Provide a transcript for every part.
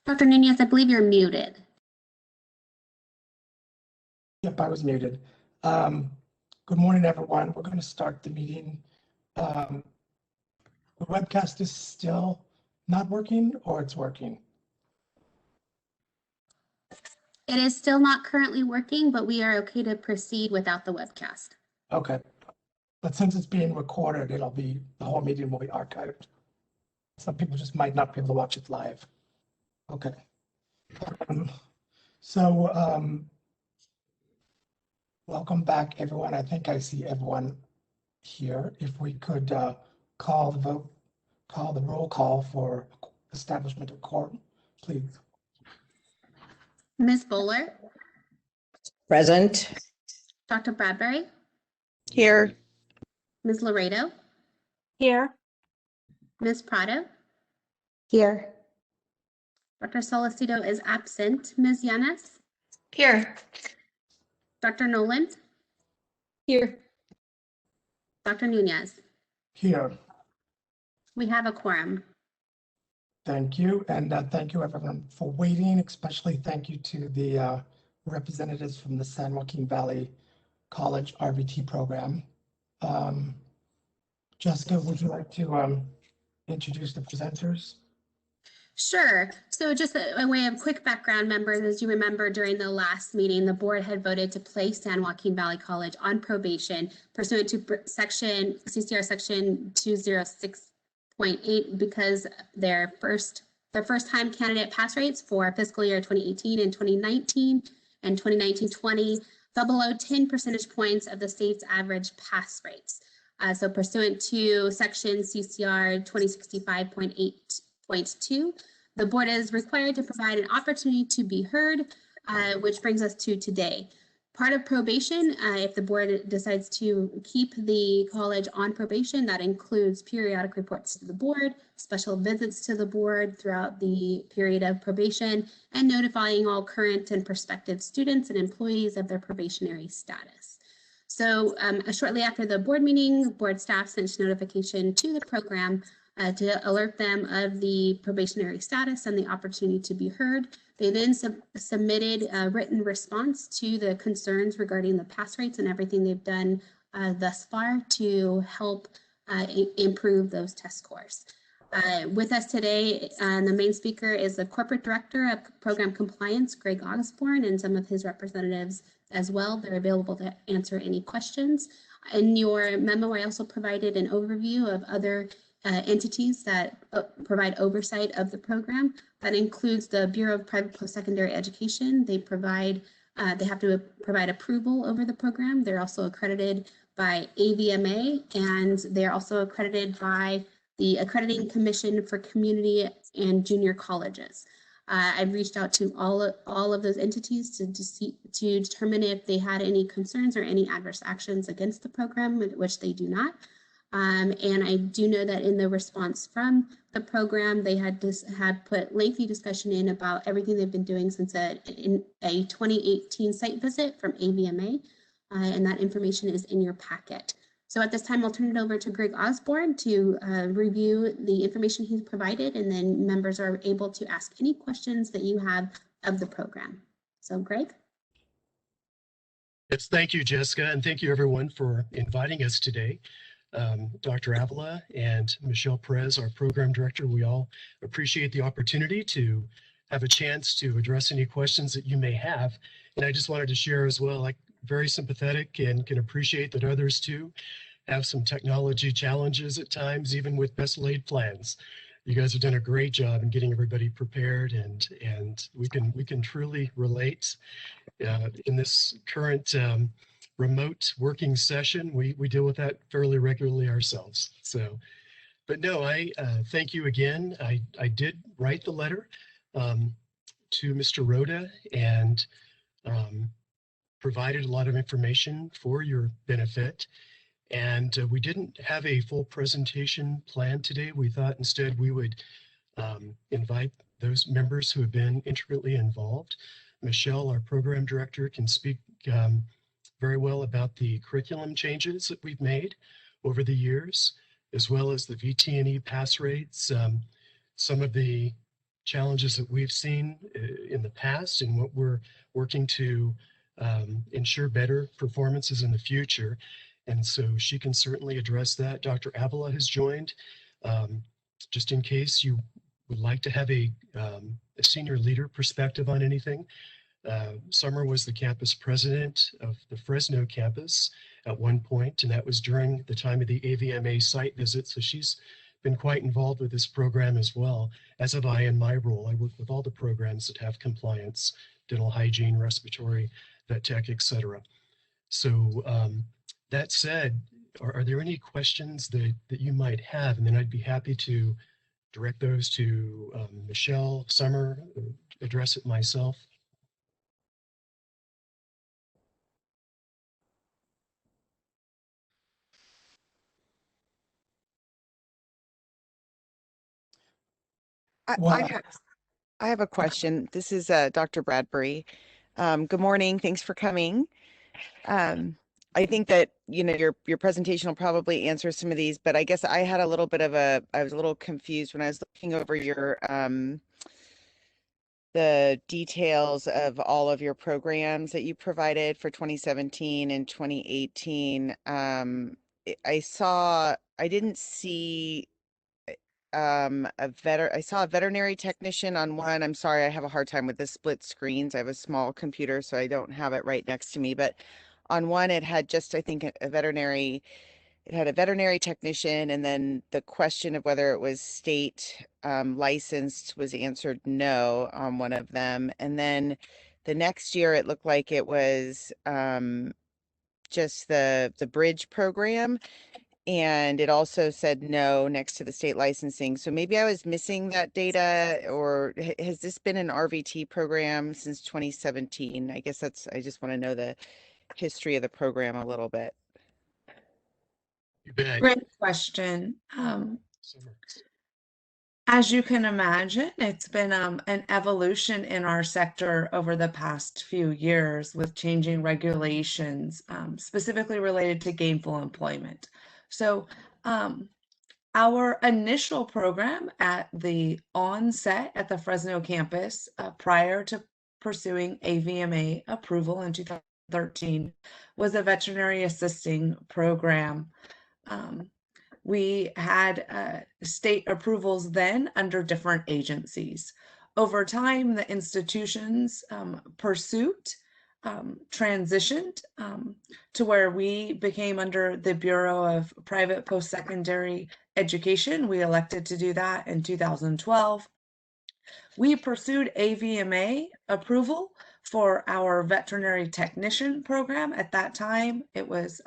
Dr. Nunez, I believe you're muted. Yep, I was muted. Good morning, everyone. We're going to start the meeting. The webcast is still not working, or it's working? It is still not currently working, but we are okay to proceed without the webcast. Okay. But since it's being recorded, the whole meeting will be archived. Some people just might not be able to watch it live. Okay. Welcome back, everyone. I think I see everyone here. If we could call the roll call for establishment of quorum, please. Ms. Bowler, Present. Dr. Bradbury, Here. Ms. Laredo, Here. Ms. Prado, Here. Dr. Solicito is absent. Ms. Yanes, Here. Dr. Nolan, Here. Dr. Nunez. Here. We have a quorum. Thank you. And thank you, everyone, for waiting. Especially thank you to the representatives from the San Joaquin Valley College RVT program. Jessica, would you like to introduce the presenters? Sure. So just a way of quick background, members, as you remember during the last meeting, the board had voted to place San Joaquin Valley College on probation pursuant to CCR section 206.8 because their first time candidate pass rates for fiscal year 2018 and 2019 and 2019-20 fell below 10 percentage points of the state's average pass rates. So pursuant to section CCR 2065.8.2, the board is required to provide an opportunity to be heard, which brings us to today. Part of probation, if the board decides to keep the college on probation, that includes periodic reports to the board, special visits to the board throughout the period of probation, and notifying all current and prospective students and employees of their probationary status. So shortly after the board meeting, board staff sent notification to the program to alert them of the probationary status and the opportunity to be heard. They then submitted a written response to the concerns regarding the pass rates and everything they've done thus far to help improve those test scores. With us today, the main speaker is the Corporate Director of Program Compliance, Greg Osborne, and some of his representatives as well. They're available to answer any questions. In your memo, I also provided an overview of other entities that provide oversight of the program. That includes the Bureau of Private Post-Secondary Education. They have to provide approval over the program. They're also accredited by Avma, and they're also accredited by the Accrediting Commission for Community and Junior Colleges. I've reached out to all of those entities to determine if they had any concerns or any adverse actions against the program, which they do not. And I do know that in the response from the program, they had put lengthy discussion in about everything they've been doing since a 2018 site visit from Avma, and that information is in your packet. So at this time, I'll turn it over to Greg Osborne to review the information he's provided, and then members are able to ask any questions that you have of the program. So Greg? Yes, thank you, Jessica, and thank you everyone for inviting us today. Dr. Avila and Michelle Perez, our program director, we all appreciate the opportunity to have a chance to address any questions that you may have. And I just wanted to share as well, like, very sympathetic and can appreciate that others too have some technology challenges at times, even with best laid plans. You guys have done a great job in getting everybody prepared, and we can truly relate in this current remote working session. We deal with that fairly regularly ourselves. So, but no, I thank you again. I did write the letter to Mr. Rhoda and provided a lot of information for your benefit. And we didn't have a full presentation planned today. We thought instead we would invite those members who have been intricately involved. Michelle, our program director, can speak very well about the curriculum changes that we've made over the years, as well as the VT&E pass rates, some of the challenges that we've seen in the past and what we're working to ensure better performances in the future. And so she can certainly address that. Dr. Avila has joined. Just in case you would like to have a senior leader perspective on anything. Summer was the campus president of the Fresno campus at one point, and that was during the time of the AVMA site visit. So she's been quite involved with this program as well, as have I in my role. I work with all the programs that have compliance, dental hygiene, respiratory, vet tech, etc. So that said, are there any questions that you might have? And then I'd be happy to direct those to Michelle, Summer, address it myself. Well, I have a question. This is Dr. Bradbury. Good morning. Thanks for coming. I think that, you know, your presentation will probably answer some of these, but I guess I had a little bit of I was a little confused when I was looking over your the details of all of your programs that you provided for 2017 and 2018. I didn't see I saw a veterinary technician on one. I'm sorry, I have a hard time with the split screens. I have a small computer, so I don't have it right next to me. But on one, it had just, I think, a veterinary, it had a veterinary technician, and then the question of whether it was state licensed was answered no on one of them. And then the next year, it looked like it was just the bridge program. And it also said no next to the state licensing. So maybe I was missing that data, or has this been an RVT program since 2017? I guess I just want to know the history of the program a little bit. You bet. Great question. Summer. As you can imagine, it's been an evolution in our sector over the past few years with changing regulations, specifically related to gainful employment. So our initial program at the onset at the Fresno campus, prior to pursuing AVMA approval in 2013, was a veterinary assisting program. We had state approvals then under different agencies. Over time, the institution's pursuit transitioned to where we became under the Bureau of Private Post-Secondary Education. We elected to do that in 2012. We pursued AVMA approval for our veterinary technician program. At that time, it was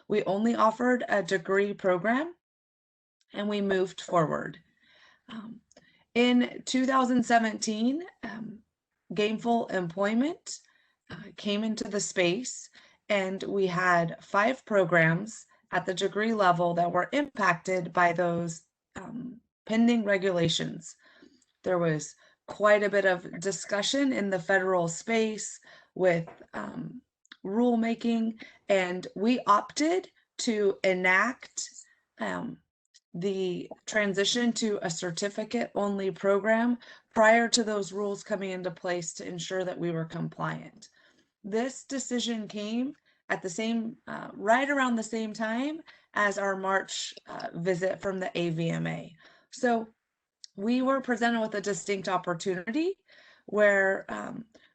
we only offered a degree program, and we moved forward. In 2017, gainful employment came into the space, and we had 5 programs at the degree level that were impacted by those pending regulations. There was quite a bit of discussion in the federal space with rulemaking, and we opted to enact the transition to a certificate-only program prior to those rules coming into place to ensure that we were compliant. This decision came at the same, right around the same time as our March visit from the AVMA. So we were presented with a distinct opportunity where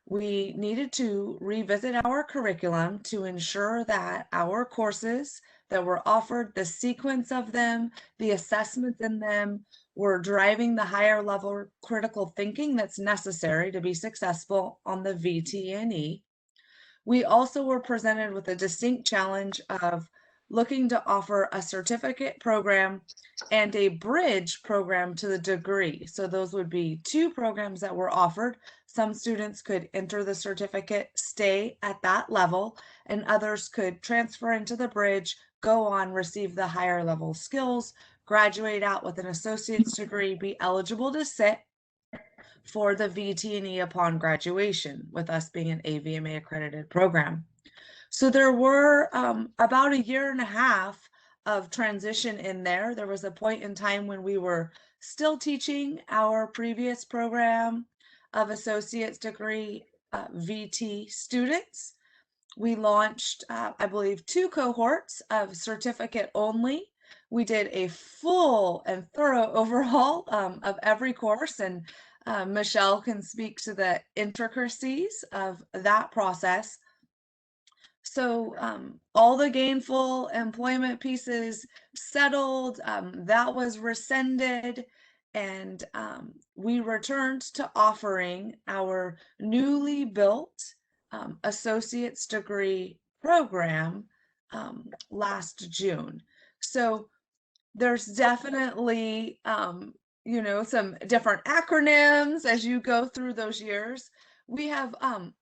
we needed to revisit our curriculum to ensure that our courses that were offered, the sequence of them, the assessments in them, were driving the higher level critical thinking that's necessary to be successful on the VT&E. We also were presented with a distinct challenge of looking to offer a certificate program and a bridge program to the degree. So those would be 2 programs that were offered. Some students could enter the certificate, stay at that level, and others could transfer into the bridge, go on, receive the higher level skills, graduate out with an associate's degree, be eligible to sit for the VT&E upon graduation, with us being an AVMA accredited program. So there were about 1.5 years of transition in there. There was a point in time when we were still teaching our previous program of associate's degree VT students. We launched, I believe, 2 cohorts of certificate only. We did a full and thorough overhaul of every course, and Michelle can speak to the intricacies of that process. So all the gainful employment pieces settled, that was rescinded, and we returned to offering our newly built associate's degree program last June. So there's definitely, you know, some different acronyms as you go through those years. We have,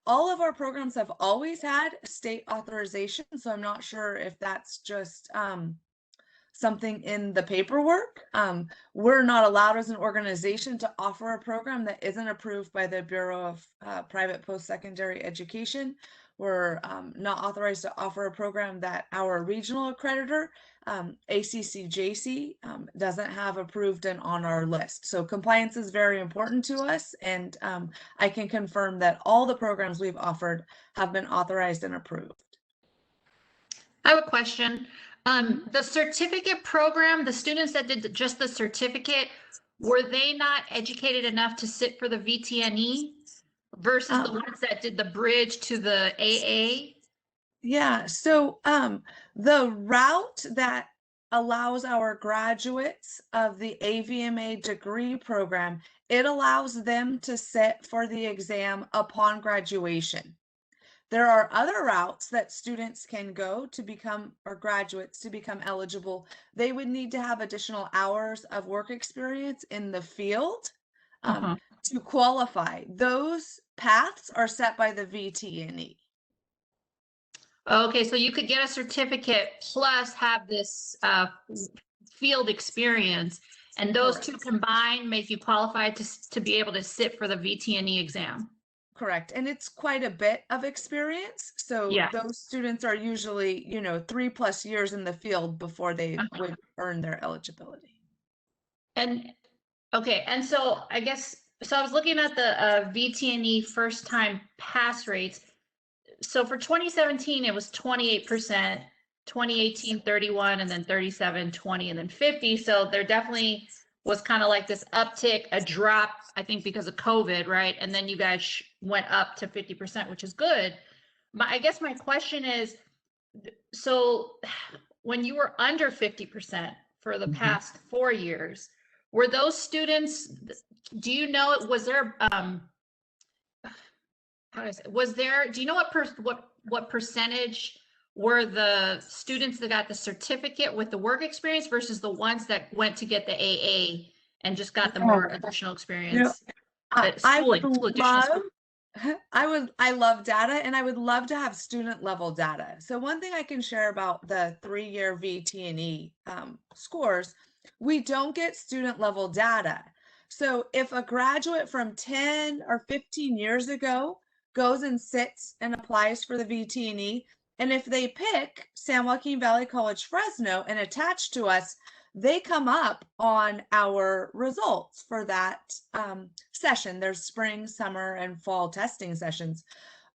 all of our programs have always had state authorization, so I'm not sure if that's just something in the paperwork. We're not allowed as an organization to offer a program that isn't approved by the Bureau of Private Post-Secondary Education. We're not authorized to offer a program that our regional accreditor, ACCJC, doesn't have approved and on our list. So compliance is very important to us, and I can confirm that all the programs we've offered have been authorized and approved. I have a question. The certificate program, the students that did just the certificate, were they not educated enough to sit for the VTNE versus the ones that did the bridge to the AA? Yeah, so the route that allows our graduates of the AVMA degree program, it allows them to sit for the exam upon graduation. There are other routes that students can go to become, or graduates to become eligible. They would need to have additional hours of work experience in the field to qualify. Those paths are set by the VTNE. Okay, so you could get a certificate plus have this field experience, and those two combined make you qualified to be able to sit for the VTNE exam. Correct. And it's quite a bit of experience. So Yeah. those students are usually, you know, 3+ years in the field before they would earn their eligibility. And okay, and so I guess, so I was looking at the VTNE first time pass rates. So for 2017, it was 28%, 2018, 31, and then 37, 20, and then 50. So there definitely was kind of like this uptick, a drop, I think because of COVID, right? And then you guys went up to 50%, which is good. I guess my question is, so when you were under 50% for the past 4 years, were those students, do you know, was there, how do I say, was there, do you know what percentage were the students that got the certificate with the work experience versus the ones that went to get the AA and just got the more additional experience? I love data, and I would love to have student level data. So one thing I can share about the 3-year VT&E scores, we don't get student level data. So if a graduate from 10 or 15 years ago goes and sits and applies for the VT&E, and if they pick San Joaquin Valley College Fresno and attach to us, they come up on our results for that session. There's spring, summer, and fall testing sessions,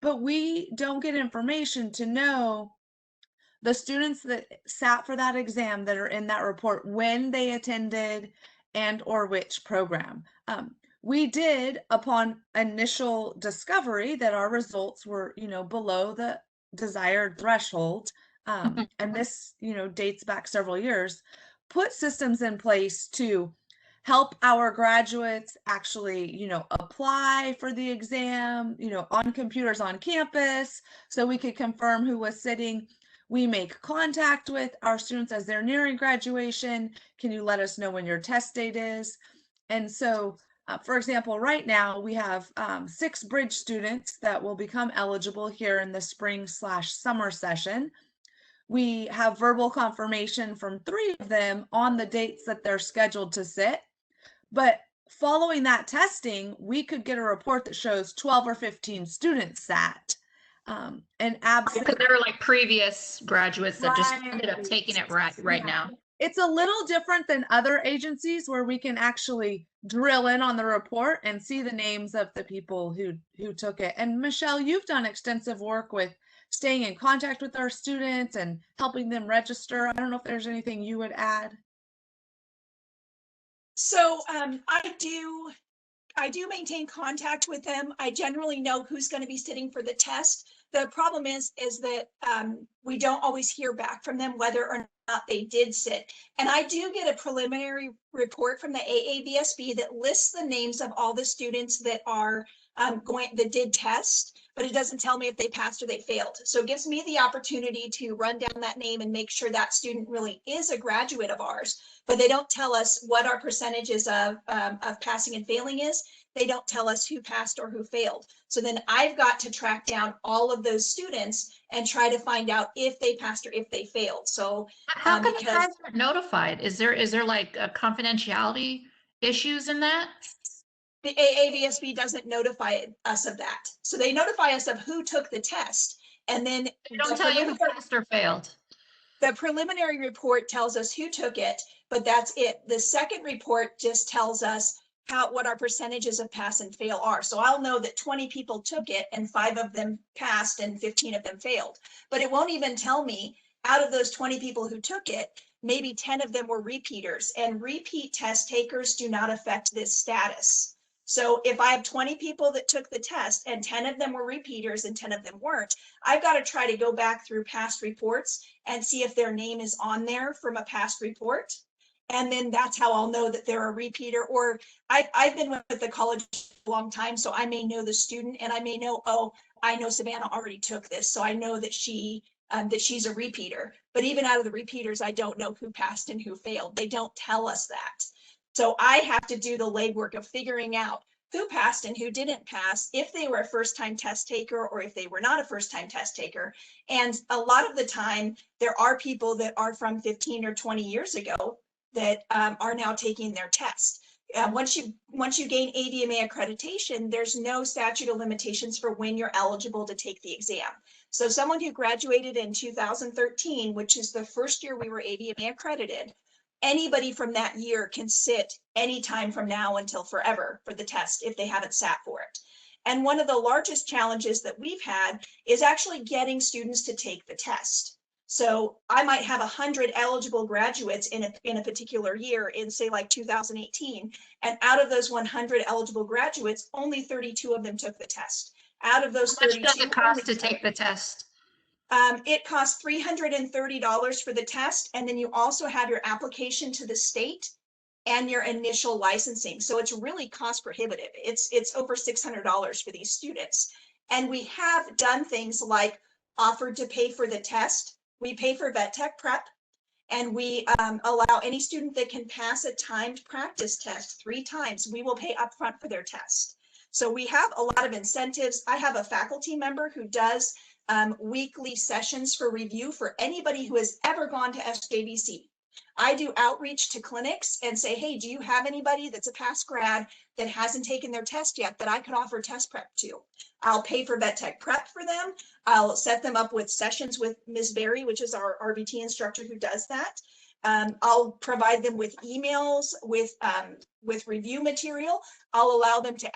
but we don't get information to know the students that sat for that exam that are in that report, when they attended and or which program. We did, upon initial discovery that our results were, you know, below the desired threshold, and this, you know, dates back several years, put systems in place to help our graduates actually, you know, apply for the exam, you know, on computers on campus, so we could confirm who was sitting. We make contact with our students as they're nearing graduation. Can you let us know when your test date is? And so, for example, right now we have 6 bridge students that will become eligible here in the spring/summer session. We have verbal confirmation from 3 of them on the dates that they're scheduled to sit. But following that testing, we could get a report that shows 12 or 15 students sat. And because there were like previous graduates that just ended up taking it right now. It's a little different than other agencies where we can actually drill in on the report and see the names of the people who took it. And Michelle, you've done extensive work with staying in contact with our students and helping them register. I don't know if there's anything you would add. So I do maintain contact with them. I generally know who's going to be sitting for the test. The problem is that we don't always hear back from them whether or not they did sit. And I do get a preliminary report from the AAVSB that lists the names of all the students that are that did test, but it doesn't tell me if they passed or they failed. So it gives me the opportunity to run down that name and make sure that student really is a graduate of ours. But they don't tell us what our percentages of passing and failing is. They don't tell us who passed or who failed. So then I've got to track down all of those students and try to find out if they passed or if they failed. So how come you guys aren't notified? Is there like a confidentiality issues in that? The AAVSB doesn't notify us of that. So they notify us of who took the test. And then They don't tell you who passed or failed. The preliminary report tells us who took it, but that's it. The second report just tells us what our percentages of pass and fail are. So I'll know that 20 people took it and 5 of them passed and 15 of them failed. But it won't even tell me out of those 20 people who took it, maybe 10 of them were repeaters, and repeat test takers do not affect this status. So if I have 20 people that took the test and 10 of them were repeaters and 10 of them weren't, I've got to try to go back through past reports and see if their name is on there from a past report. And then that's how I'll know that they're a repeater. Or I've been with the college a long time, so I may know the student and I may know, oh, I know Savannah already took this, so I know that she's a repeater. But even out of the repeaters, I don't know who passed and who failed. They don't tell us that. So I have to do the legwork of figuring out who passed and who didn't pass, if they were a first-time test taker or if they were not a first-time test taker. And a lot of the time, there are people that are from 15 or 20 years ago that are now taking their test. Once you gain AVMA accreditation, there's no statute of limitations for when you're eligible to take the exam. So someone who graduated in 2013, which is the first year we were AVMA accredited, anybody from that year can sit anytime from now until forever for the test if they haven't sat for it. And one of the largest challenges that we've had is actually getting students to take the test. So I might have 100 eligible graduates in a particular year in, say, like 2018. And out of those 100 eligible graduates, only 32 of them took the test. Out of those 32, How much does it cost to take the test? It costs $330 for the test, and then you also have your application to the state and your initial licensing. So it's really cost prohibitive. It's over $600 for these students. And we have done things like offered to pay for the test. We pay for vet tech prep, and we allow any student that can pass a timed practice test 3 times, we will pay upfront for their test. So we have a lot of incentives. I have a faculty member who does weekly sessions for review for anybody who has ever gone to SJVC. I do outreach to clinics and say, hey, do you have anybody that's a past grad that hasn't taken their test yet that I could offer test prep to? I'll pay for vet tech prep for them. I'll set them up with sessions with Ms. Berry, which is our RVT instructor who does that. I'll provide them with emails, with review material. I'll allow them to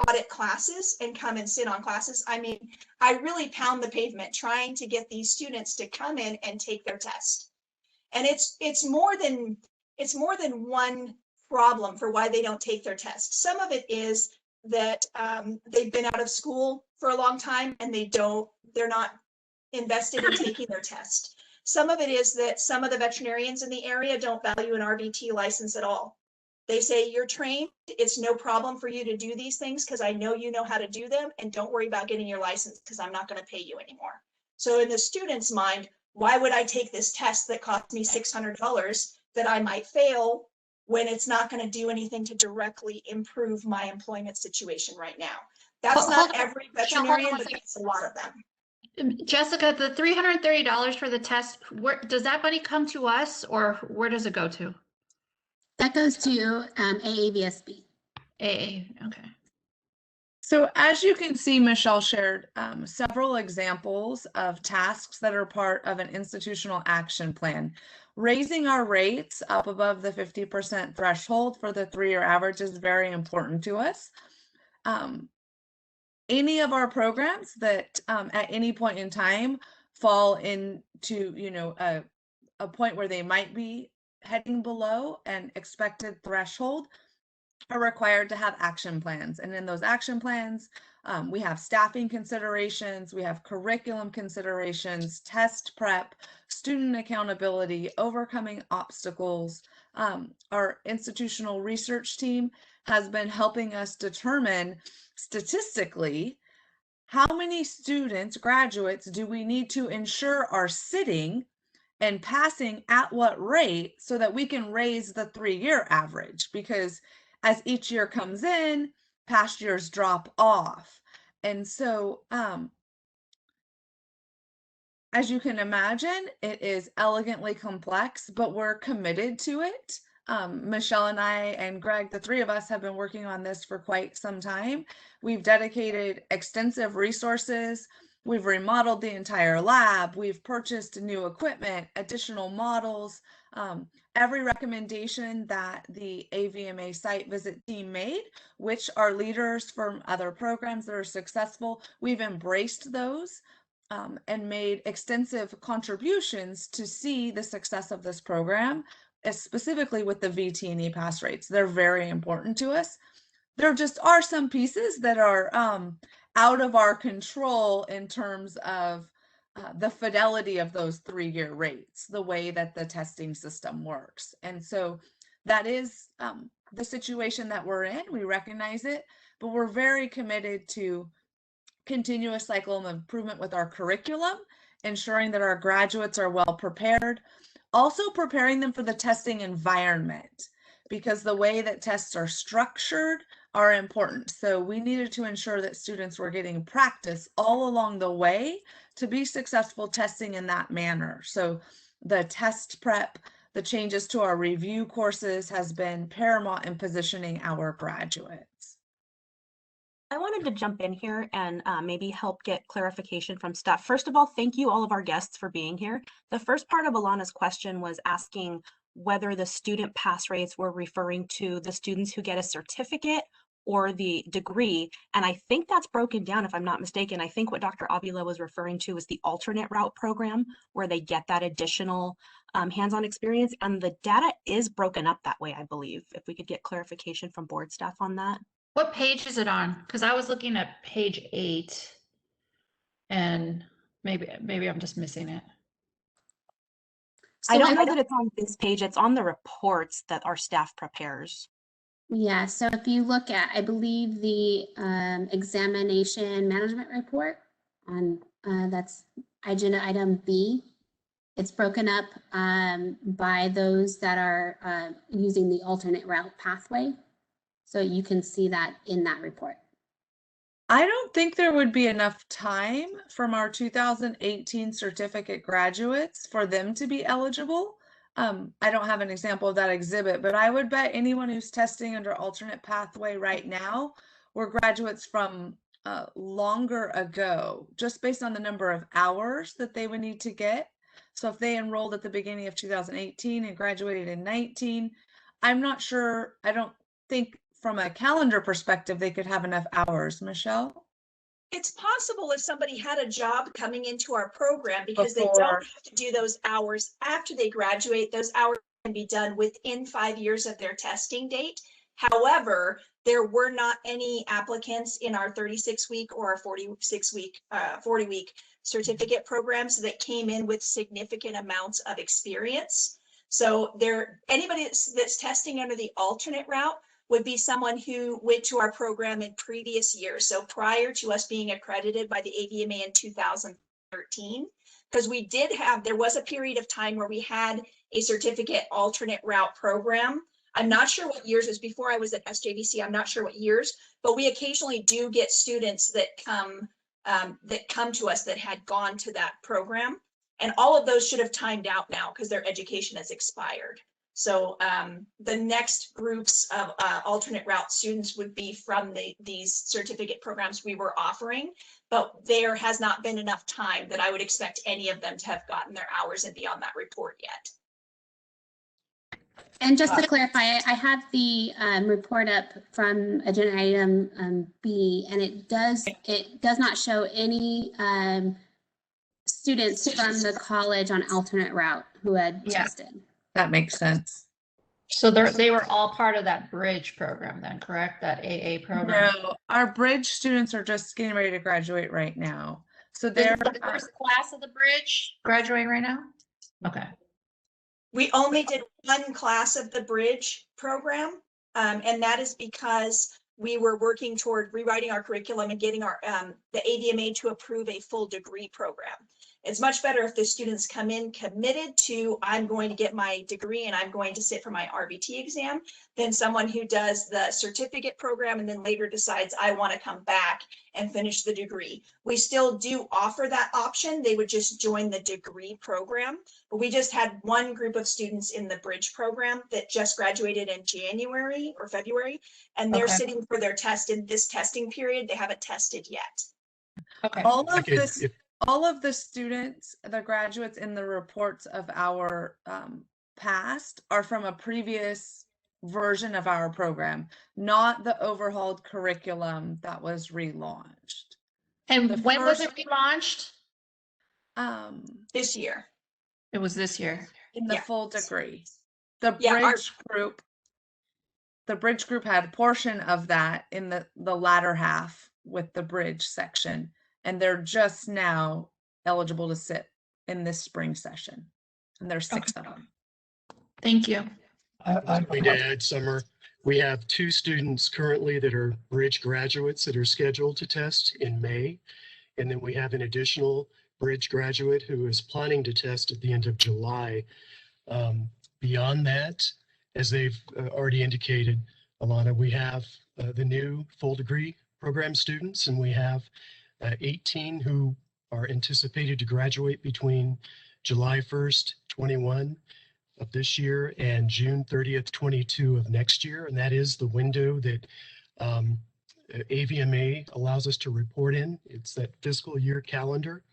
audit classes and come and sit on classes. I mean, I really pound the pavement trying to get these students to come in and take their test. And it's more than one problem for why they don't take their test. Some of it is that they've been out of school for a long time and they're not invested in taking their test. Some of it is that some of the veterinarians in the area don't value an RVT license at all. They say, you're trained, it's no problem for you to do these things because I know you know how to do them, and don't worry about getting your license because I'm not going to pay you anymore. So in the student's mind, why would I take this test that cost me $600 that I might fail when it's not going to do anything to directly improve my employment situation right now? That's not every veterinarian, but that's a lot of them. Jessica, the $330 for the test, where does that money come to us, or where does it go to? That goes to AAVSB. AA, okay. So as you can see, Michelle shared several examples of tasks that are part of an institutional action plan. raising our rates up above the 50% threshold for the 3-year average is very important to us. Any of our programs that at any point in time fall into, you know, a point where they might be heading below an expected threshold are required to have action plans. And in those action plans, we have staffing considerations, we have curriculum considerations, test prep, student accountability, overcoming obstacles. Our institutional research team has been helping us determine statistically how many students, graduates, do we need to ensure are sitting and passing at what rate so that we can raise the 3-year average, because as each year comes in, past years drop off. And so, as you can imagine, it is elegantly complex, but we're committed to it. Michelle and I and Greg, the 3 of us, have been working on this for quite some time. We've dedicated extensive resources. We've remodeled the entire lab. We've purchased new equipment, additional models. Every recommendation that the AVMA site visit team made, which are leaders from other programs that are successful, we've embraced those and made extensive contributions to see the success of this program, specifically with the VT&E pass rates. They're very important to us. There just are some pieces that are out of our control in terms of the fidelity of those 3-year rates, the way that the testing system works. And so that is the situation that we're in. We recognize it, but we're very committed to continuous cycle of improvement with our curriculum, ensuring that our graduates are well prepared, also preparing them for the testing environment, because the way that tests are structured are important. So we needed to ensure that students were getting practice all along the way to be successful testing in that manner. So the test prep, the changes to our review courses has been paramount in positioning our graduates. I wanted to jump in here and maybe help get clarification from staff. First of all, thank you all of our guests for being here. The first part of Alana's question was asking whether the student pass rates were referring to the students who get a certificate or the degree. And I think that's broken down, if I'm not mistaken. I think what Dr. Avila was referring to is the alternate route program, where they get that additional hands-on experience. And the data is broken up that way, I believe. If we could get clarification from board staff on that. What page is it on? Because I was looking at page 8 and maybe I'm just missing it. I don't know that it's on this page. It's on the reports that our staff prepares. Yeah, so if you look at, I believe, the examination management report on that's agenda item B, it's broken up by those that are using the alternate route pathway. So you can see that in that report. I don't think there would be enough time from our 2018 certificate graduates for them to be eligible. I don't have an example of that exhibit, but I would bet anyone who's testing under alternate pathway right now were graduates from longer ago, just based on the number of hours that they would need to get. So if they enrolled at the beginning of 2018 and graduated in 19, I'm not sure, I don't think from a calendar perspective, they could have enough hours. Michelle? It's possible if somebody had a job coming into our program, because they don't have to do those hours after they graduate. Those hours can be done within 5 years of their testing date. However, there were not any applicants in our 36-week or our 40-week certificate programs that came in with significant amounts of experience. So anybody that's testing under the alternate route would be someone who went to our program in previous years. So prior to us being accredited by the AVMA in 2013, because there was a period of time where we had a certificate alternate route program. I'm not sure what years, it was before I was at SJVC, I'm not sure what years, but we occasionally do get students that come to us that had gone to that program. And all of those should have timed out now because their education has expired. So the next groups of alternate route students would be from these certificate programs we were offering, but there has not been enough time that I would expect any of them to have gotten their hours and be on that report yet. And just to clarify, I have the report up from agenda item B, and it does not show any students from the college on alternate route who had Yeah. tested. That makes sense. So they were all part of that bridge program then, correct? That AA program? No, our bridge students are just getting ready to graduate right now. So This they're is the first class of the bridge graduating right now? Okay. We only did one class of the bridge program, and that is because we were working toward rewriting our curriculum and getting our the AVMA to approve a full degree program. It's much better if the students come in committed to, I'm going to get my degree and I'm going to sit for my RBT exam, than someone who does the certificate program and then later decides, I want to come back and finish the degree. We still do offer that option. They would just join the degree program. But we just had one group of students in the bridge program that just graduated in January or February, and they're Okay. sitting for their test in this testing period. They haven't tested yet. Okay. all of the students, the graduates in the reports of our past are from a previous version of our program, not the overhauled curriculum that was relaunched. And when was it relaunched? This year. It was this year. In the Yeah. full degree. The Yeah, bridge group had a portion of that in the latter half with the bridge section, and they're just now eligible to sit in this spring session. And there's 6 of them. Thank you. We did, Summer. We have 2 students currently that are bridge graduates that are scheduled to test in May. And then we have an additional bridge graduate who is planning to test at the end of July. Beyond that, as they've already indicated, Alana, we have the new full degree program students, and we have 18 who are anticipated to graduate between July 1st, 21 of this year and June 30th, 22 of next year. And that is the window that AVMA allows us to report in. It's that fiscal year calendar.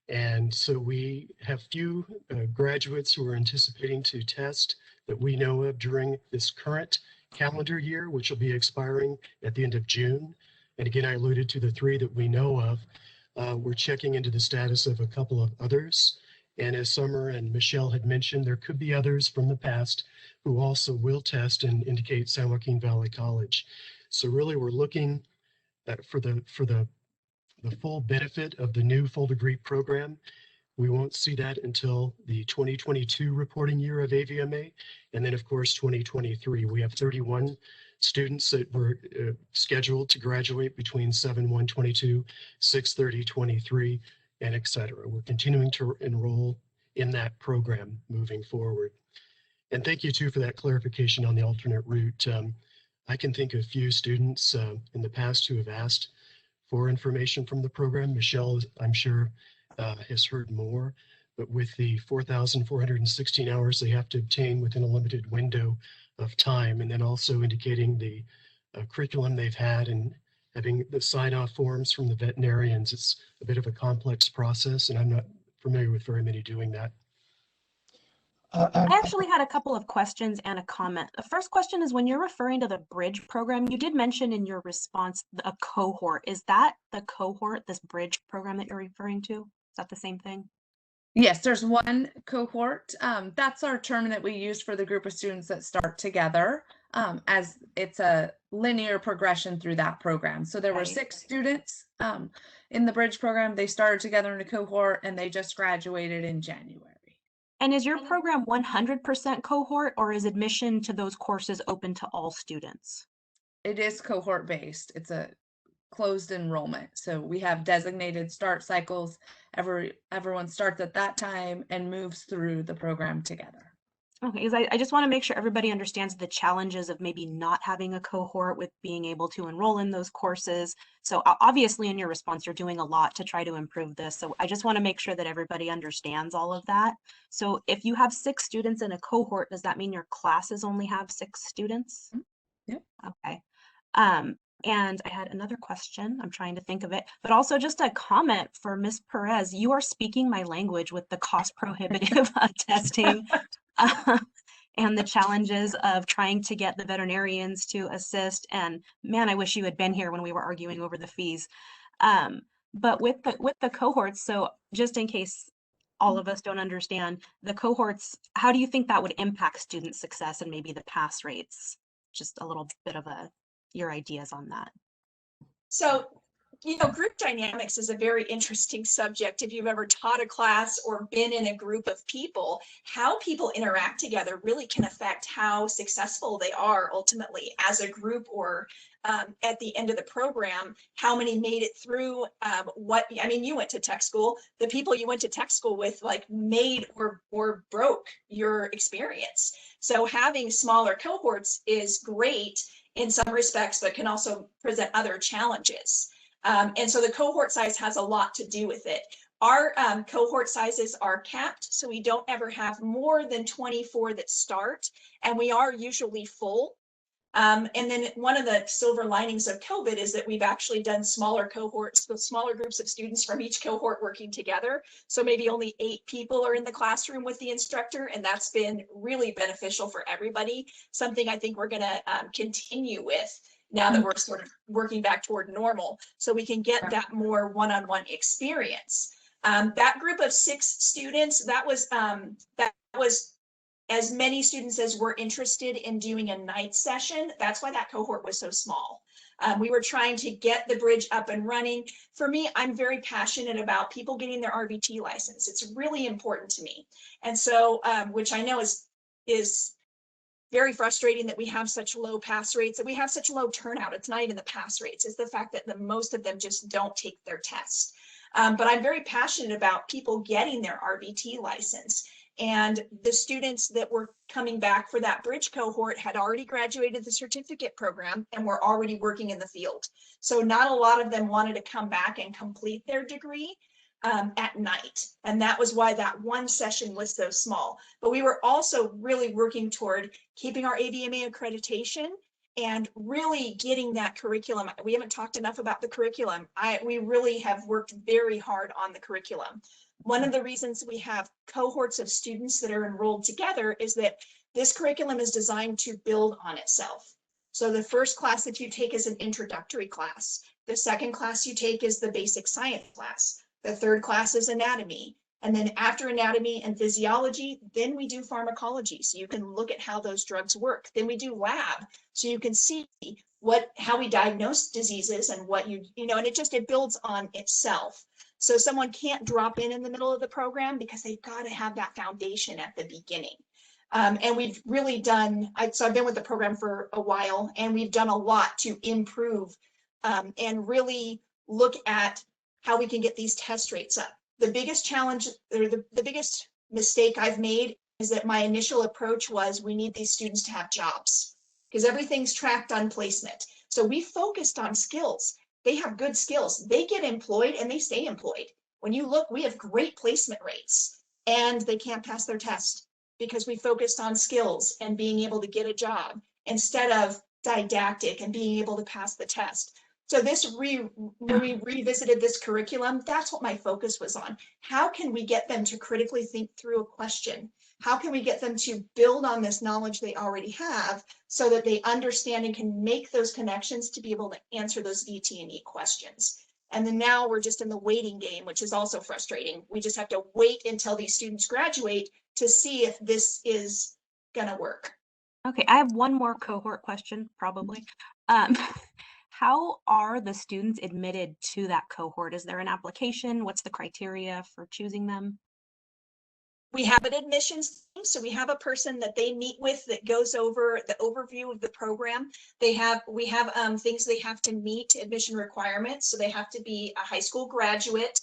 And so we have few graduates who are anticipating to test that we know of during this current calendar year, which will be expiring at the end of June. And again, I alluded to the 3 that we know of. We're checking into the status of a couple of others. And as Summer and Michelle had mentioned, there could be others from the past who also will test and indicate San Joaquin Valley College. So really, we're looking for the full benefit of the new full degree program. We won't see that until the 2022 reporting year of AVMA. And then of course, 2023, we have 31 students that were scheduled to graduate between 7/1/22, 6/30/23, and et cetera. We're continuing to enroll in that program moving forward. And thank you too for that clarification on the alternate route. I can think of few students in the past who have asked for information from the program. Michelle, I'm sure, has heard more, but with the 4,416 hours they have to obtain within a limited window of time, and then also indicating the curriculum they've had and having the sign-off forms from the veterinarians, it's a bit of a complex process, and I'm not familiar with very many doing that. I actually had a couple of questions and a comment. The first question is, when you're referring to the bridge program, you did mention in your response a cohort. Is that the cohort, this bridge program that you're referring to? Is that the same thing? Yes, there's one cohort. That's our term that we use for the group of students that start together, as it's a linear progression through that program. So there were 6 students in the bridge program. They started together in a cohort and they just graduated in January. And is your program 100% cohort, or is admission to those courses open to all students? It is cohort based. It's a closed enrollment. So we have designated start cycles. Everyone starts at that time and moves through the program together. Okay, because I just want to make sure everybody understands the challenges of maybe not having a cohort with being able to enroll in those courses. So obviously in your response, you're doing a lot to try to improve this. So I just want to make sure that everybody understands all of that. So if you have 6 students in a cohort, does that mean your classes only have 6 students? Yep. Okay. And I had another question. I'm trying to think of it, but also just a comment for Ms. Perez. You are speaking my language with the cost prohibitive testing. and the challenges of trying to get the veterinarians to assist. And man, I wish you had been here when we were arguing over the fees. But with the cohorts, so just in case all of us don't understand, the cohorts, how do you think that would impact student success and maybe the pass rates? Just a little bit of your ideas on that. So, group dynamics is a very interesting subject. If you've ever taught a class or been in a group of people, how people interact together really can affect how successful they are ultimately as a group, or at the end of the program, how many made it through. You went to tech school. The people you went to tech school with made or broke your experience. So having smaller cohorts is great in some respects, but can also present other challenges. And so the cohort size has a lot to do with it. Our cohort sizes are capped, so we don't ever have more than 24 that start, and we are usually full. And then one of the silver linings of COVID is that we've actually done smaller cohorts, with smaller groups of students from each cohort working together. So maybe only 8 people are in the classroom with the instructor, and that's been really beneficial for everybody. Something I think we're going to continue with now that we're sort of working back toward normal, so we can get that more one-on-one experience. That group of 6 students, that was as many students as were interested in doing a night session. That's why that cohort was so small. We were trying to get the bridge up and running. For me, I'm very passionate about people getting their RVT license. It's really important to me. And so, which I know is very frustrating that we have such low pass rates, that we have such low turnout. It's not even the pass rates, it's the fact that most of them just don't take their test. But I'm very passionate about people getting their RVT license. And the students that were coming back for that bridge cohort had already graduated the certificate program and were already working in the field. So not a lot of them wanted to come back and complete their degree at night. And that was why that one session was so small. But we were also really working toward keeping our AVMA accreditation and really getting that curriculum. We haven't talked enough about the curriculum. We really have worked very hard on the curriculum. One of the reasons we have cohorts of students that are enrolled together is that this curriculum is designed to build on itself. So the first class that you take is an introductory class. The second class you take is the basic science class. The third class is anatomy. And then after anatomy and physiology, then we do pharmacology. So you can look at how those drugs work. Then we do lab. So you can see how we diagnose diseases and what and it builds on itself. So someone can't drop in the middle of the program because they've got to have that foundation at the beginning. And we've really done, so I've been with the program for a while, and we've done a lot to improve and really look at how we can get these test rates up. The biggest challenge, or the biggest mistake I've made, is that my initial approach was we need these students to have jobs because everything's tracked on placement. So we focused on skills. They have good skills. They get employed and they stay employed. When you look, we have great placement rates, and they can't pass their test because we focused on skills and being able to get a job instead of didactic and being able to pass the test. So when we revisited this curriculum, that's what my focus was on. How can we get them to critically think through a question? How can we get them to build on this knowledge they already have so that they understand and can make those connections to be able to answer those VT&E questions? And then now we're just in the waiting game, which is also frustrating. We just have to wait until these students graduate to see if this is gonna work. Okay, I have one more cohort question, probably. How are the students admitted to that cohort? Is there an application? What's the criteria for choosing them? We have an admissions team, so we have a person that they meet with that goes over the overview of the program. We have things they have to meet, admission requirements. So they have to be a high school graduate.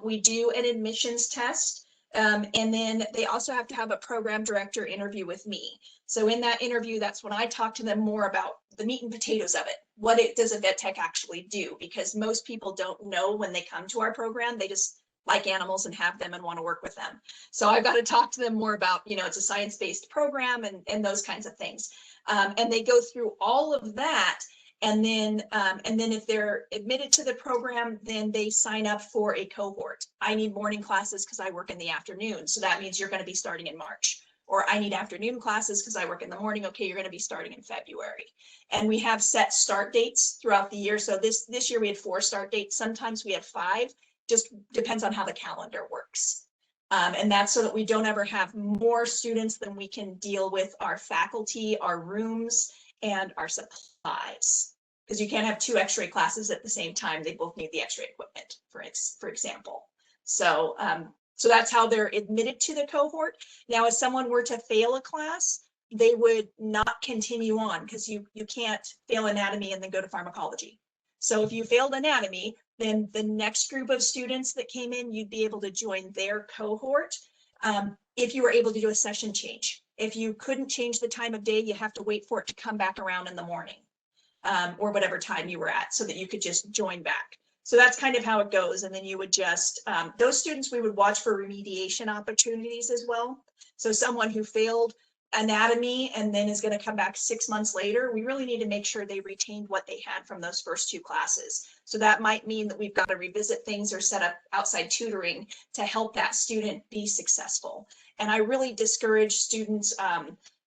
We do an admissions test. And then they also have to have a program director interview with me. So in that interview, that's when I talk to them more about the meat and potatoes of it. What does a vet tech actually do? Because most people don't know when they come to our program. They just like animals and have them and want to work with them. So I've got to talk to them more about, it's a science-based program and those kinds of things. And they go through all of that. And then if they're admitted to the program, then they sign up for a cohort. I need morning classes because I work in the afternoon. So that means you're going to be starting in March. or I need afternoon classes because I work in the morning. Okay, you're going to be starting in February. And we have set start dates throughout the year. So this year we had 4 start dates. Sometimes we have 5, just depends on how the calendar works. And that's so that we don't ever have more students than we can deal with our faculty, our rooms, and our supplies. Because you can't have 2 x-ray classes at the same time. They both need the x-ray equipment, for example. So, so that's how they're admitted to the cohort. Now, if someone were to fail a class, they would not continue on, because you can't fail anatomy and then go to pharmacology. So if you failed anatomy, then the next group of students that came in, you'd be able to join their cohort if you were able to do a session change. If you couldn't change the time of day, you have to wait for it to come back around in the morning or whatever time you were at, so that you could just join back. So that's kind of how it goes. And then you would just, those students, we would watch for remediation opportunities as well. So someone who failed anatomy and then is going to come back 6 months later, we really need to make sure they retained what they had from those first 2 classes. So that might mean that we've got to revisit things or set up outside tutoring to help that student be successful. And I really discourage students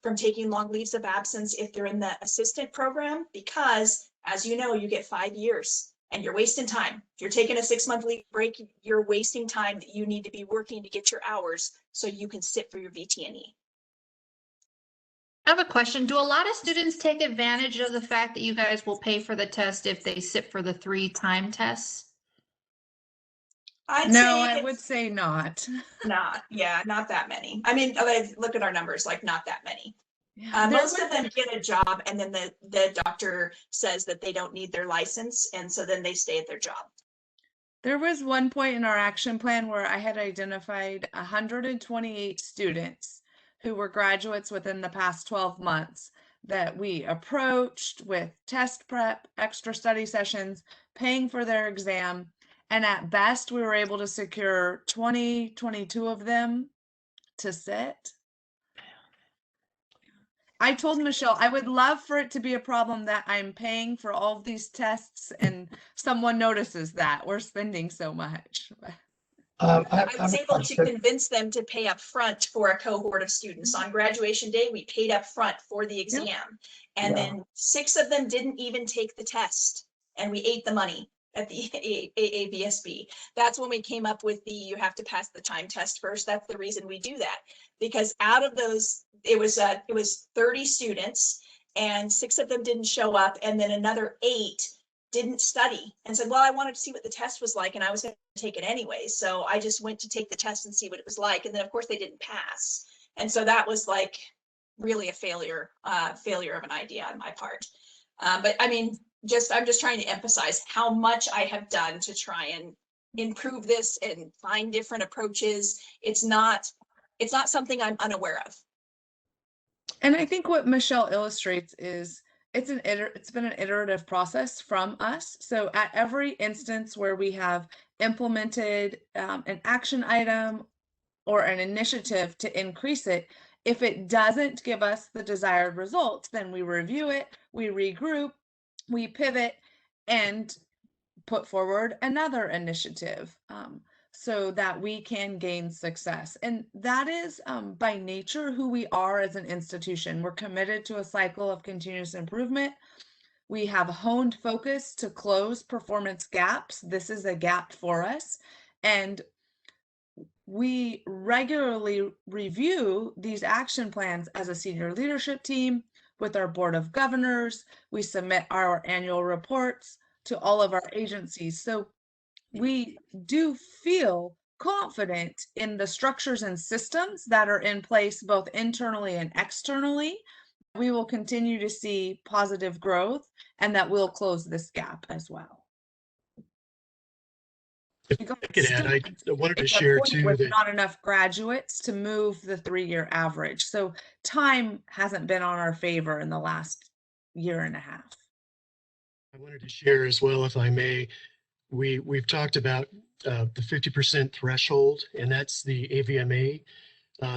from taking long leaves of absence if they're in the assistant program, because as you know, you get 5 years and you're wasting time. If you're taking a 6-month leave break, you're wasting time that you need to be working to get your hours so you can sit for your VT&E. I have a question. Do a lot of students take advantage of the fact that you guys will pay for the test if they sit for the 3 time tests? No, I would say not. Not that many. I mean, look at our numbers, like not that many. Yeah, Most of them get a job and then the doctor says that they don't need their license, and so then they stay at their job. There was one point in our action plan where I had identified 128 students who were graduates within the past 12 months that we approached with test prep, extra study sessions, paying for their exam. And at best, we were able to secure 22 of them to sit. I told Michelle, I would love for it to be a problem that I'm paying for all of these tests and someone notices that we're spending so much. I was able to convince them to pay up front for a cohort of students. On graduation day, we paid up front for the exam. And then 6 of them didn't even take the test, and we ate the money at the AABSB. That's when we came up with you have to pass the time test first. That's the reason we do that, because out of those, it was 30 students and 6 of them didn't show up, and then another 8 didn't study and said, well, I wanted to see what the test was like and I was going to take it anyway. So I just went to take the test and see what it was like. And then of course they didn't pass. And so that was like really a failure of an idea on my part. But I mean, I'm just trying to emphasize how much I have done to try and improve this and find different approaches. It's not something I'm unaware of. And I think what Michelle illustrates is it's been an iterative process from us. So at every instance where we have implemented an action item or an initiative to increase it, if it doesn't give us the desired results, then we review it, we regroup, we pivot, and put forward another initiative so that we can gain success. And that is by nature who we are as an institution. We're committed to a cycle of continuous improvement. We have honed focus to close performance gaps. This is a gap for us. And we regularly review these action plans as a senior leadership team with our board of governors. We submit our annual reports to all of our agencies. So we do feel confident in the structures and systems that are in place both internally and externally. We will continue to see positive growth and that will close this gap as well. If I could add, I wanted to share too with that not enough graduates to move the 3-year average. So time hasn't been on our favor in the last year and a half. I wanted to share as well, if I may, we've talked about the 50% threshold, and that's the AVMA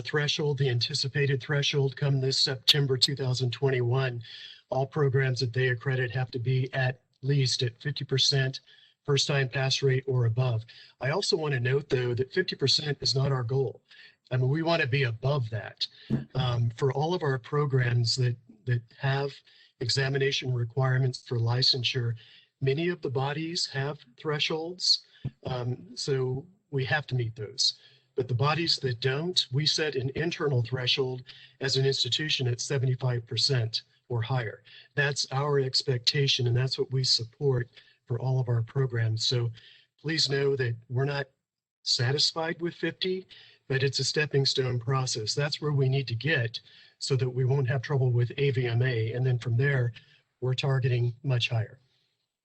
threshold, the anticipated threshold come this September 2021. All programs that they accredit have to be at least at 50% first time pass rate or above. I also want to note though that 50% is not our goal. I mean, we want to be above that. For all of our programs that have examination requirements for licensure, many of the bodies have thresholds. So we have to meet those. But the bodies that don't, we set an internal threshold as an institution at 75% or higher. That's our expectation, and that's what we support for all of our programs. So please know that we're not satisfied with 50, but it's a stepping stone process. That's where we need to get so that we won't have trouble with AVMA. And then from there, we're targeting much higher.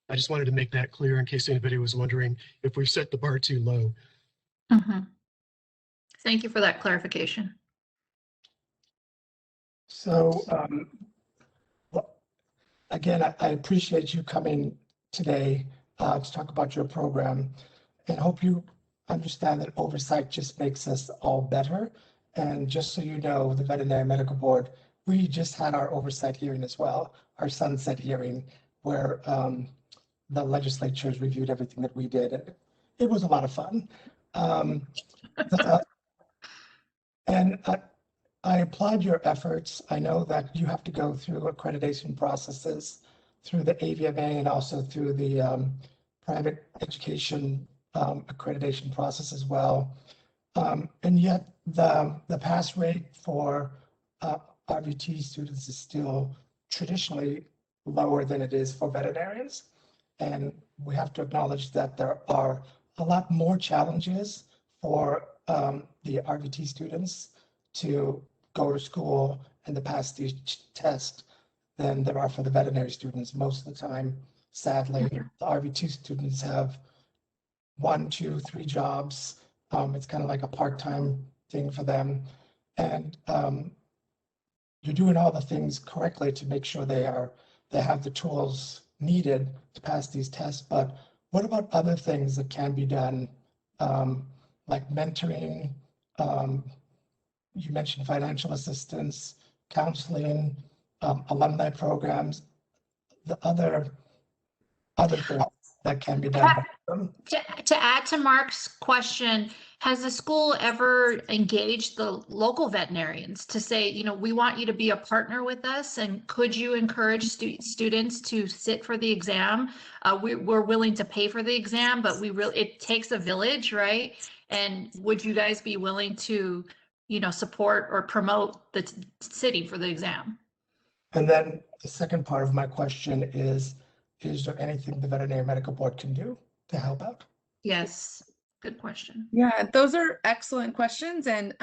I just wanted to make that clear in case anybody was wondering if we've set the bar too low. Thank you for that clarification. So again, I appreciate you coming today to talk about your program, and hope you understand that oversight just makes us all better. And just so you know, the Veterinary Medical Board, we just had our oversight hearing as well, our sunset hearing, where the legislatures reviewed everything that we did. It was a lot of fun. And I applaud your efforts. I know that you have to go through accreditation processes through the AVMA and also through the private education accreditation process as well. And yet the pass rate for RVT students is still traditionally lower than it is for veterinarians. And we have to acknowledge that there are a lot more challenges for the RVT students to go to school and to pass these tests than there are for the veterinary students. Most of the time, sadly, the RVT students have 1, 2, 3 jobs. It's kind of like a part-time thing for them. And you're doing all the things correctly to make sure they have the tools needed to pass these tests. But what about other things that can be done, like mentoring? You mentioned financial assistance, counseling, alumni programs, the other things that can be done. To add to Mark's question, has the school ever engaged the local veterinarians to say, you know, we want you to be a partner with us, and could you encourage students to sit for the exam? We're willing to pay for the exam, but it takes a village, right? And would you guys be willing to, you know, support or promote the sitting for the exam? And then the second part of my question is there anything the Veterinary Medical Board can do to help out? Yes, good question. Yeah, those are excellent questions. And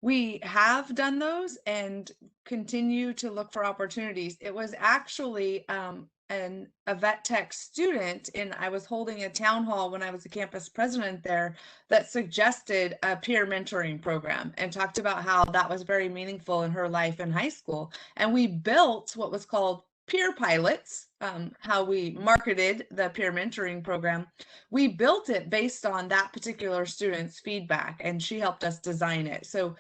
we have done those and continue to look for opportunities. It was actually a vet tech student, and I was holding a town hall when I was the campus president there, that suggested a peer mentoring program and talked about how that was very meaningful in her life in high school. And we built what was called peer pilots, how we marketed the peer mentoring program. We built it based on that particular student's feedback, and she helped us design it. So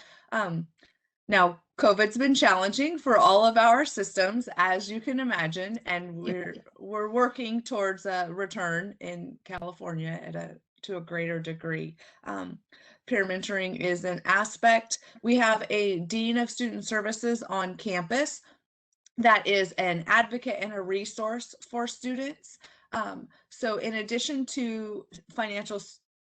now COVID's been challenging for all of our systems, as you can imagine, and we're working towards a return in California to a greater degree. Peer mentoring is an aspect. We have a dean of student services on campus that is an advocate and a resource for students. So in addition to financial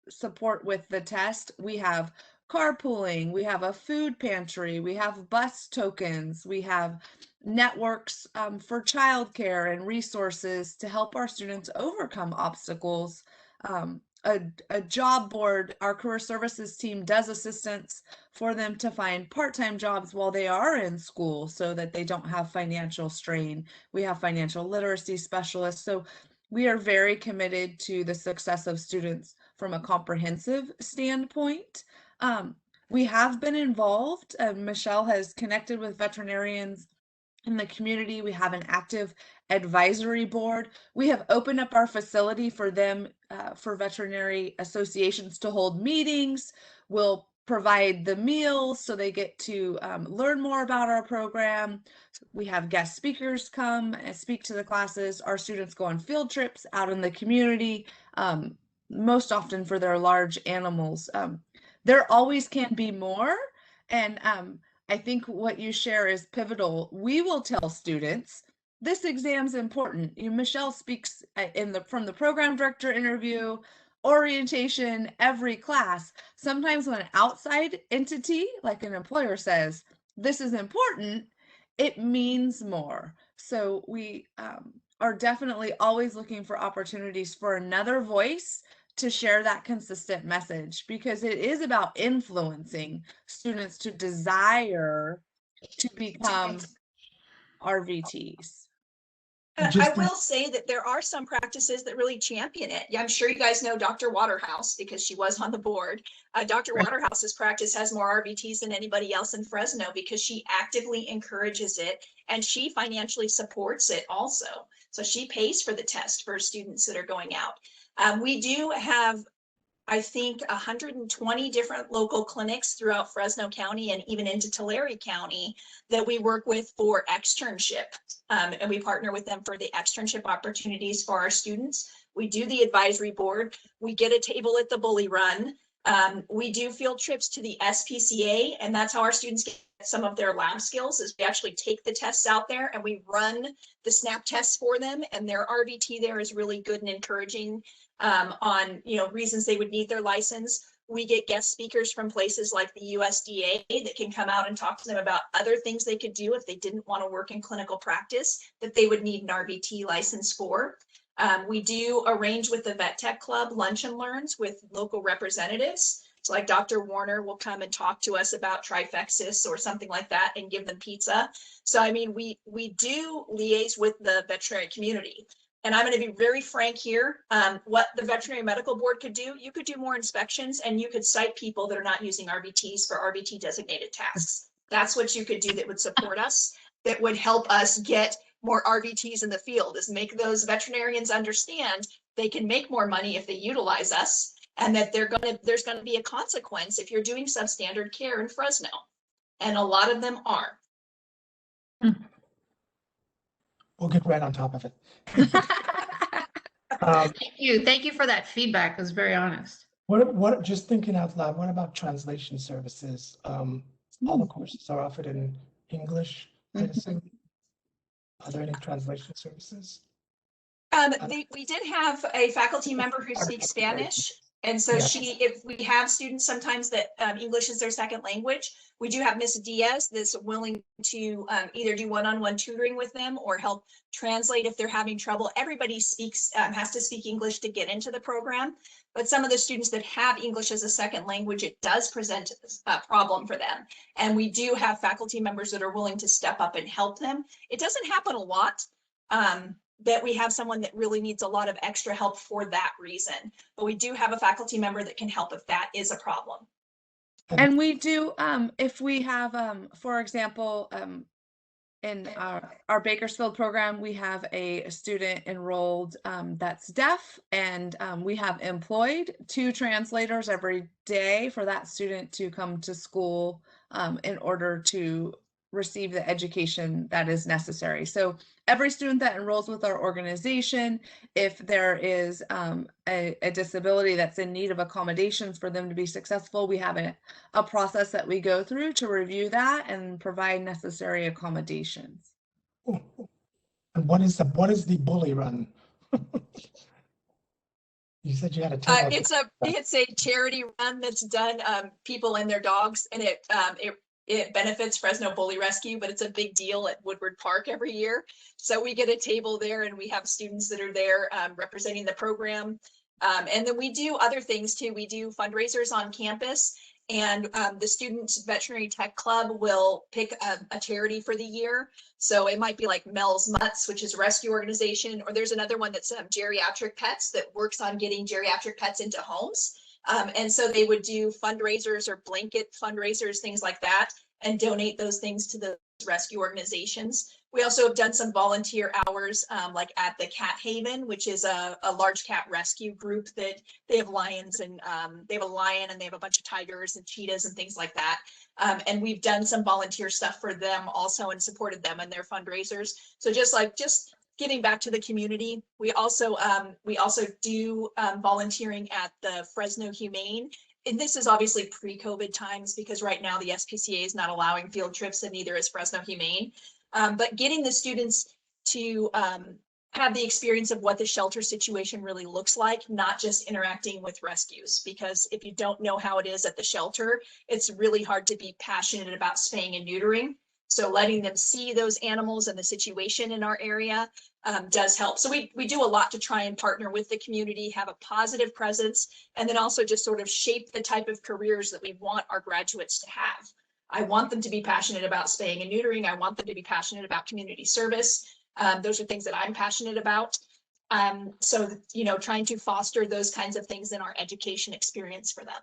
support with the test, we have carpooling, we have a food pantry, we have bus tokens, we have networks for childcare and resources to help our students overcome obstacles. A job board, our career services team does assistance for them to find part-time jobs while they are in school so that they don't have financial strain. We have financial literacy specialists. So we are very committed to the success of students from a comprehensive standpoint. We have been involved. Michelle has connected with veterinarians in the community. We have an active advisory board. We have opened up our facility for them, for veterinary associations to hold meetings. We'll provide the meals so they get to learn more about our program. We have guest speakers come and speak to the classes. Our students go on field trips out in the community, most often for their large animals. there always can be more. And I think what you share is pivotal. We will tell students this exam's important. Michelle speaks from the program director interview, orientation, every class. Sometimes when an outside entity like an employer says this is important, it means more. So we are definitely always looking for opportunities for another voice to share that consistent message, because it is about influencing students to desire to become RVTs. I will say that there are some practices that really champion it. Yeah, I'm sure you guys know Dr. Waterhouse because she was on the board. Dr. Waterhouse's practice has more RVTs than anybody else in Fresno because she actively encourages it and she financially supports it also. So she pays for the test for students that are going out. We do have, I think, 120 different local clinics throughout Fresno County and even into Tulare County that we work with for externship. And we partner with them for the externship opportunities for our students. We do the advisory board. We get a table at the bully run. We do field trips to the SPCA, and that's how our students get some of their lab skills, is we actually take the tests out there and we run the SNAP tests for them, and their RVT there is really good and encouraging on reasons they would need their license. We get guest speakers from places like the USDA that can come out and talk to them about other things they could do if they didn't want to work in clinical practice that they would need an RVT license for. We do arrange with the Vet Tech Club lunch and learns with local representatives. So like Dr. Warner will come and talk to us about trifexis or something like that and give them pizza. So I mean, we do liaise with the veterinary community. And I'm going to be very frank here. What the Veterinary Medical Board could do, you could do more inspections and you could cite people that are not using RVTs for RVT designated tasks. That's what you could do that would support us, that would help us get more RVTs in the field, is make those veterinarians understand they can make more money if they utilize us, and that there's going to be a consequence if you're doing substandard care in Fresno. And a lot of them are. We'll get right on top of it. Thank you for that feedback. It was very honest. What, just thinking out loud, what about translation services? All the courses are offered in English, I assume. Are there any translation services? We did have a faculty member who speaks Spanish. And so if we have students sometimes that English is their second language, we do have Miss Diaz that's willing to either do one-on-one tutoring with them or help translate if they're having trouble. Everybody has to speak English to get into the program, but some of the students that have English as a second language, it does present a problem for them. And we do have faculty members that are willing to step up and help them. It doesn't happen a lot. That we have someone that really needs a lot of extra help for that reason. But we do have a faculty member that can help if that is a problem. And we do, if we have, for example, in our Bakersfield program, we have a student enrolled that's deaf, and we have employed 2 translators every day for that student to come to school in order to receive the education that is necessary. So every student that enrolls with our organization, if there is a disability that's in need of accommodations for them to be successful, we have a process that we go through to review that and provide necessary accommodations. And what is the bully run? You said you had a table. It's a charity run that's done people and their dogs, and it benefits Fresno Bully Rescue, but it's a big deal at Woodward Park every year. So we get a table there and we have students that are there representing the program. And then we do other things too. We do fundraisers on campus, and the Student Veterinary Tech Club will pick a charity for the year. So it might be like Mel's Mutts, which is a rescue organization, or there's another one that's geriatric pets that works on getting geriatric pets into homes. And so they would do fundraisers or blanket fundraisers, things like that, and donate those things to the rescue organizations. We also have done some volunteer hours, like at the Cat Haven, which is a large cat rescue group that they have lions, and they have a lion and they have a bunch of tigers and cheetahs and things like that. And we've done some volunteer stuff for them also and supported them in their fundraisers. So just giving back to the community. We also do volunteering at the Fresno Humane and this is obviously pre-COVID times because right now the SPCA is not allowing field trips and neither is Fresno Humane. But getting the students to have the experience of what the shelter situation really looks like, not just interacting with rescues. Because if you don't know how it is at the shelter, it's really hard to be passionate about spaying and neutering. So letting them see those animals and the situation in our area does help. So we do a lot to try and partner with the community, have a positive presence, and then also just sort of shape the type of careers that we want our graduates to have. I want them to be passionate about spaying and neutering. I want them to be passionate about community service. Those are things that I'm passionate about. So, you know, trying to foster those kinds of things in our education experience for them.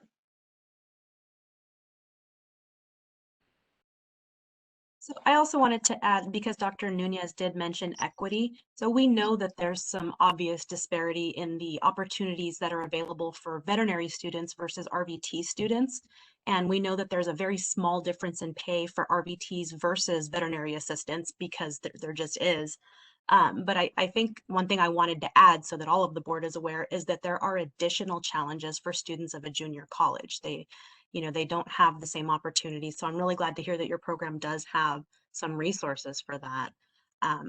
So I also wanted to add, because Dr. Nunez did mention equity, so we know that there's some obvious disparity in the opportunities that are available for veterinary students versus RVT students. And we know that there's a very small difference in pay for RVTs versus veterinary assistants because there just is. But I think one thing I wanted to add so that all of the board is aware is that there are additional challenges for students of a junior college. They don't have the same opportunities. So I'm really glad to hear that your program does have some resources for that.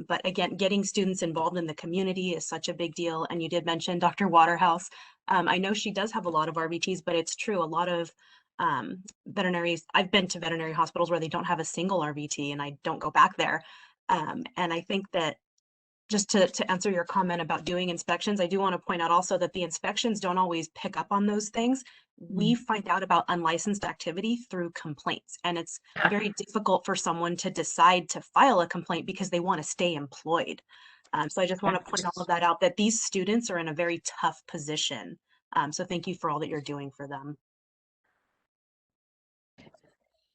But again, getting students involved in the community is such a big deal. And you did mention Dr. Waterhouse. I know she does have a lot of RVTs, but it's true. A lot of veterinaries, I've been to veterinary hospitals where they don't have a single RVT and I don't go back there. And I think that just to answer your comment about doing inspections, I do want to point out also that the inspections don't always pick up on those things. We find out about unlicensed activity through complaints, and it's very difficult for someone to decide to file a complaint because they want to stay employed. So I just want to point all of that out, that these students are in a very tough position. So thank you for all that you're doing for them.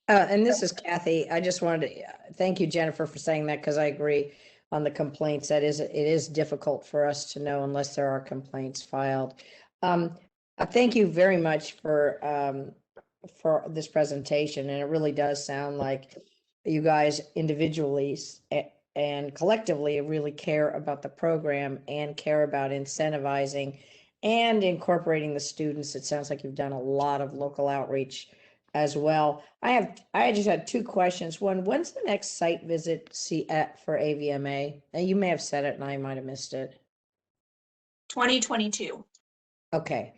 And this is Kathy. I just wanted to thank you, Jennifer, for saying that, because I agree on the complaints. It is difficult for us to know unless there are complaints filed. Thank you very much for this presentation, and it really does sound like you guys individually and collectively really care about the program and care about incentivizing and incorporating the students. It sounds like you've done a lot of local outreach as well. I just had two questions. One, when's the next site visit for AVMA? And you may have said it and I might have missed it. 2022. Okay.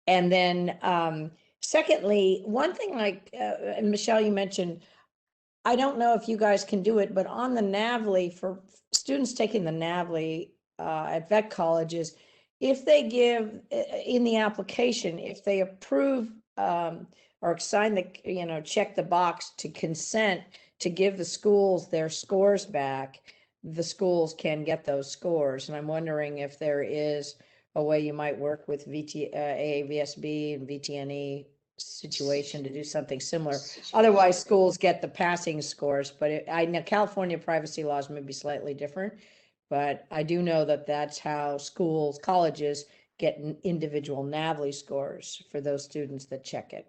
And then secondly, one thing and Michelle, you mentioned, I don't know if you guys can do it, but on the NAVLE, for students taking the NAVLE at vet colleges, if they give in the application, if they approve or sign the, check the box to consent to give the schools their scores back, the schools can get those scores. And I'm wondering if there is a way you might work with AAVSB and VTNE situation to do something similar. Otherwise, schools get the passing scores, but I know California privacy laws may be slightly different, but I do know that that's how colleges get individual NAVLE scores for those students that check it.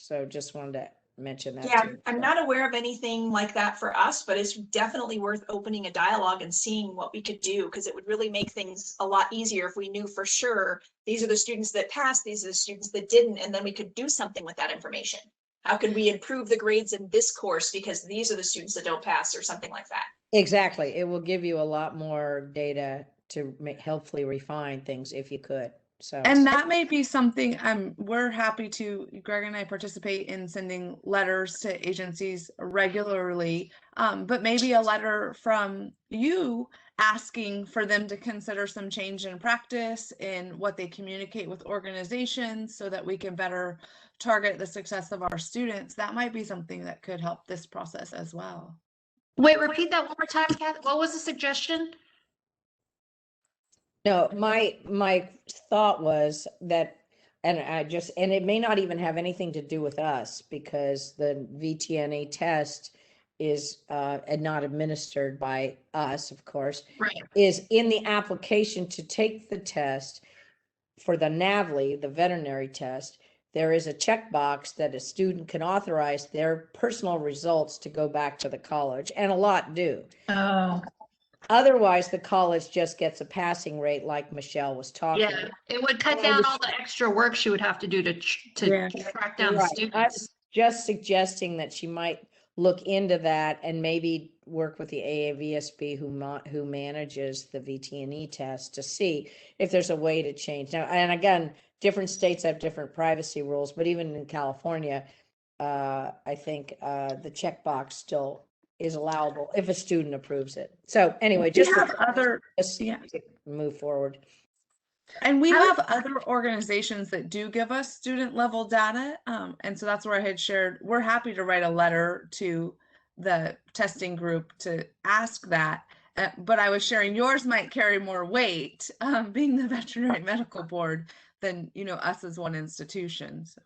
So just wanted to mention that. Yeah, too. I'm not aware of anything like that for us, but it's definitely worth opening a dialogue and seeing what we could do, because it would really make things a lot easier if we knew for sure these are the students that passed, these are the students that didn't, and then we could do something with that information. How could we improve the grades in this course because these are the students that don't pass, or something like that? Exactly. It will give you a lot more data to helpfully refine things if you could. So, and that may be something we're happy to, Greg and I participate in sending letters to agencies regularly, but maybe a letter from you asking for them to consider some change in practice in what they communicate with organizations so that we can better target the success of our students. That might be something that could help this process as well. Wait, repeat that one more time, Kathy. What was the suggestion? no, my thought was that, and it may not even have anything to do with us, because the VTNA test is not administered by us, of course, Right. is in the application to take the test for the NAVLE, the veterinary test. There is a checkbox that a student can authorize their personal results to go back to the college, and a lot do. Oh. Otherwise, the college just gets a passing rate like Michelle was talking Yeah, about. it would cut And I down was- all the extra work she would have to do to Yeah. track down the Right. I'm students. just suggesting that she might look into that and maybe work with the AAVSB who manages the VT&E test to see if there's a way to change. Now, and again, different states have different privacy rules, but even in California, I think the checkbox still is allowable if a student approves it. So anyway, We just have other, just yeah. move forward. And we How- have other organizations that do give us student level data. And so that's where I had shared, we're happy to write a letter to the testing group to ask that. But I was sharing yours might carry more weight, being the Veterinary Medical Board, than, you know, us as one institution. So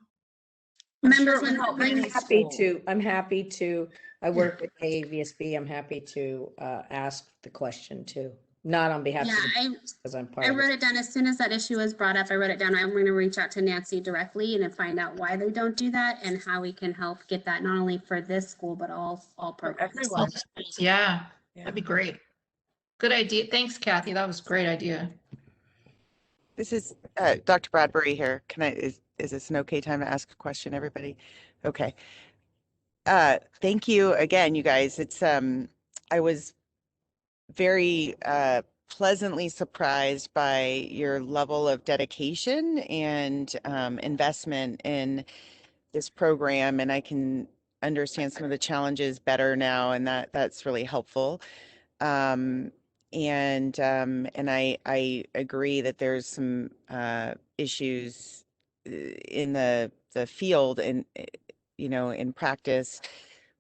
I'm sure it would help many schools. I'm happy to, I work with AAVSB. I'm happy to ask the question too. Not on behalf of Yeah, because I'm part I of wrote it. it down as soon as that issue was brought up. I wrote it down. I'm going to reach out to Nancy directly and find out why they don't do that and how we can help get that not only for this school, but all programs. Everyone. Yeah, Yeah. that'd be great. Good idea. Thanks, Kathy. That was a great idea. This is Dr. Bradbury here. Is this an okay time to ask a question, everybody? Okay. Thank you again, you guys. It's I was very pleasantly surprised by your level of dedication and investment in this program, and I can understand some of the challenges better now, and that's really helpful. And I agree that there's some issues in the field and you know in practice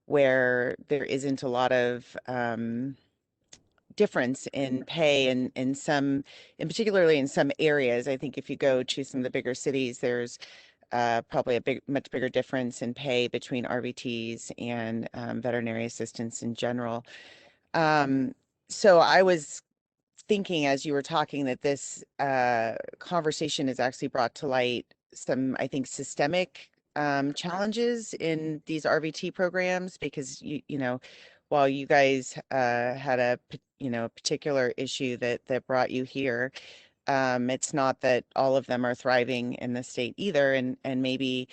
where there isn't a lot of difference in pay and in some, in particularly in some areas. I think if you go to some of the bigger cities, there's probably a much bigger difference in pay between RVTs and veterinary assistants in general. So I was thinking as you were talking that this conversation has actually brought to light some, I think, systemic challenges in these RVT programs because you know, while you guys had a particular issue that brought you here, it's not that all of them are thriving in the state either, and maybe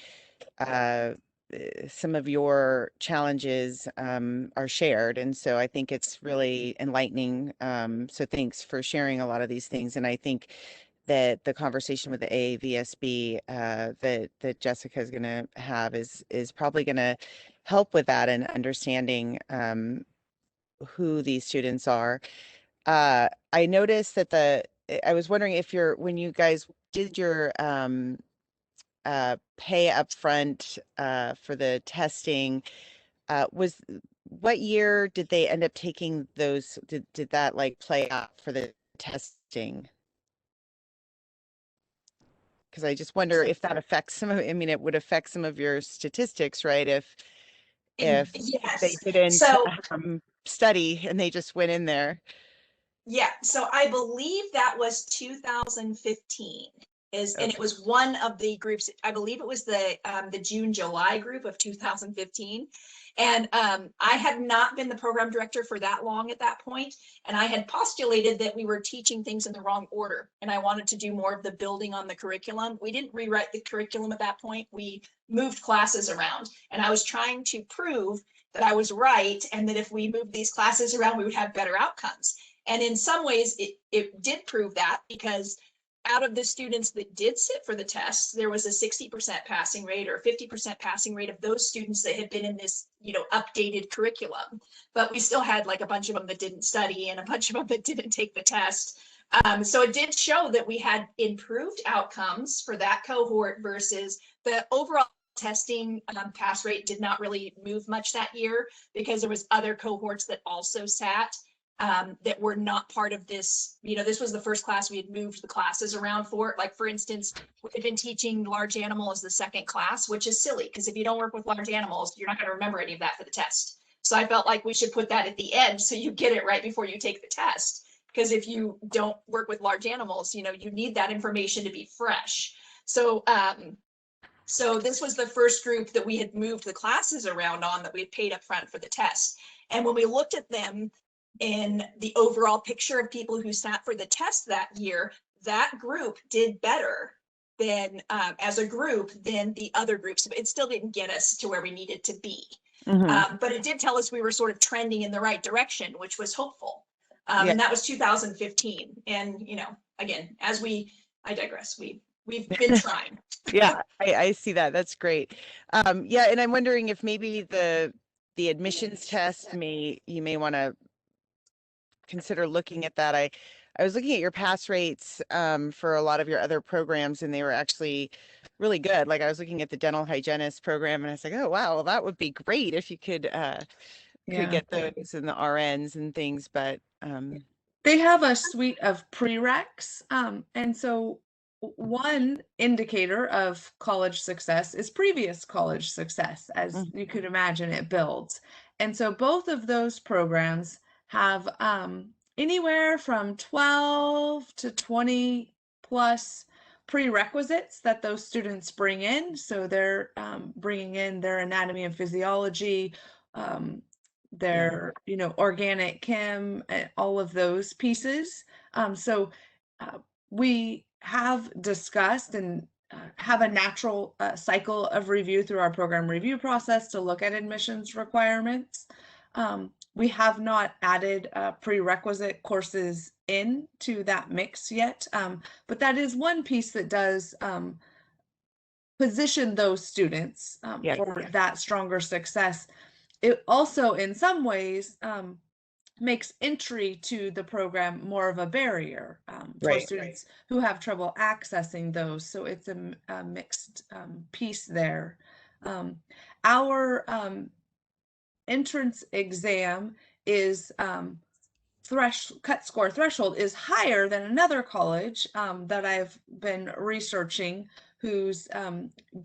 some of your challenges are shared. And so I think it's really enlightening. So thanks for sharing a lot of these things. And I think that the conversation with the AAVSB that Jessica is going to have is probably going to help with that and understanding who these students are. I noticed that I was wondering if when you guys did your pay upfront for the testing, what year did they end up taking those? Did that like play out for the testing? Because I just wonder if that affects some of, I mean, it would affect some of your statistics, right? If they Yes. didn't So study and they just went in there. yeah, so I believe that was 2015 and it was one of the groups. I believe it was the June-July group of 2015. And I had not been the program director for that long at that point, and I had postulated that we were teaching things in the wrong order, and I wanted to do more of the building on the curriculum. We didn't rewrite the curriculum at that point. We moved classes around, and I was trying to prove that I was right and that if we moved these classes around, we would have better outcomes. And in some ways, it did prove that, because out of the students that did sit for the tests, there was a 60% passing rate or 50% passing rate of those students that had been in this, updated curriculum. But we still had like a bunch of them that didn't study and a bunch of them that didn't take the test. So it did show that we had improved outcomes for that cohort versus the overall testing pass rate did not really move much that year because there was other cohorts that also sat. That were not part of this. This was the first class we had moved the classes around for. Like, for instance, we had been teaching large animal as the second class, which is silly because if you don't work with large animals, you're not going to remember any of that for the test. So I felt like we should put that at the end so you get it right before you take the test. Because if you don't work with large animals, you need that information to be fresh. So, so this was the first group that we had moved the classes around on that we had paid up front for the test. And when we looked at them, in the overall picture of people who sat for the test that year, that group did better than as a group than the other groups. It still didn't get us to where we needed to be. But it did tell us we were sort of trending in the right direction, which was hopeful. Yeah. And that was 2015. And, you know, again, I digress. We've been trying. Yeah, I see that. That's great. Yeah, and I'm wondering if maybe the admissions test you may want to consider looking at that. I was looking at your pass rates for a lot of your other programs, and they were actually really good. Like I was looking at the dental hygienist program, and I was like, oh wow, well, that would be great if you could get those in the RNs and things. But they have a suite of prereqs, and so one indicator of college success is previous college success, as you could imagine it builds. And so both of those programs have anywhere from 12 to 20 plus prerequisites that those students bring in. So they're bringing in their anatomy and physiology, their organic chem, and all of those pieces. So we have discussed and have a natural cycle of review through our program review process to look at admissions requirements. We have not added prerequisite courses into that mix yet, but that is one piece that does position those students for that stronger success. It also, in some ways, makes entry to the program more of a barrier for students who have trouble accessing those. So it's a mixed piece there. Our entrance exam is cut score threshold is higher than another college that I've been researching who's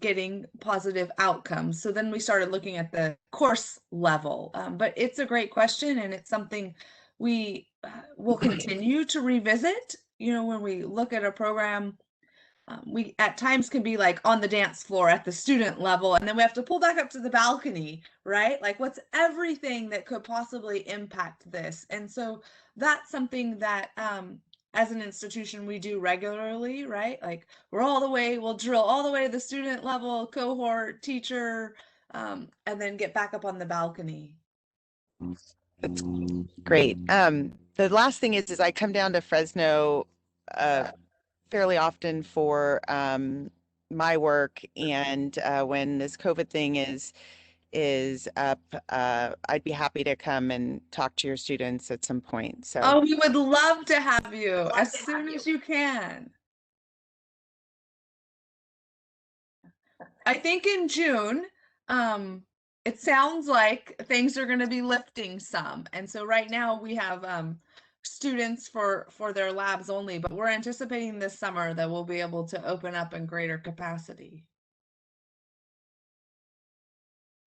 getting positive outcomes. So then we started looking at the course level, but it's a great question, and it's something we will continue to revisit. When we look at a program, we at times can be like on the dance floor at the student level, and then we have to pull back up to the balcony, right? Like, what's everything that could possibly impact this? And so that's something that as an institution we do regularly, right? Like we'll drill all the way to the student level, cohort, teacher, and then get back up on the balcony. That's great. The last thing is I come down to Fresno fairly often for my work, and when this COVID thing is up, I'd be happy to come and talk to your students at some point. So we would love to have you as soon as you can. I think in June, it sounds like things are going to be lifting some. And so right now we have students for their labs only, but we're anticipating this summer that we'll be able to open up in greater capacity.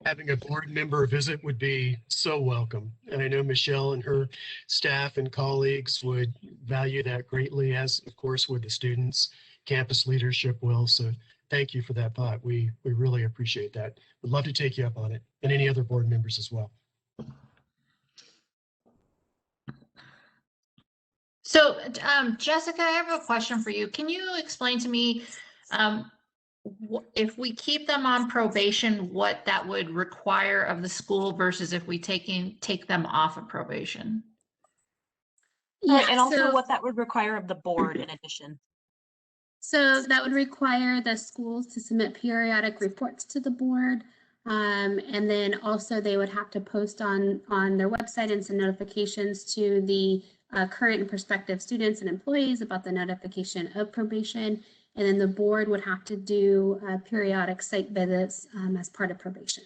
Having a board member visit would be so welcome. And I know Michelle and her staff and colleagues would value that greatly, as of course would the students, campus leadership will. So thank you for that thought. We really appreciate that. We'd love to take you up on it, and any other board members as well. So Jessica, I have a question for you. Can you explain to me if we keep them on probation, what that would require of the school versus if we take them off of probation? Yeah, and also what that would require of the board in addition. So that would require the schools to submit periodic reports to the board. And then also they would have to post on their website and send notifications to the current and prospective students and employees about the notification of probation. And then the board would have to do periodic site visits as part of probation.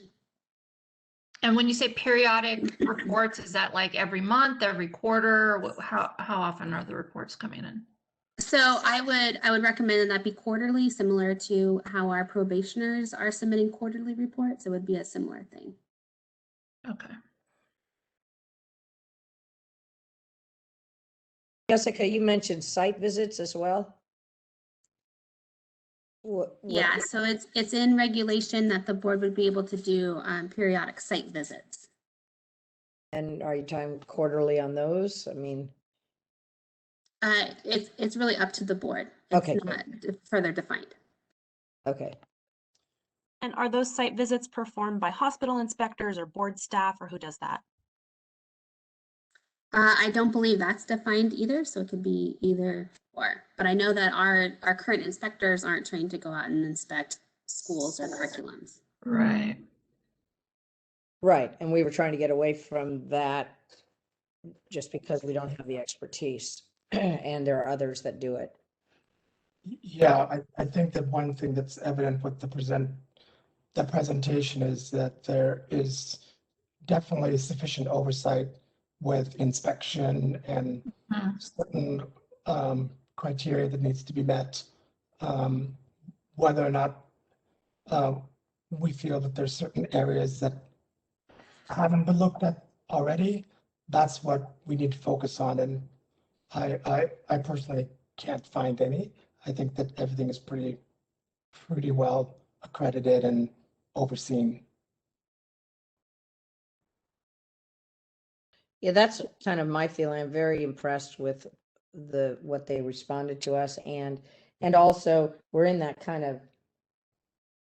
And when you say periodic reports, is that like every month, every quarter? How often are the reports coming in? So I would recommend that be quarterly, similar to how our probationers are submitting quarterly reports. It would be a similar thing. Okay. Jessica, you mentioned site visits as well. Yeah, so it's in regulation that the board would be able to do periodic site visits. And are you talking quarterly on those? I mean, It's really up to the board. It's Okay. not further defined. okay. And are those site visits performed by hospital inspectors or board staff, or who does that? I don't believe that's defined either, so it could be either or. But I know that our current inspectors aren't trained to go out and inspect schools or curriculums. Right. Right, and we were trying to get away from that just because we don't have the expertise, and there are others that do it. Yeah, I think that one thing that's evident with the presentation is that there is definitely sufficient oversight with inspection and certain criteria that needs to be met. Whether or not we feel that there's certain areas that haven't been looked at already, that's what we need to focus on. And I personally can't find any. I think that everything is pretty well accredited and overseen. Yeah, that's kind of my feeling. I'm very impressed with what they responded to us, and also we're in that kind of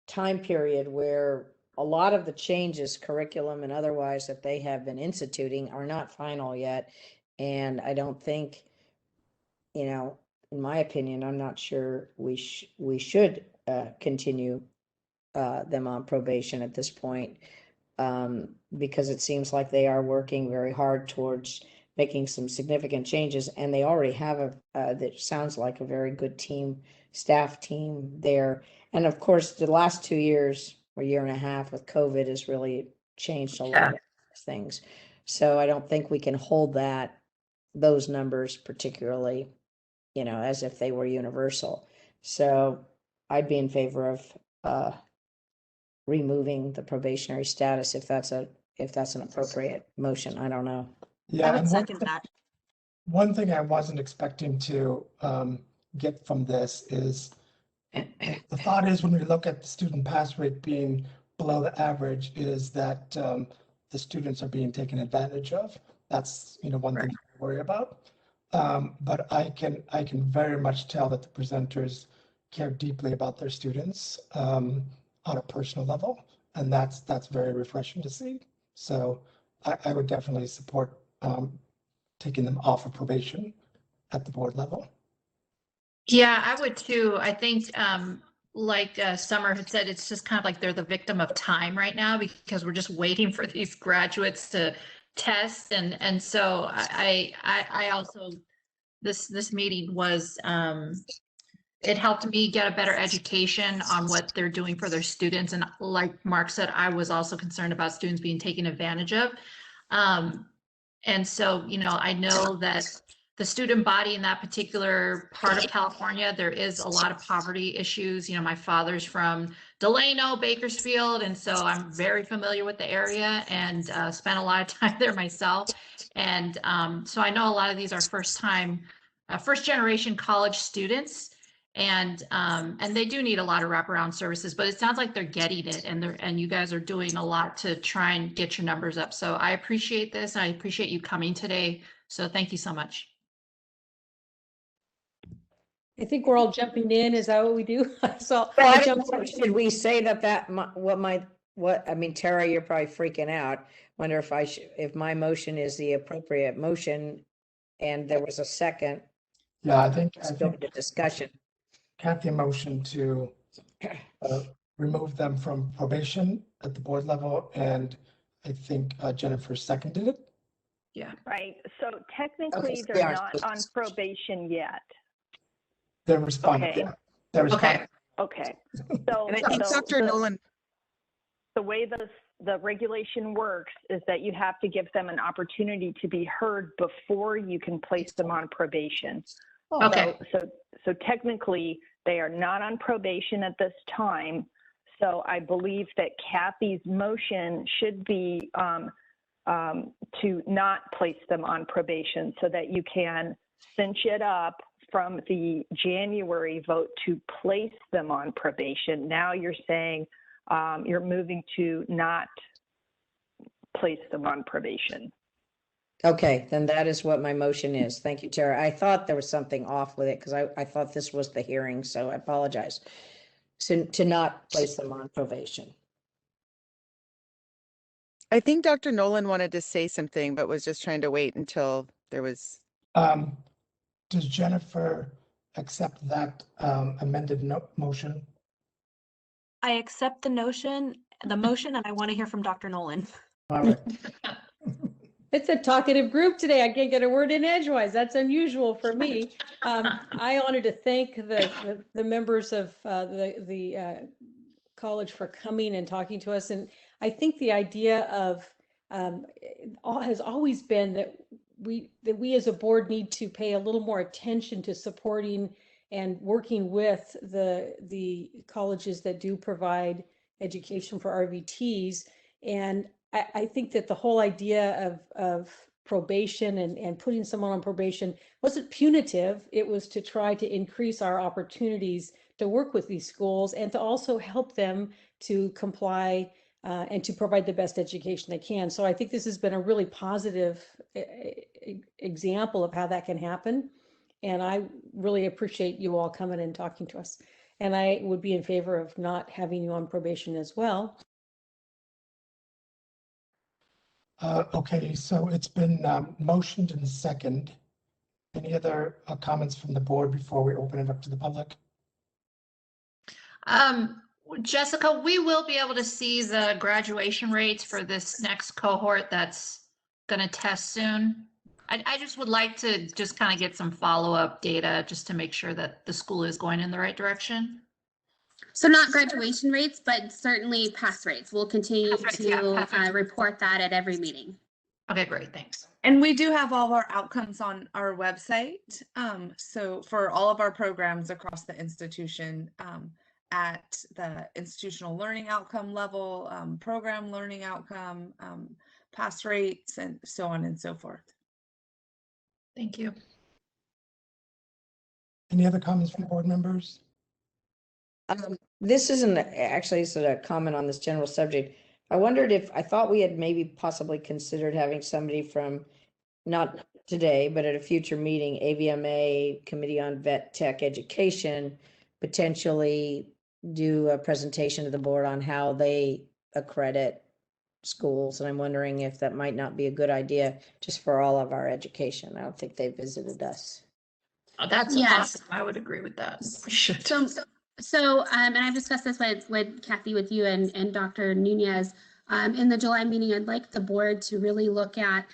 time period where a lot of the changes, curriculum and otherwise, that they have been instituting are not final yet. And I don't think, in my opinion, I'm not sure we should continue them on probation at this point, because it seems like they are working very hard towards making some significant changes, and they already have that sounds like a very good staff team there. And of course, the last 2 years or year and a half with COVID has really changed a lot of things. So I don't think we can hold those numbers particularly, as if they were universal. So I'd be in favor of removing the probationary status if that's an appropriate motion. I don't know. Yeah, I would and second that. one thing I wasn't expecting to get from this is the thought is when we look at the student pass rate being below the average is that the students are being taken advantage of. That's one thing to worry about. But I can very much tell that the presenters care deeply about their students on a personal level, and that's very refreshing to see. So I would definitely support taking them off of probation at the board level. Yeah, I would too. I think, like Summer had said, it's just kind of like they're the victim of time right now because we're just waiting for these graduates to test. And so I also, this meeting was, it helped me get a better education on what they're doing for their students. And like Mark said, I was also concerned about students being taken advantage of. And so, I know that the student body in that particular part of California, there is a lot of poverty issues. My father's from Delano, Bakersfield, and so I'm very familiar with the area and spent a lot of time there myself. And so I know a lot of these are first generation college students. And they do need a lot of wraparound services, but it sounds like they're getting it, and you guys are doing a lot to try and get your numbers up. So I appreciate this. And I appreciate you coming today. So thank you so much. I think we're all jumping in. Is that what we do? So Well, I I jumped. don't know, should we say I mean, Tara, you're probably freaking out. Wonder if my motion is the appropriate motion and there was a second. Yeah, I think The discussion. Kathy motioned to remove them from probation at the board level, and I think Jennifer seconded it. Yeah. Right. So technically, they they're are not on probation yet. They're responding. Okay. Yeah, they're responding. Okay. So, And I think Dr. Nolan. The way the regulation works is that you have to give them an opportunity to be heard before you can place them on probation. Okay. So technically, they are not on probation at this time. So I believe that Kathy's motion should be to not place them on probation so that you can cinch it up from the January vote to place them on probation. Now you're saying you're moving to not place them on probation. Okay, then that is what my motion is. Thank you, Tara. I thought there was something off with it because I thought this was the hearing, so I apologize. So to not place them on probation. I think Dr. Nolan wanted to say something, but was just trying to wait until there was. Does Jennifer accept that amended motion? I accept the motion, and I want to hear from Dr. Nolan. All right. It's a talkative group today. I can't get a word in edgewise. That's unusual for me. I wanted to thank the members of the college for coming and talking to us. And I think the idea of has always been that we as a board need to pay a little more attention to supporting and working with the colleges that do provide education for RVTs. And I think that the whole idea of probation and putting someone on probation wasn't punitive. It was to try to increase our opportunities to work with these schools and to also help them to comply and to provide the best education they can. So I think this has been a really positive example of how that can happen. And I really appreciate you all coming and talking to us. And I would be in favor of not having you on probation as well. Okay, so it's been motioned and second. Any other comments from the board before we open it up to the public? Jessica, we will be able to see the graduation rates for this next cohort that's going to test soon. I just would like to just kind of get some follow-up data just to make sure that the school is going in the right direction. So not graduation rates, but certainly pass rates. We'll continue to report that at every meeting. Okay, great, thanks. And we do have all of our outcomes on our website. So for all of our programs across the institution, at the institutional learning outcome level, program learning outcome, pass rates, and so on and so forth. Thank you. Any other comments from board members? This isn't actually, this is a comment on this general subject. I wondered if, I thought we had maybe possibly considered having somebody from, not today, but at a future meeting, AVMA, Committee on Vet Tech Education, potentially do a presentation to the board on how they accredit schools. And I'm wondering if that might not be a good idea just for all of our education. I don't think they visited us. Oh, that's awesome. I would agree with that. We should. So, and I've discussed this with Kathy, with you and Dr. Nunez. In the July meeting, I'd like the board to really look at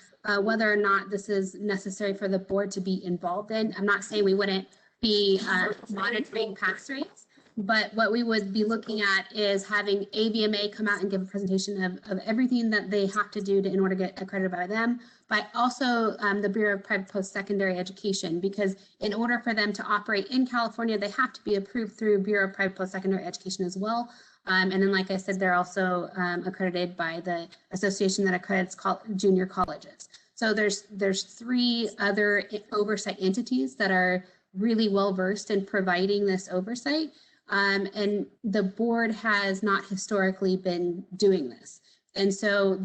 whether or not this is necessary for the board to be involved in. I'm not saying we wouldn't be monitoring pass rates, but what we would be looking at is having AVMA come out and give a presentation of everything that they have to do in order to get accredited by them, but also the Bureau of Private Post-Secondary Education, because in order for them to operate in California, they have to be approved through Bureau of Private Post-Secondary Education as well. And then, like I said, they're also accredited by the association that accredits junior colleges. So there's 3 other oversight entities that are really well versed in providing this oversight. And the board has not historically been doing this. And so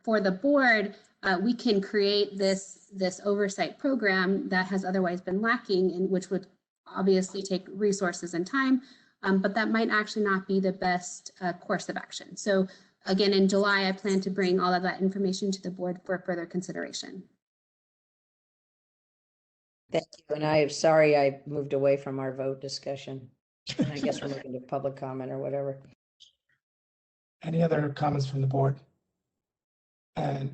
for the board, we can create this oversight program that has otherwise been lacking, and which would obviously take resources and time, but that might actually not be the best course of action. So again, in July, I plan to bring all of that information to the board for further consideration. Thank you. And I'm sorry I moved away from our vote discussion. And I guess we're moving to public comment or whatever. Any other comments from the board? And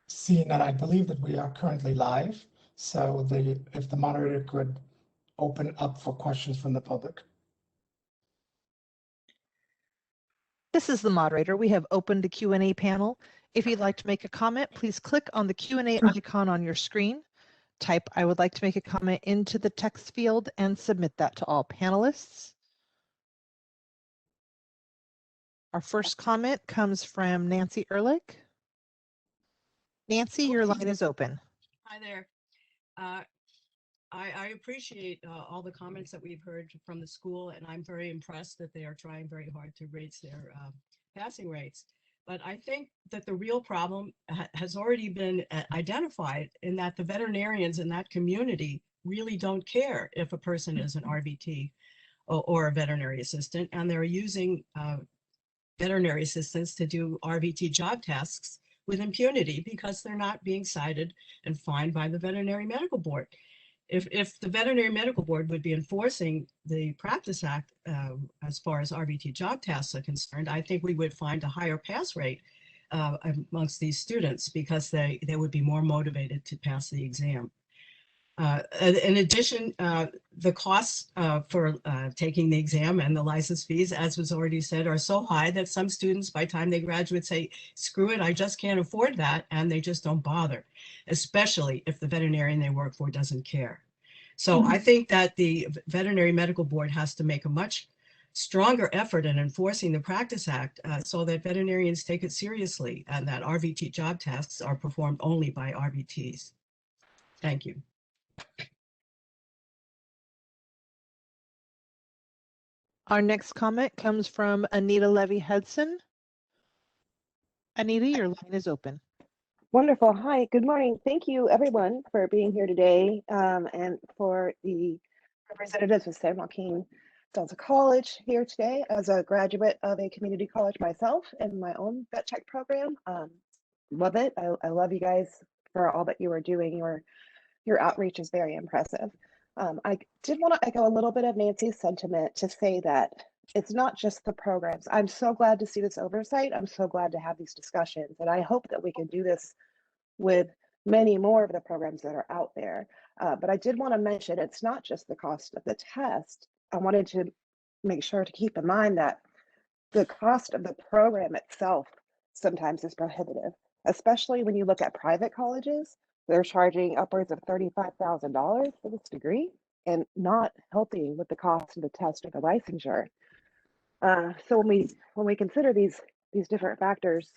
seeing that, I believe that we are currently live. So if the moderator could open up for questions from the public. This is the moderator. We have opened the Q&A panel. If you'd like to make a comment, please click on the Q&A icon on your screen. Type "I would like to make a comment" into the text field and submit that to all panelists. Our first comment comes from Nancy Ehrlich. Nancy, your line is open. Hi there. I appreciate all the comments that we've heard from the school, and I'm very impressed that they are trying very hard to raise their passing rates. But I think that the real problem has already been identified in that the veterinarians in that community really don't care if a person is an RVT or a veterinary assistant, and they're using veterinary assistants to do RVT job tasks with impunity because they're not being cited and fined by the Veterinary Medical Board. If the Veterinary Medical Board would be enforcing the Practice Act as far as RVT job tasks are concerned, I think we would find a higher pass rate amongst these students because they would be more motivated to pass the exam. In addition, the costs for taking the exam and the license fees, as was already said, are so high that some students, by the time they graduate, say, screw it, I just can't afford that, and they just don't bother, especially if the veterinarian they work for doesn't care. So I think that the Veterinary Medical Board has to make a much stronger effort in enforcing the Practice Act so that veterinarians take it seriously and that RVT job tasks are performed only by RVTs. Thank you. Our next comment comes from Anita Levy-Hudson. Anita, your line is open. Wonderful. Hi, good morning. Thank you everyone for being here today and for the representatives of San Joaquin Delta College here today. As a graduate of a community college myself in my own vet tech program, love it. I love you guys for all that you are doing. Your outreach is very impressive. I did want to echo a little bit of Nancy's sentiment to say that it's not just the programs. I'm so glad to see this oversight. I'm so glad to have these discussions. And I hope that we can do this with many more of the programs that are out there. But I did want to mention it's not just the cost of the test. I wanted to make sure to keep in mind that the cost of the program itself sometimes is prohibitive, especially when you look at private colleges. They're charging upwards of $35,000 for this degree and not helping with the cost of the test or the licensure. So when we consider these different factors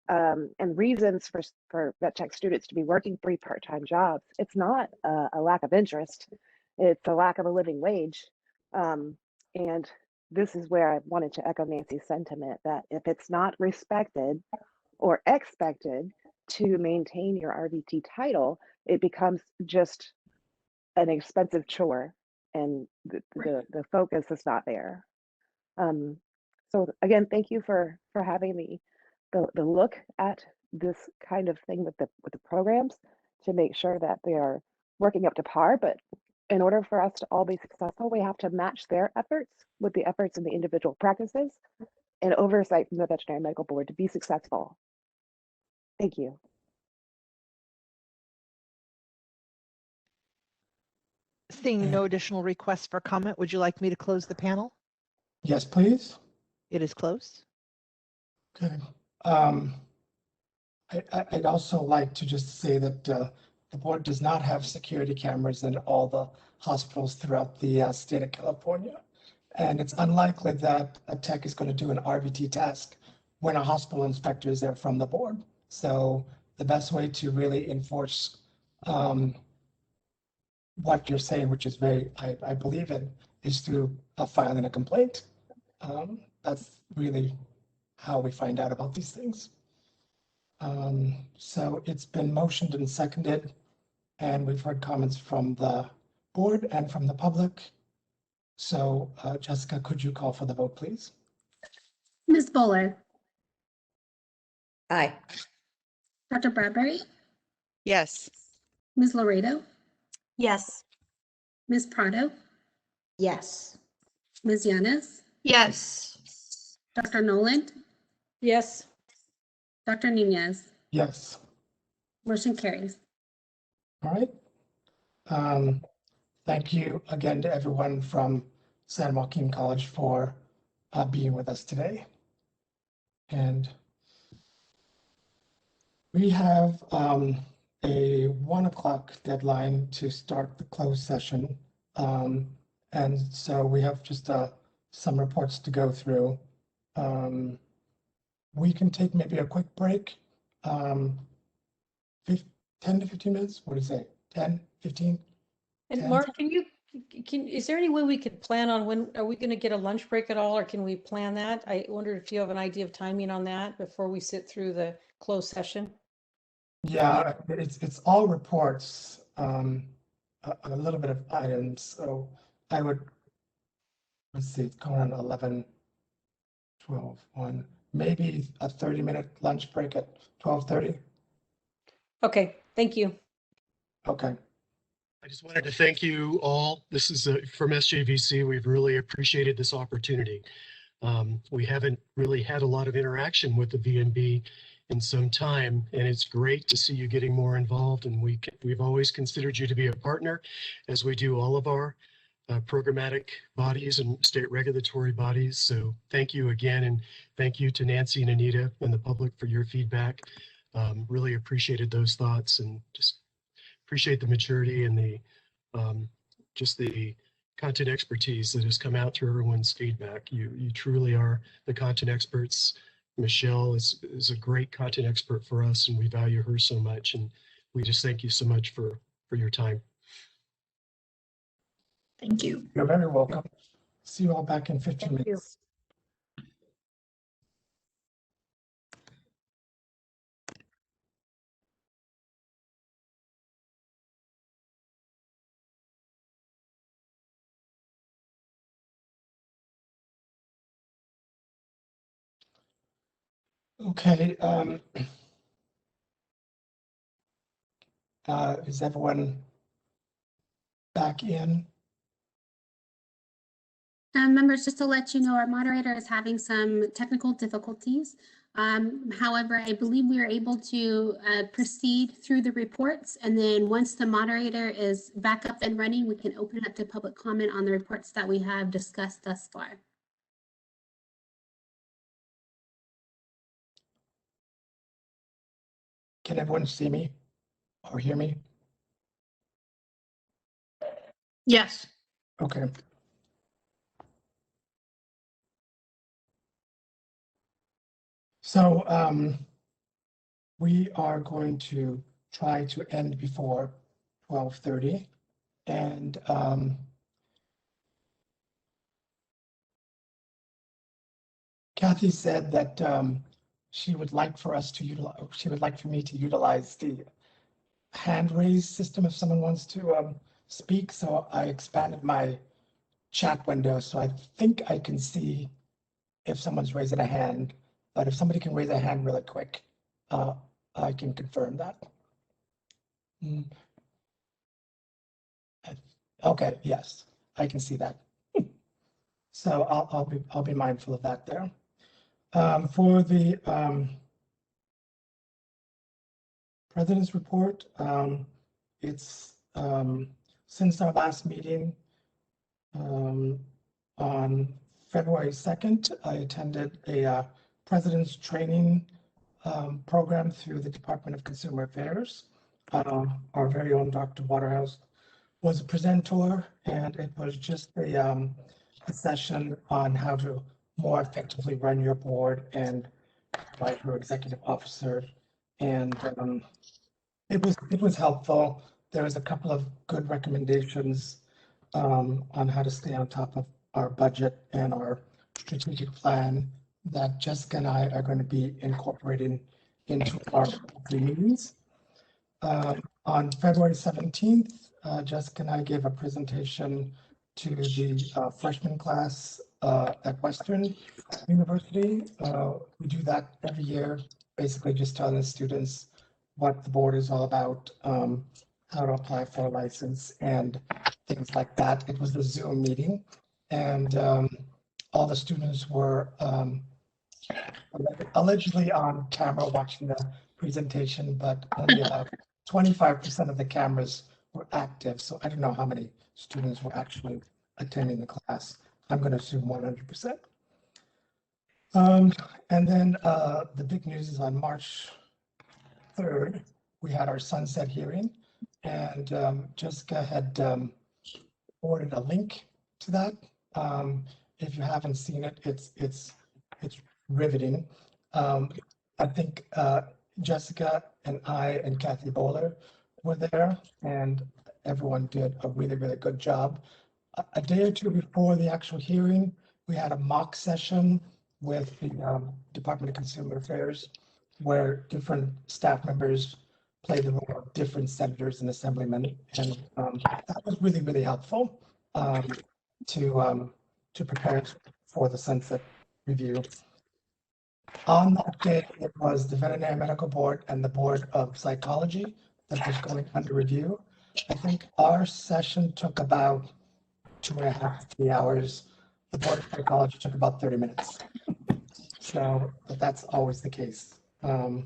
and reasons for vet tech students to be working 3 part-time jobs, it's not a lack of interest. It's a lack of a living wage. And this is where I wanted to echo Nancy's sentiment that if it's not respected or expected to maintain your RVT title, it becomes just an expensive chore and the focus is not there. So again, thank you for having the look at this kind of thing with the programs to make sure that they are working up to par. But in order for us to all be successful, we have to match their efforts with the efforts in the individual practices and oversight from the Veterinary Medical Board to be successful. Thank you. Seeing no additional requests for comment, would you like me to close the panel? Yes, please. It is closed. Okay. I'd also like to just say that the board does not have security cameras in all the hospitals throughout the state of California. And it's unlikely that a tech is going to do an RVT task when a hospital inspector is there from the board. So the best way to really enforce what you're saying, which is I believe in, is through filing a complaint. That's really how we find out about these things. So it's been motioned and seconded, and we've heard comments from the board and from the public. So Jessica, could you call for the vote, please? Ms. Bowler, Aye. Dr. Bradbury, Yes. Ms. Laredo, Yes. Ms. Prado, Yes. Ms. Yanes, Yes. Dr. Noland, Yes. Dr. Nunez. Yes. Motion carries. All right. Thank you again to everyone from San Joaquin College for being with us today. And we have a 1 o'clock deadline to start the closed session. And so we have just some reports to go through. We can take maybe a quick break, 10 to 15 minutes. What do you say? 10, 15? And 10? Mark, can you is there any way we could plan on when, are we going to get a lunch break at all, or can we plan that? I wondered if you have an idea of timing on that before we sit through the closed session. Yeah, it's all reports, a little bit of items. So I would, let's see, it's going on 11, 12, 1, maybe a 30-minute lunch break at 12:30. Okay, thank you. Okay. I just wanted to thank you all. This is from SJVC. We've really appreciated this opportunity. We haven't really had a lot of interaction with the VNB in some time, and it's great to see you getting more involved. And we've always considered you to be a partner, as we do all of our programmatic bodies and state regulatory bodies. So thank you again, and thank you to Nancy and Anita and the public for your feedback. Really appreciated those thoughts, and just appreciate the maturity and the just the content expertise that has come out through everyone's feedback. You truly are the content experts. Michelle is a great content expert for us, and we value her so much. And we just thank you so much for your time. Thank you. You're very welcome. See you all back in 15 minutes. Okay. Is everyone back in? Members, just to let you know, our moderator is having some technical difficulties. However, I believe we are able to proceed through the reports, and then once the moderator is back up and running, we can open it up to public comment on the reports that we have discussed thus far. Can everyone see me or hear me? Yes. Okay. So we are going to try to end before 12:30, and Kathy said that she would like for us to utilize, she would like for me to utilize the hand raise system if someone wants to speak. So I expanded my chat window, so I think I can see if someone's raising a hand. But if somebody can raise a hand really quick, I can confirm that. Okay, yes, I can see that. So I'll be mindful of that there. For the President's report, it's since our last meeting on February 2nd, I attended a President's training program through the Department of Consumer Affairs. Our very own Dr. Waterhouse was a presenter, and it was just a session on how to more effectively run your board and provide your executive officer. And it was helpful. There was a couple of good recommendations on how to stay on top of our budget and our strategic plan that Jessica and I are going to be incorporating into our meetings. On February 17th, Jessica and I gave a presentation to the freshman class at Western University. We do that every year, basically just telling the students what the board is all about, how to apply for a license and things like that. It was a Zoom meeting, and all the students were allegedly on camera watching the presentation, but only about 25% of the cameras were active. So I don't know how many students were actually attending the class. I'm going to assume 100%. And then the big news is on March 3rd, we had our sunset hearing, and Jessica had forwarded a link to that. If you haven't seen it, it's riveting. I think Jessica and I and Kathy Bowler were there, and everyone did a really, really good job. a day or two before the actual hearing, we had a mock session with the Department of Consumer Affairs, where different staff members played the role of different senators and assemblymen, and that was really, really helpful to prepare us for the sunset review. On that day, it was the Veterinary Medical Board and the Board of Psychology that was going under review. I think our session took about 2.5 to 3 hours. The Board of Psychology took about 30 minutes. So, but that's always the case. But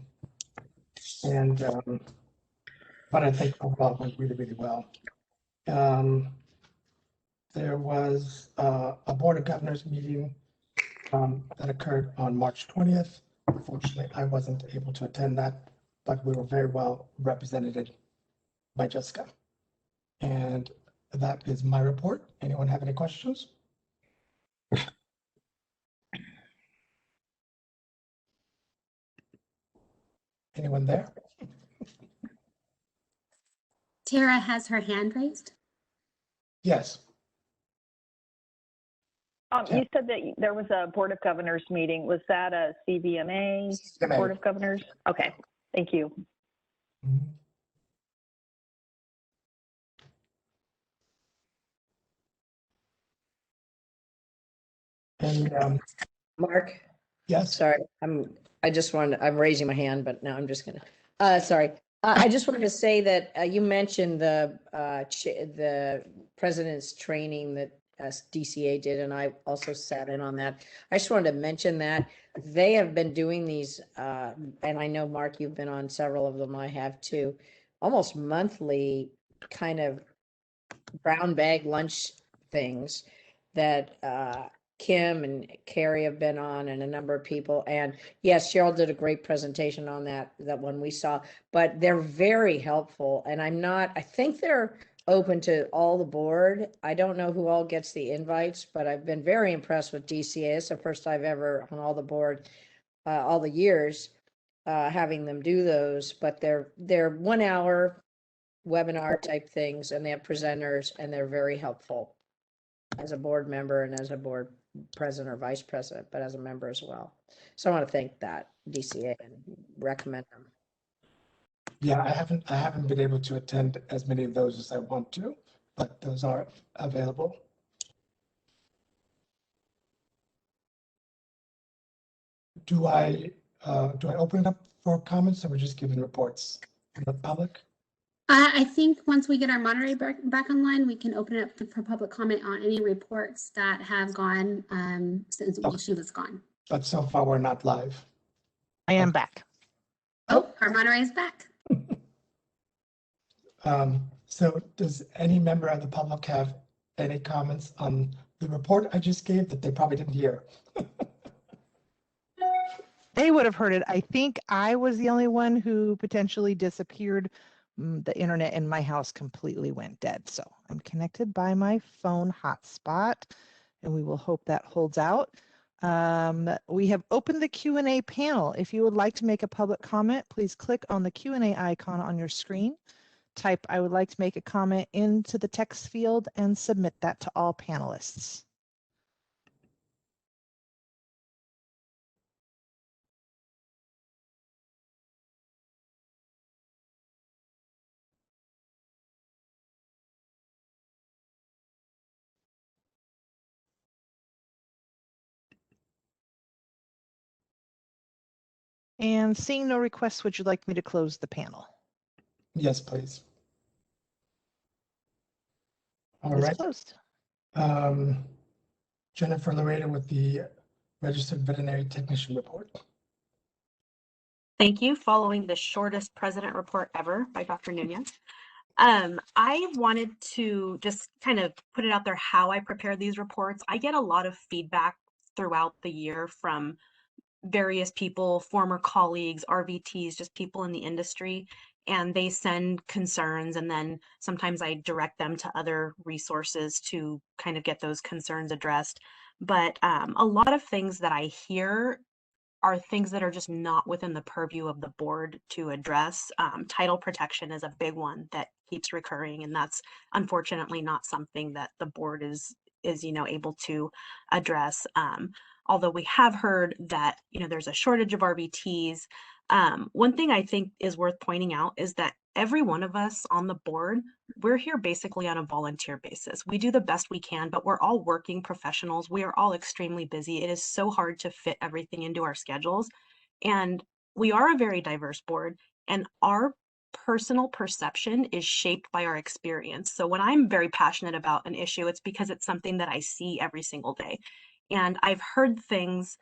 I think overall it went really, really well. There was a Board of Governors meeting that occurred on March 20th. Unfortunately, I wasn't able to attend that, but we were very well represented by Jessica. And that is my report. Anyone have any questions? Anyone there? Tara has her hand raised. Yes. You said that there was a Board of Governors meeting. Was that a CVMA Board of Governors? Okay, thank you. And Mark? yes. Sorry, I'm raising my hand, but now I'm just gonna, sorry. I just wanted to say that you mentioned the president's training that DCA did, and I also sat in on that. I just wanted to mention that they have been doing these, and I know, Mark, you've been on several of them, I have too, almost monthly kind of brown bag lunch things that Kim and Carrie have been on, and a number of people. And yes, Cheryl did a great presentation on that one we saw, but they're very helpful. And I think they're open to all the board. I don't know who all gets the invites, but I've been very impressed with DCA. It's the first time ever on all the board, all the years, having them do those, but they're 1 hour webinar type things, and they have presenters, and they're very helpful as a board member and as a board president or vice president, but as a member as well. So I want to thank that DCA and recommend them. Yeah, I haven't been able to attend as many of those as I want to, but those are available. Do I open it up for comments, or we're just giving reports to the public? I think once we get our moderator back online, we can open it up for public comment on any reports that have gone since she was gone. But so far, we're not live. I am back. Oh, our moderator is back. So does any member of the public have any comments on the report I just gave that they probably didn't hear? They would have heard it. I think I was the only one who potentially disappeared. The internet in my house completely went dead. So I'm connected by my phone hotspot, and we will hope that holds out. We have opened the Q&A panel. If you would like to make a public comment, please click on the Q&A icon on your screen. Type "I would like to make a comment" into the text field and submit that to all panelists. And seeing no requests, would you like me to close the panel? Yes, please. All It's right. closed. Jennifer Laredo with the Registered Veterinary Technician Report. Thank you. Following the shortest president report ever by Dr. Nunez. I wanted to just kind of put it out there how I prepare these reports. I get a lot of feedback throughout the year from various people, former colleagues, RVTs, just people in the industry, and they send concerns, and then sometimes I direct them to other resources to kind of get those concerns addressed. But a lot of things that I hear are things that are just not within the purview of the board to address. Title protection is a big one that keeps recurring, and that's unfortunately not something that the board is able to address. Although we have heard that there's a shortage of RVTs. One thing I think is worth pointing out is that every one of us on the board, we're here basically on a volunteer basis. We do the best we can, but we're all working professionals. We are all extremely busy. It is so hard to fit everything into our schedules. And we are a very diverse board, and our personal perception is shaped by our experience. So when I'm very passionate about an issue, it's because it's something that I see every single day. And I've heard things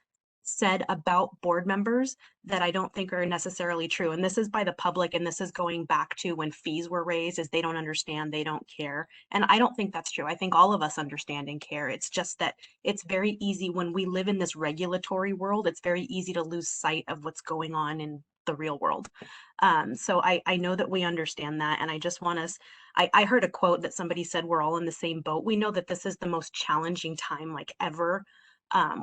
said about board members that I don't think are necessarily true. And this is by the public, and this is going back to when fees were raised, is they don't understand, they don't care. And I don't think that's true. I think all of us understand and care. It's just that it's very easy when we live in this regulatory world, it's very easy to lose sight of what's going on in the real world. So I know that we understand that. And I just want us, I heard a quote that somebody said, we're all in the same boat. We know that this is the most challenging time like ever.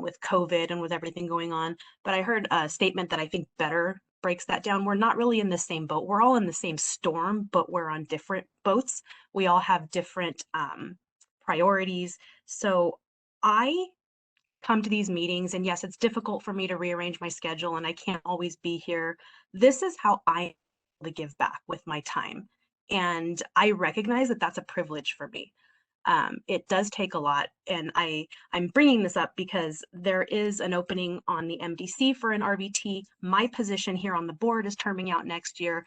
With COVID and with everything going on. But I heard a statement that I think better breaks that down. We're not really in the same boat. We're all in the same storm, but we're on different boats. We all have different priorities. So I come to these meetings, and yes, it's difficult for me to rearrange my schedule and I can't always be here. This is how I give back with my time. And I recognize that that's a privilege for me. It does take a lot, and I'm bringing this up because there is an opening on the MDC for an RVT. My position here on the board is terming out next year.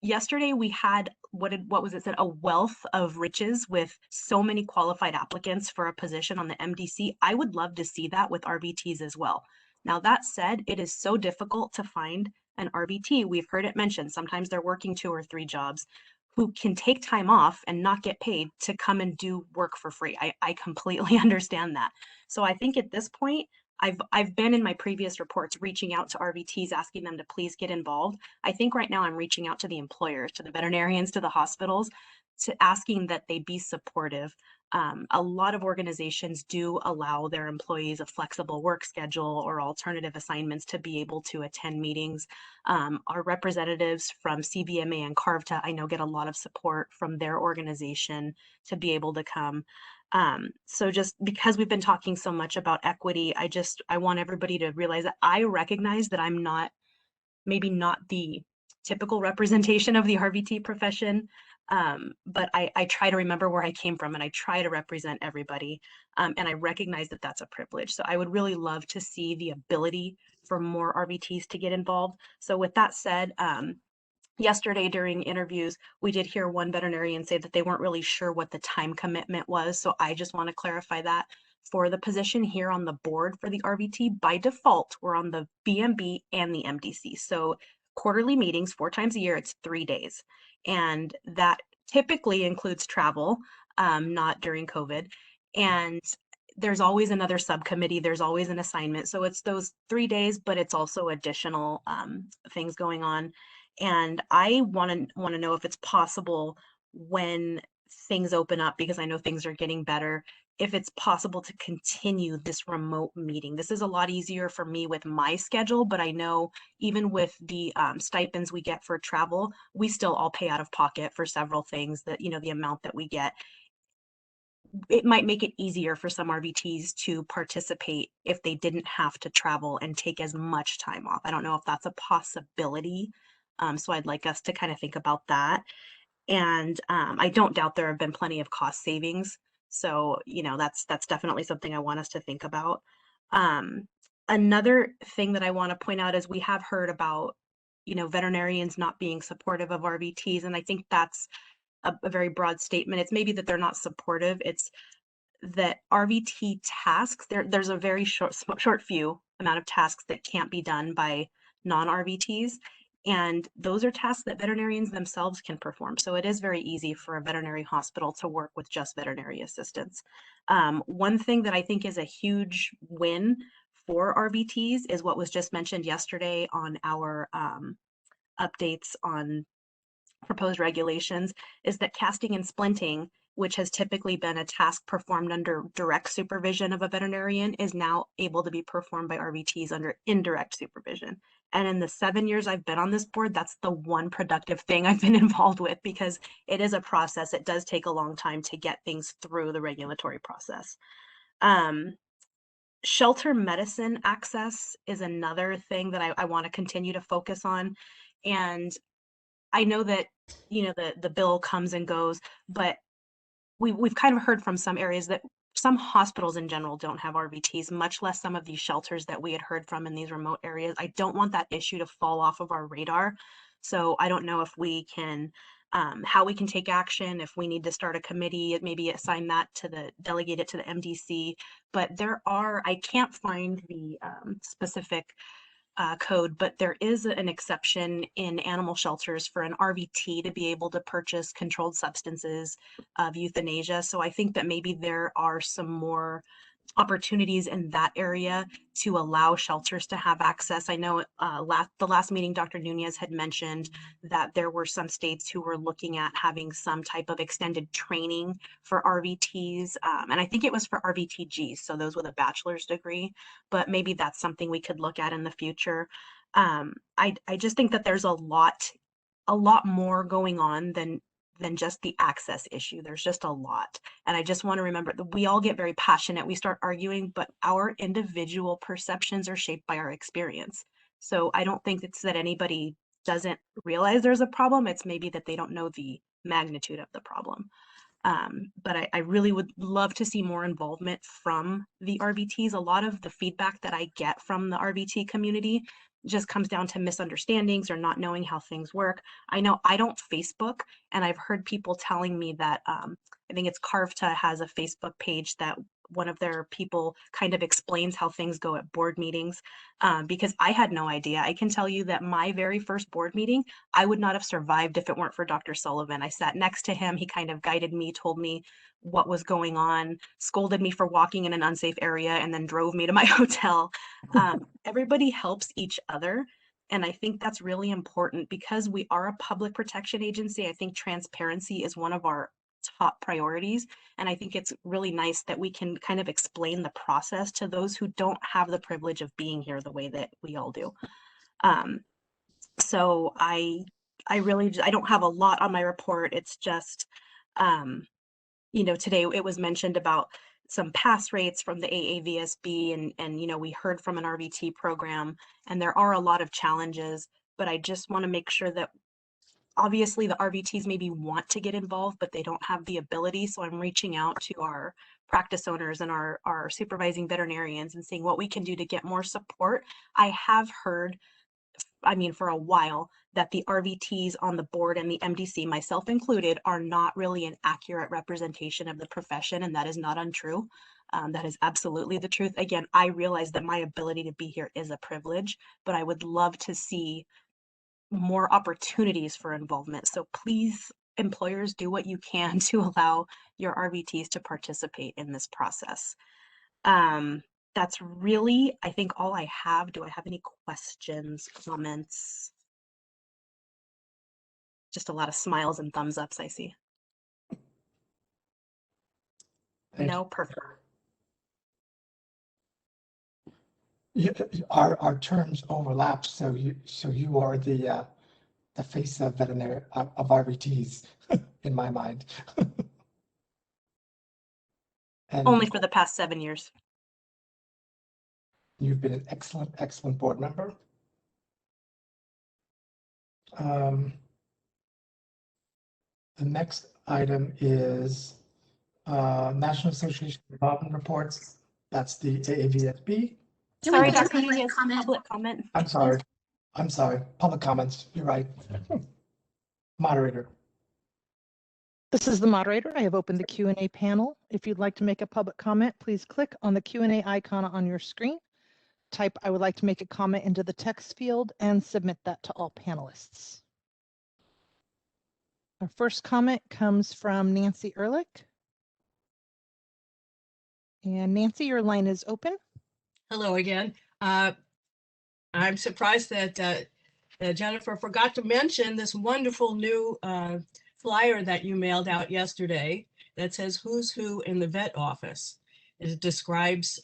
Yesterday we had a wealth of riches with so many qualified applicants for a position on the MDC. I would love to see that with RVTs as well. Now that said, it is so difficult to find an RVT. We've heard it mentioned. Sometimes they're working 2 or 3 jobs, who can take time off and not get paid to come and do work for free. I completely understand that. So I think at this point, I've been in my previous reports reaching out to RVTs, asking them to please get involved. I think right now I'm reaching out to the employers, to the veterinarians, to the hospitals, to asking that they be supportive. A lot of organizations do allow their employees a flexible work schedule or alternative assignments to be able to attend meetings. Our representatives from CVMA and CARVTA, I know, get a lot of support from their organization to be able to come. So just because we've been talking so much about equity, I want everybody to realize that I recognize that I'm maybe not the typical representation of the RVT profession. But I try to remember where I came from, and I try to represent everybody. And I recognize that that's a privilege. So I would really love to see the ability for more RVTs to get involved. So with that said, yesterday during interviews, we did hear one veterinarian say that they weren't really sure what the time commitment was. So I just want to clarify that. For the position here on the board for the RVT, by default, we're on the BMB and the MDC. So quarterly meetings 4 times a year, it's 3 days. And that typically includes travel, not during COVID. And there's always another subcommittee, there's always an assignment. So it's those 3 days, but it's also additional things going on. And I want to know if it's possible when things open up, because I know things are getting better, if it's possible to continue this remote meeting. This is a lot easier for me with my schedule, but I know even with the stipends we get for travel, we still all pay out of pocket for several things that, the amount that we get. It might make it easier for some RVTs to participate if they didn't have to travel and take as much time off. I don't know if that's a possibility. So I'd like us to kind of think about that. And I don't doubt there have been plenty of cost savings. So, that's definitely something I want us to think about. Another thing that I want to point out is we have heard about, veterinarians not being supportive of RVTs. And I think that's a very broad statement. It's maybe that they're not supportive. It's that RVT tasks, there's a very short few amount of tasks that can't be done by non-RVTs. And those are tasks that veterinarians themselves can perform. So it is very easy for a veterinary hospital to work with just veterinary assistants. One thing that I think is a huge win for RVTs is what was just mentioned yesterday on our updates on proposed regulations, is that casting and splinting which has typically been a task performed under direct supervision of a veterinarian, is now able to be performed by RVTs under indirect supervision. And in the 7 years I've been on this board, that's the one productive thing I've been involved with, because it is a process. It does take a long time to get things through the regulatory process. Shelter medicine access is another thing that I want to continue to focus on. And I know that, you know, the bill comes and goes, but we've kind of heard from some areas that some hospitals in general don't have RVTs, much less some of these shelters that we had heard from in these remote areas. I don't want that issue to fall off of our radar. So I don't know if we can, how we can take action, if we need to start a committee, maybe assign that to delegate it to the MDC. But there are, I can't find the specific code, but there is an exception in animal shelters for an RVT to be able to purchase controlled substances of euthanasia. So I think that maybe there are some more opportunities in that area to allow shelters to have access. I know the last meeting, Dr. Nunez had mentioned that there were some states who were looking at having some type of extended training for RVTs. And I think it was for RVTGs, so those with a bachelor's degree, but maybe that's something we could look at in the future. I just think that there's a lot more going on than just the access issue. There's just a lot. And I just want to remember that we all get very passionate. We start arguing, but our individual perceptions are shaped by our experience. So I don't think it's that anybody doesn't realize there's a problem. It's maybe that they don't know the magnitude of the problem. But I really would love to see more involvement from the RVTs. A lot of the feedback that I get from the RVT community just comes down to misunderstandings or not knowing how things work. I know I don't Facebook, and I've heard people telling me that I think it's Carvta has a Facebook page that one of their people kind of explains how things go at board meetings, because I had no idea. I can tell you that my very first board meeting, I would not have survived if it weren't for Dr. Sullivan. I sat next to him. He kind of guided me, told me what was going on, scolded me for walking in an unsafe area, and then drove me to my hotel. Everybody helps each other. And I think that's really important because we are a public protection agency. I think transparency is one of our top priorities. And I think it's really nice that we can kind of explain the process to those who don't have the privilege of being here the way that we all do. So I don't have a lot on my report. It's just, you know, today it was mentioned about some pass rates from the AAVSB and, you know, we heard from an RVT program, and there are a lot of challenges, but I just want to make sure that obviously the RVTs maybe want to get involved, but they don't have the ability. So I'm reaching out to our practice owners and our supervising veterinarians and seeing what we can do to get more support. I have heard, I mean, for a while, that the RVTs on the board and the MDC, myself included, are not really an accurate representation of the profession, and that is not untrue. That is absolutely the truth. Again, I realize that my ability to be here is a privilege, but I would love to see more opportunities for involvement. So please, employers, do what you can to allow your RVTs to participate in this process. That's really, I think, all I have. Do I have any questions, comments? Just a lot of smiles and thumbs ups I see. No, perfect. Yeah, our terms overlap, so you are the face of veterinary of RVTs in my mind. And only for the past 7 years. You've been an excellent board member. The next item is National Association of Development Reports. That's the AAVSB. Sorry, Dr. Nunez, public comment. I'm sorry. Public comments. You're right. Moderator. This is the moderator. I have opened the Q&A panel. If you'd like to make a public comment, please click on the Q&A icon on your screen. Type "I would like to make a comment" into the text field and submit that to all panelists. Our first comment comes from Nancy Ehrlich. And Nancy, your line is open. Hello again. I'm surprised that Jennifer forgot to mention this wonderful new flyer that you mailed out yesterday. that says who's who in the vet office. It describes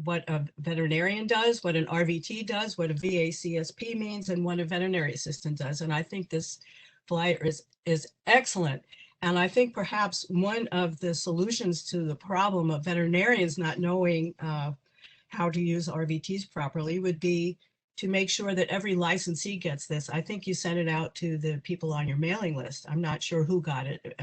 what a veterinarian does, what an RVT does, what a VACSP means, and what a veterinary assistant does. And I think this flyer is excellent. And I think perhaps one of the solutions to the problem of veterinarians not knowing how to use RVTs properly would be to make sure that every licensee gets this. I think you sent it out to the people on your mailing list. I'm not sure who got it.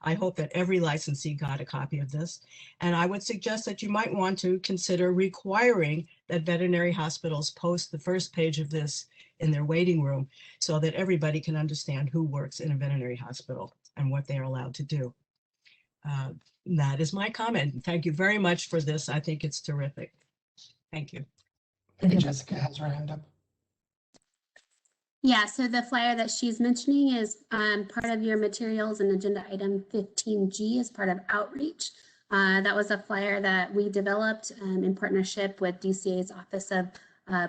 I hope that every licensee got a copy of this. And I would suggest that you might want to consider requiring that veterinary hospitals post the first page of this in their waiting room so that everybody can understand who works in a veterinary hospital and what they are allowed to do. That is my comment. Thank you very much for this. I think it's terrific. Thank you. Maybe Jessica has her hand up. Yeah, so the flyer that she's mentioning is part of your materials and agenda item 15G as part of outreach. That was a flyer that we developed in partnership with DCA's Office of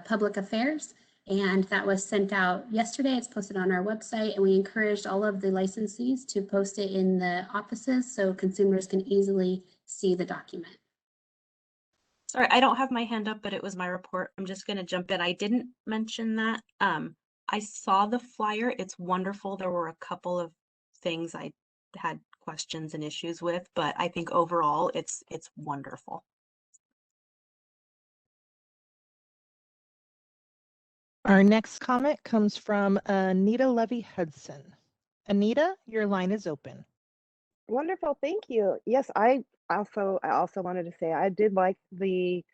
Public Affairs. And that was sent out yesterday. It's posted on our website, and we encouraged all of the licensees to post it in the offices so consumers can easily see the document. Sorry, I don't have my hand up, but it was my report. I'm just going to jump in. I didn't mention that. I saw the flyer. It's wonderful. There were a couple of things I had questions and issues with, but I think overall it's wonderful. Our next comment comes from Anita Levy-Hudson. Anita, your line is open. Wonderful, thank you. Yes, I also wanted to say I did like the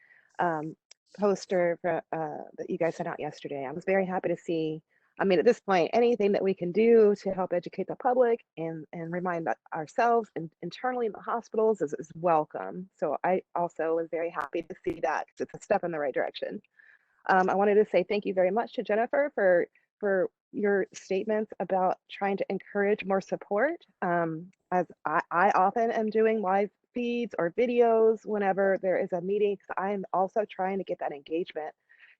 poster for, that you guys sent out yesterday. I was very happy to see. I mean, at this point, anything that we can do to help educate the public and remind ourselves and internally in the hospitals is welcome. So I also was very happy to see that because it's a step in the right direction. I wanted to say thank you very much to Jennifer for your statements about trying to encourage more support. As I often am doing live feeds or videos whenever there is a meeting, because I'm also trying to get that engagement.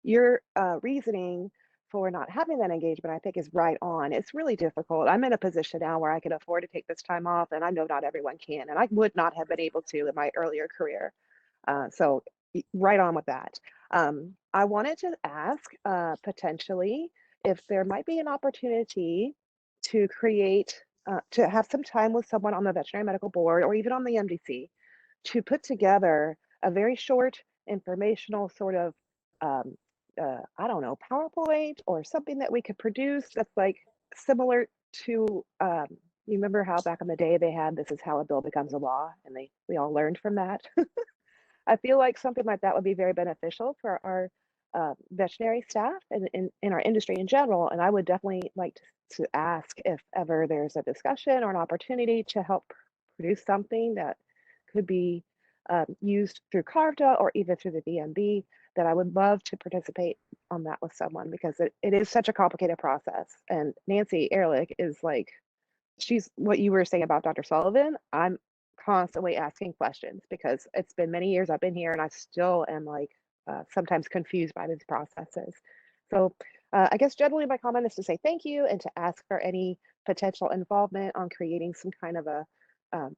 Your reasoning for not having that engagement, I think, is right on. It's really difficult. I'm in a position now where I can afford to take this time off, and I know not everyone can, and I would not have been able to in my earlier career. So right on with that. I wanted to ask potentially if there might be an opportunity to create, to have some time with someone on the Veterinary Medical Board or even on the MDC to put together a very short informational sort of, I don't know, PowerPoint or something that we could produce that's like similar to, you remember how back in the day they had "This is how a bill becomes a law," and we all learned from that. I feel like something like that would be very beneficial for our veterinary staff and in our industry in general. And I would definitely like to ask if ever there's a discussion or an opportunity to help produce something that could be used through CARVTA or even through the VMB, that I would love to participate on that with someone, because it is such a complicated process. And Nancy Ehrlich is like, she's what you were saying about Dr. Sullivan. I'm constantly asking questions because it's been many years I've been here and I still am like sometimes confused by these processes. So I guess generally my comment is to say thank you and to ask for any potential involvement on creating some kind of a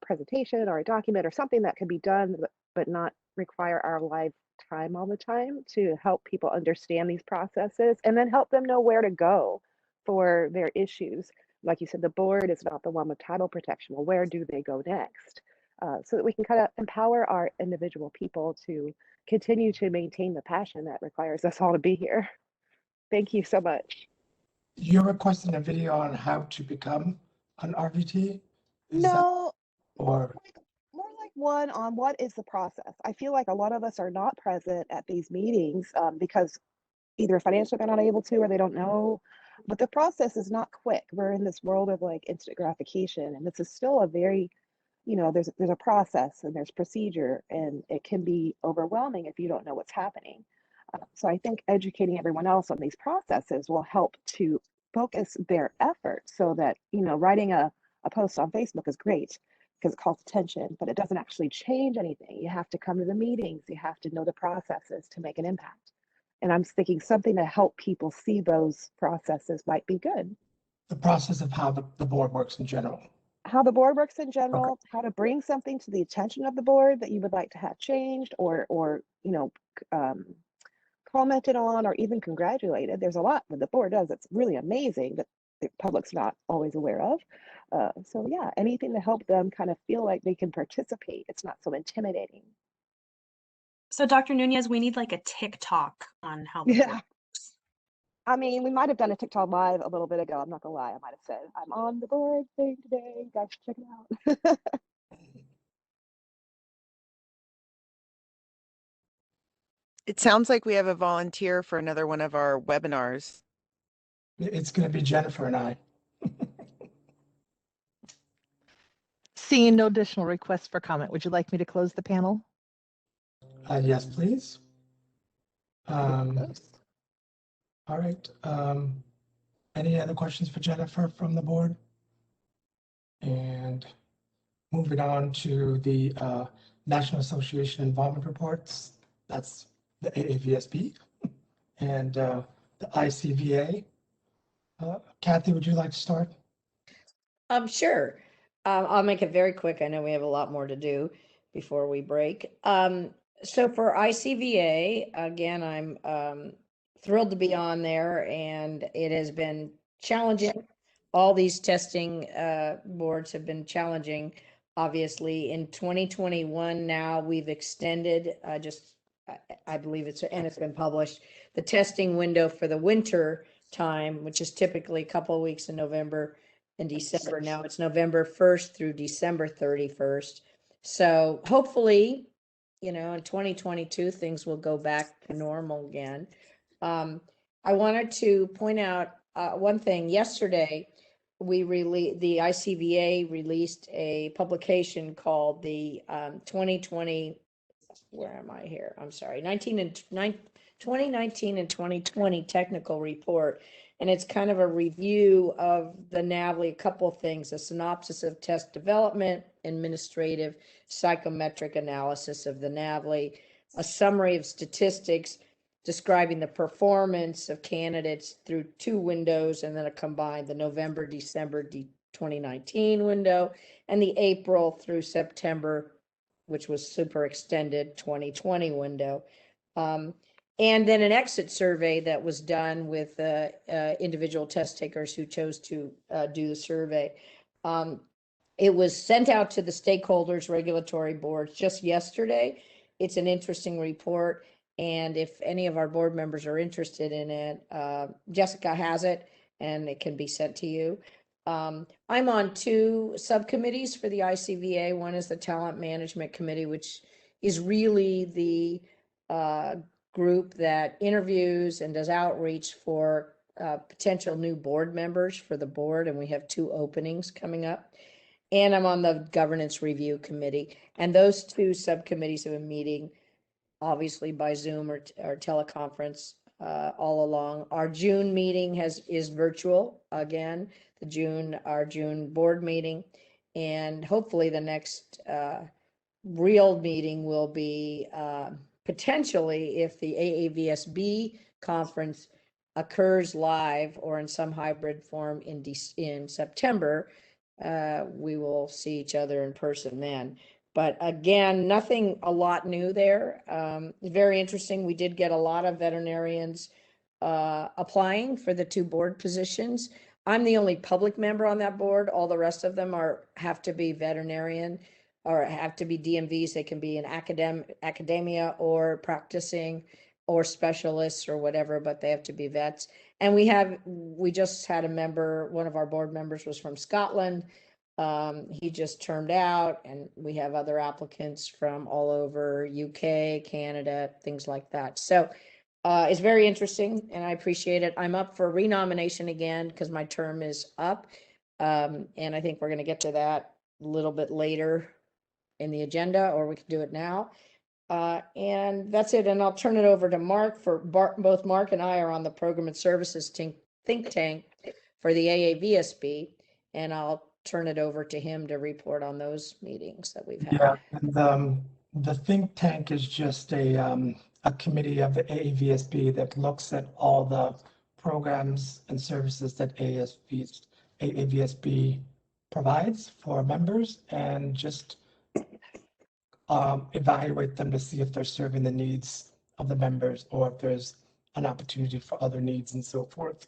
presentation or a document or something that can be done but not require our live time all the time, to help people understand these processes and then help them know where to go for their issues. Like you said, the board is not the one with title protection. Well, where do they go next? So that we can kind of empower our individual people to continue to maintain the passion that requires us all to be here. Thank you so much. You're requesting a video on how to become an RVT? No, or more like one on what is the process. I feel like a lot of us are not present at these meetings because either financially they're not able to or they don't know. But the process is not quick. We're in this world of like instant gratification, and this is still a very, there's a process and there's procedure, and it can be overwhelming if you don't know what's happening. So I think educating everyone else on these processes will help to focus their efforts, so that, writing a post on Facebook is great because it calls attention, but it doesn't actually change anything. You have to come to the meetings. You have to know the processes to make an impact. And I'm thinking something to help people see those processes might be good. the process of how the board works in general. how the board works in general, how to bring something to the attention of the board that you would like to have changed or commented on or even congratulated. There's a lot that the board does that's really amazing that the public's not always aware of. So yeah, anything to help them kind of feel like they can participate. It's not so intimidating. So Dr. Nunez, we need like a TikTok on how the Yeah. board works. I mean, we might have done a TikTok live a little bit ago. I'm not gonna lie. I might have said, I'm on the board thing today. You guys should check it out. It sounds like we have a volunteer for another one of our webinars. It's going to be Jennifer and I. Seeing no additional requests for comment, would you like me to close the panel? Yes, please. All right. Any other questions for Jennifer from the board? And moving on to the National Association Involvement Reports. That's the AAVSB and the ICVA. Kathy, would you like to start? Sure. I'll make it very quick. I know we have a lot more to do before we break. So for ICVA, again, I'm thrilled to be on there, and it has been challenging. All these testing boards have been challenging. Obviously, in 2021 now we've extended I believe it's been published, the testing window for the winter time, which is typically a couple of weeks in November and December. Now it's November 1st through December 31st. So hopefully, in 2022, things will go back to normal again. I wanted to point out one thing. Yesterday, the ICVA released a publication called the 2020, where am I here? I'm sorry, 2019 and 2020 technical report. And it's kind of a review of the NAVLE, a couple of things, a synopsis of test development, administrative, psychometric analysis of the NAVLE, a summary of statistics describing the performance of candidates through 2 windows, and then a combined the November, December 2019 window, and the April through September, which was super extended 2020 window. And then an exit survey that was done with individual test takers who chose to do the survey. It was sent out to the stakeholders, regulatory boards just yesterday. It's an interesting report. And if any of our board members are interested in it, Jessica has it and it can be sent to you. I'm on 2 subcommittees for the ICVA. One is the Talent Management Committee, which is really the group that interviews and does outreach for potential new board members for the board. And we have 2 openings coming up. And I'm on the Governance Review Committee. And those 2 subcommittees have been meeting obviously by Zoom or teleconference all along. Our June meeting is virtual again, our June board meeting. And hopefully the next real meeting will be potentially, if the AAVSB conference occurs live or in some hybrid form in September, we will see each other in person then. But again, a lot new there. Very interesting. We did get a lot of veterinarians applying for the 2 board positions. I'm the only public member on that board. All the rest of them have to be veterinarian or have to be DMVs. They can be in academia or practicing or specialists or whatever, but they have to be vets. And we just had a member, one of our board members was from Scotland. He just turned out, and we have other applicants from all over UK, Canada, things like that. So it's very interesting and I appreciate it. I'm up for renomination again because my term is up. And I think we're going to get to that a little bit later in the agenda, or we can do it now. And that's it. And I'll turn it over to Mark both Mark and I are on the Program and Services think tank for the AAVSB. And I'll turn it over to him to report on those meetings that we've had. Yeah, and the think tank is just a committee of the AAVSB that looks at all the programs and services that AAVSB provides for members and just evaluate them to see if they're serving the needs of the members or if there's an opportunity for other needs and so forth.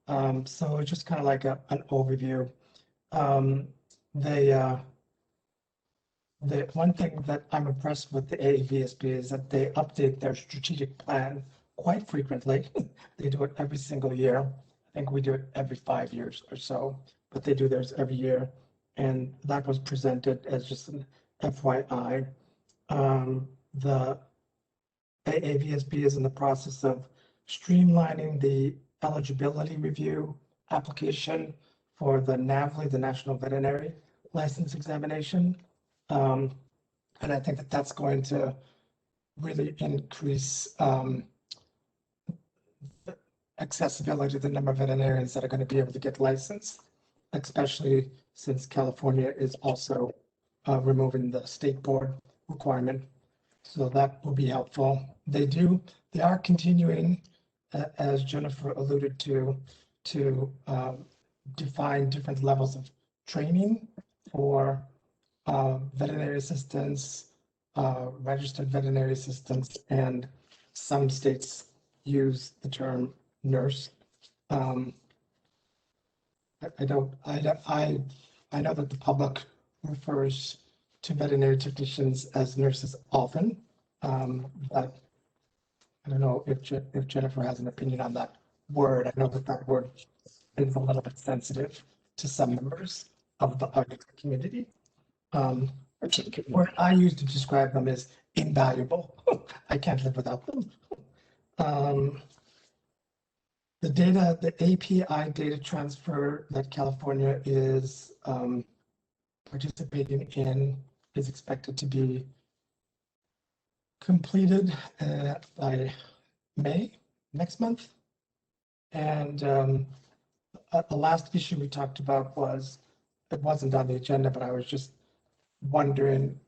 So it's just kind of like an overview. The one thing that I'm impressed with the AAVSB is that they update their strategic plan quite frequently. They do it every single year. I think we do it every 5 years or so, but they do theirs every year. And that was presented as just an FYI. The AAVSB is in the process of streamlining the eligibility review application for the NAVLE, the National Veterinary License Examination. And I think that that's going to really increase accessibility to the number of veterinarians that are going to be able to get licensed, especially since California is also removing the state board requirement. So that will be helpful. They are continuing, as Jennifer alluded to define different levels of training for veterinary assistants, registered veterinary assistants, and some states use the term nurse. I know that the public refers to veterinary technicians as nurses often, but I don't know if Jennifer has an opinion on that word. I know that word is a little bit sensitive to some members of the community. What I use to describe them is invaluable. I can't live without them. The API data transfer that California is participating in is expected to be completed by May next month. And the last issue we talked about was, it wasn't on the agenda, but I was just wondering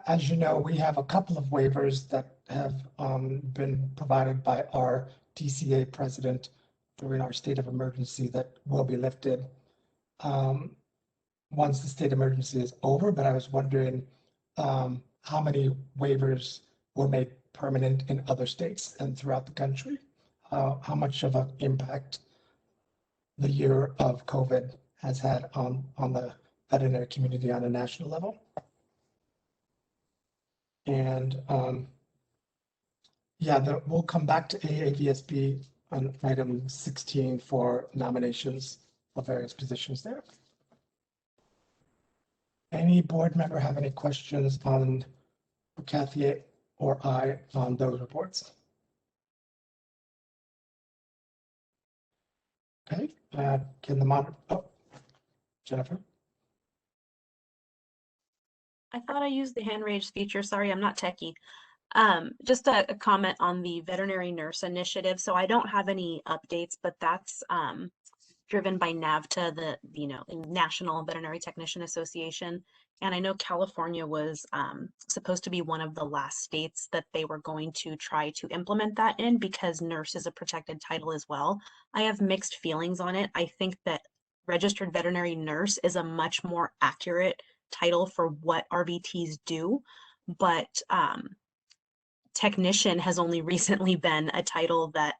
as you know, we have a couple of waivers that have been provided by our DCA president during our state of emergency that will be lifted once the state emergency is over. But I was wondering how many waivers were made permanent in other states and throughout the country, how much of an impact the year of COVID has had on the veterinary community on a national level. And we'll come back to AAVSB on item 16 for nominations for various positions there. Any board member have any questions on Kathy or I on those reports? Okay, can the moderator, Jennifer? I thought I used the hand raised feature. Sorry, I'm not techie. Just a comment on the veterinary nurse initiative. So I don't have any updates, but that's driven by NAVTA, the National Veterinary Technician Association. And I know California was supposed to be one of the last states that they were going to try to implement that in, because nurse is a protected title as well. I have mixed feelings on it. I think that registered veterinary nurse is a much more accurate title for what RVTs do, but technician has only recently been a title that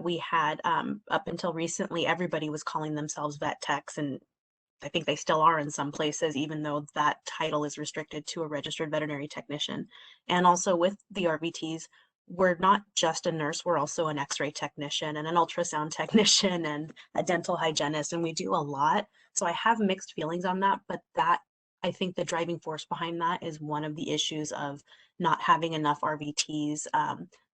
we had. Up until recently, everybody was calling themselves vet techs, and I think they still are in some places, even though that title is restricted to a registered veterinary technician. And also with the RVTs, we're not just a nurse, we're also an x-ray technician and an ultrasound technician and a dental hygienist, and we do a lot. So I have mixed feelings on that, but that, I think the driving force behind that is one of the issues of not having enough RVTs,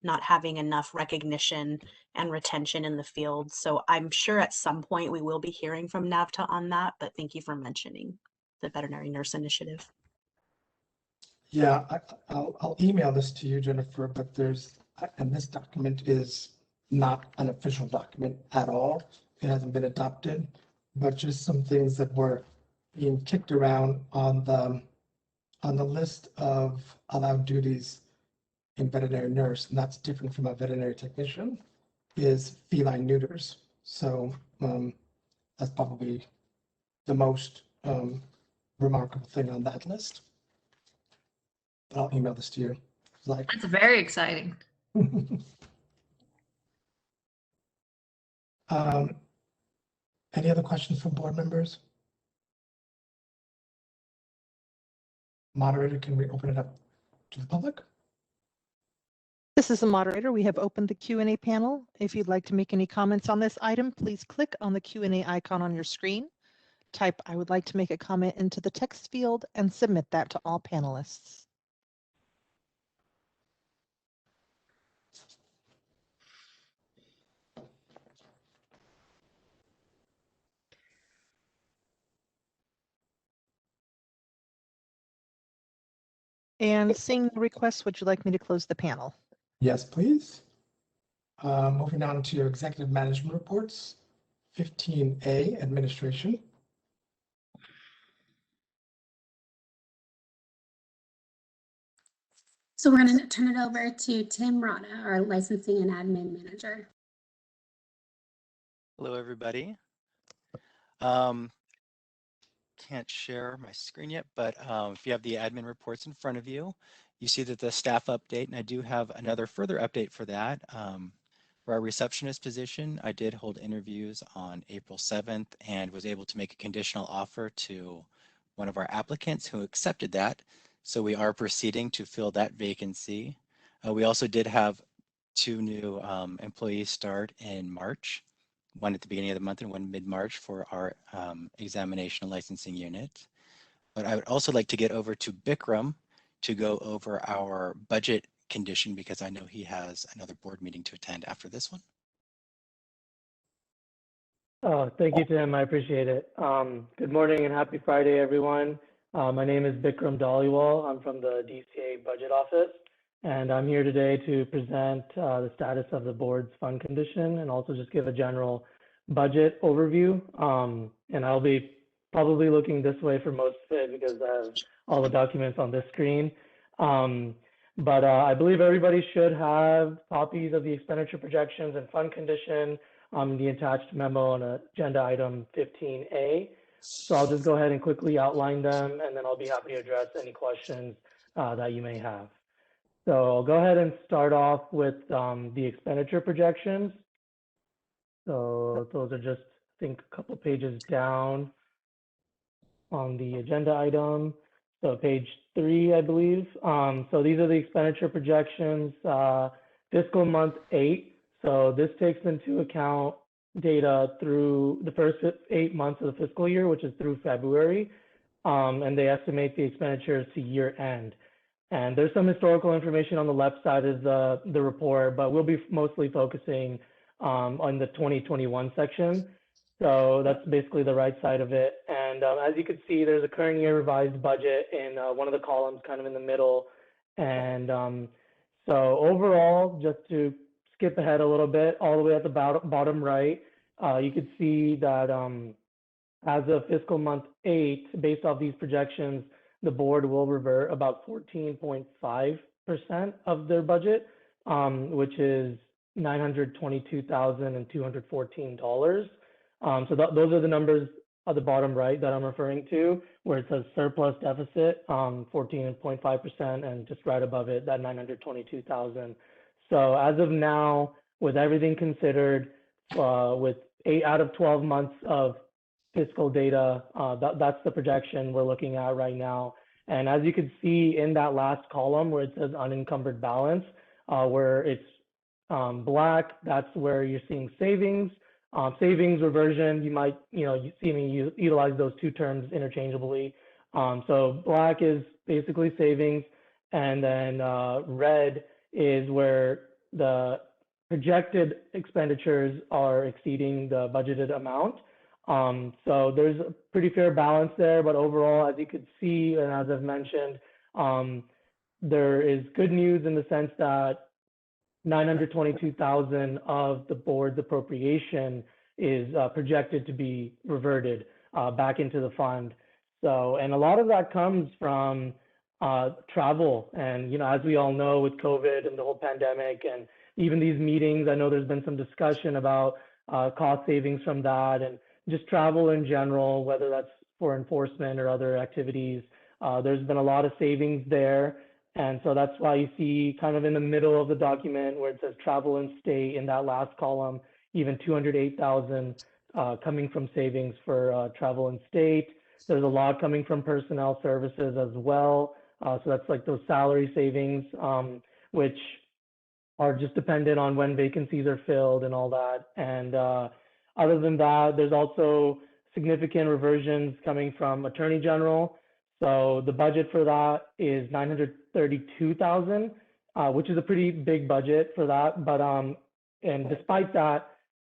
not having enough recognition and retention in the field. So I'm sure at some point we will be hearing from NAVTA on that, but thank you for mentioning the veterinary nurse initiative. Yeah, I'll email this to you, Jennifer, but and this document is not an official document at all. It hasn't been adopted, but just some things that were being kicked around on the list of allowed duties in veterinary nurse, and that's different from a veterinary technician, is feline neuters. So that's probably the most remarkable thing on that list. But I'll email this to you. Like, That's very exciting. Any other questions from board members? Moderator, can we open it up to the public? This is the moderator. We have opened the Q&A panel. If you'd like to make any comments on this item, please click on the Q&A icon on your screen. Type "I would like to make a comment" into the text field and submit that to all panelists. And seeing the request, would you like me to close the panel? Yes, please. Moving on to your executive management reports. 15A, administration. So we're going to turn it over to Tim Rana, our licensing and admin manager. Hello, everybody. Can't share my screen yet, but if you have the admin reports in front of you, you see that the staff update, and I do have another further update for that. For our receptionist position, I did hold interviews on April 7th and was able to make a conditional offer to one of our applicants who accepted that. So we are proceeding to fill that vacancy. We also did have 2 new employees start in March, one at the beginning of the month and one mid-March for our examination and licensing unit. But I would also like to get over to Bikram to go over our budget condition because I know he has another board meeting to attend after this one. Oh, thank you, Tim. I appreciate it. Good morning and happy Friday, everyone. My name is Bikram Dhaliwal. I'm from the DCA Budget Office, and I'm here today to present the status of the board's fund condition and also just give a general budget overview. And I'll be probably looking this way for most of it because I have all the documents on this screen. But I believe everybody should have copies of the expenditure projections and fund condition, the attached memo on agenda item 15A. So I'll just go ahead and quickly outline them, and then I'll be happy to address any questions that you may have. So I'll go ahead and start off with the expenditure projections. So those are just, I think, a couple pages down on the agenda item. So page 3, I believe. So these are the expenditure projections, fiscal month 8. So this takes into account data through the first 8 months of the fiscal year, which is through February. And they estimate the expenditures to year end. And there's some historical information on the left side of the report, but we'll be mostly focusing on the 2021 section. So that's basically the right side of it. And as you can see, there's a current year revised budget in one of the columns kind of in the middle. And so overall, just to skip ahead a little bit, all the way at the bottom right, you can see that as of fiscal month 8, based off these projections, the board will revert about 14.5% of their budget, which is $922,214. So those are the numbers at the bottom right that I'm referring to, where it says surplus deficit, 14.5%, and just right above it, that 922,000. So as of now, with everything considered, with 8 out of 12 months of fiscal data, that's the projection we're looking at right now. And as you can see in that last column where it says unencumbered balance, where it's black, that's where you're seeing savings. Savings, reversion, you might, you see me utilize those two terms interchangeably. So black is basically savings, and then red is where the projected expenditures are exceeding the budgeted amount. So there's a pretty fair balance there, but overall, as you could see, and as I've mentioned, there is good news in the sense that 922,000 of the board's appropriation is projected to be reverted back into the fund. So, and a lot of that comes from travel. And, as we all know, with COVID and the whole pandemic and even these meetings, I know there's been some discussion about cost savings from that and just travel in general, whether that's for enforcement or other activities. There's been a lot of savings there. And so that's why you see kind of in the middle of the document where it says travel and stay in that last column, even 208,000 coming from savings for travel and state. There's a lot coming from personnel services as well. So that's like those salary savings, which are just dependent on when vacancies are filled and all that. And other than that, there's also significant reversions coming from Attorney General. So the budget for that is 932,000, which is a pretty big budget for that. But and despite that,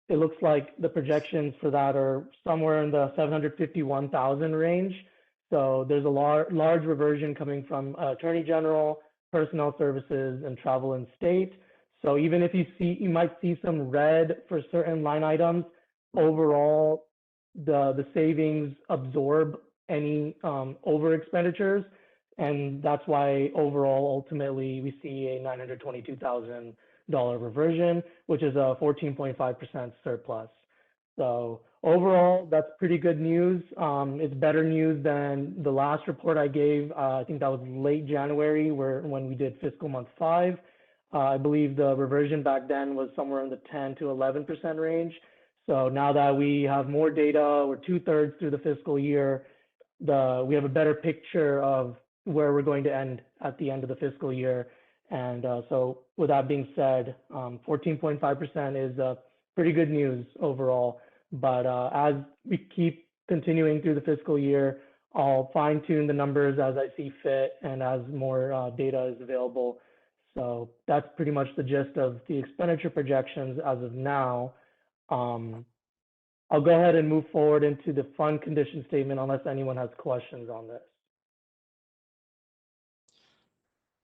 it looks like the projections for that are somewhere in the 751,000 range. So there's a large reversion coming from Attorney General, Personnel Services, and Travel and State. So even if you might see some red for certain line items, overall, the savings absorb any over expenditures. And that's why overall, ultimately, we see a $922,000 reversion, which is a 14.5% surplus. So overall, that's pretty good news. It's better news than the last report I gave. I think that was late January when we did fiscal month 5. I believe the reversion back then was somewhere in the 10 to 11% range. So now that we have more data, we're 2/3 through the fiscal year, we have a better picture of where we're going to end at the end of the fiscal year. And so with that being said, 14.5% is pretty good news overall. But as we keep continuing through the fiscal year, I'll fine tune the numbers as I see fit and as more data is available. So that's pretty much the gist of the expenditure projections as of now. I'll go ahead and move forward into the fund condition statement unless anyone has questions on this.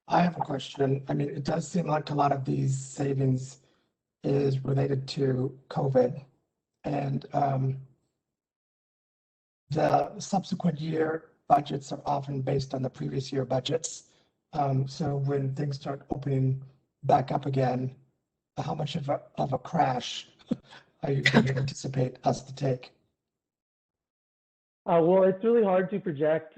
I have a question. I mean, it does seem like a lot of these savings is related to COVID, and the subsequent year budgets are often based on the previous year budgets. So when things start opening back up again, how much of a crash are you going to anticipate us to take? Well, it's really hard to project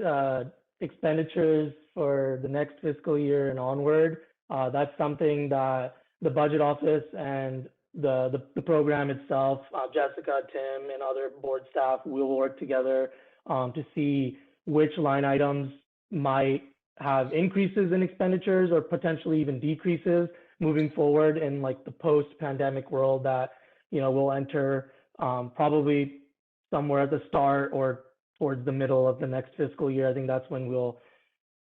expenditures for the next fiscal year and onward. That's something that the budget office and the program itself, Jessica, Tim, and other board staff will work together to see which line items might have increases in expenditures or potentially even decreases moving forward in like the post-pandemic world that we'll enter probably somewhere at the start or towards the middle of the next fiscal year. I think that's when we'll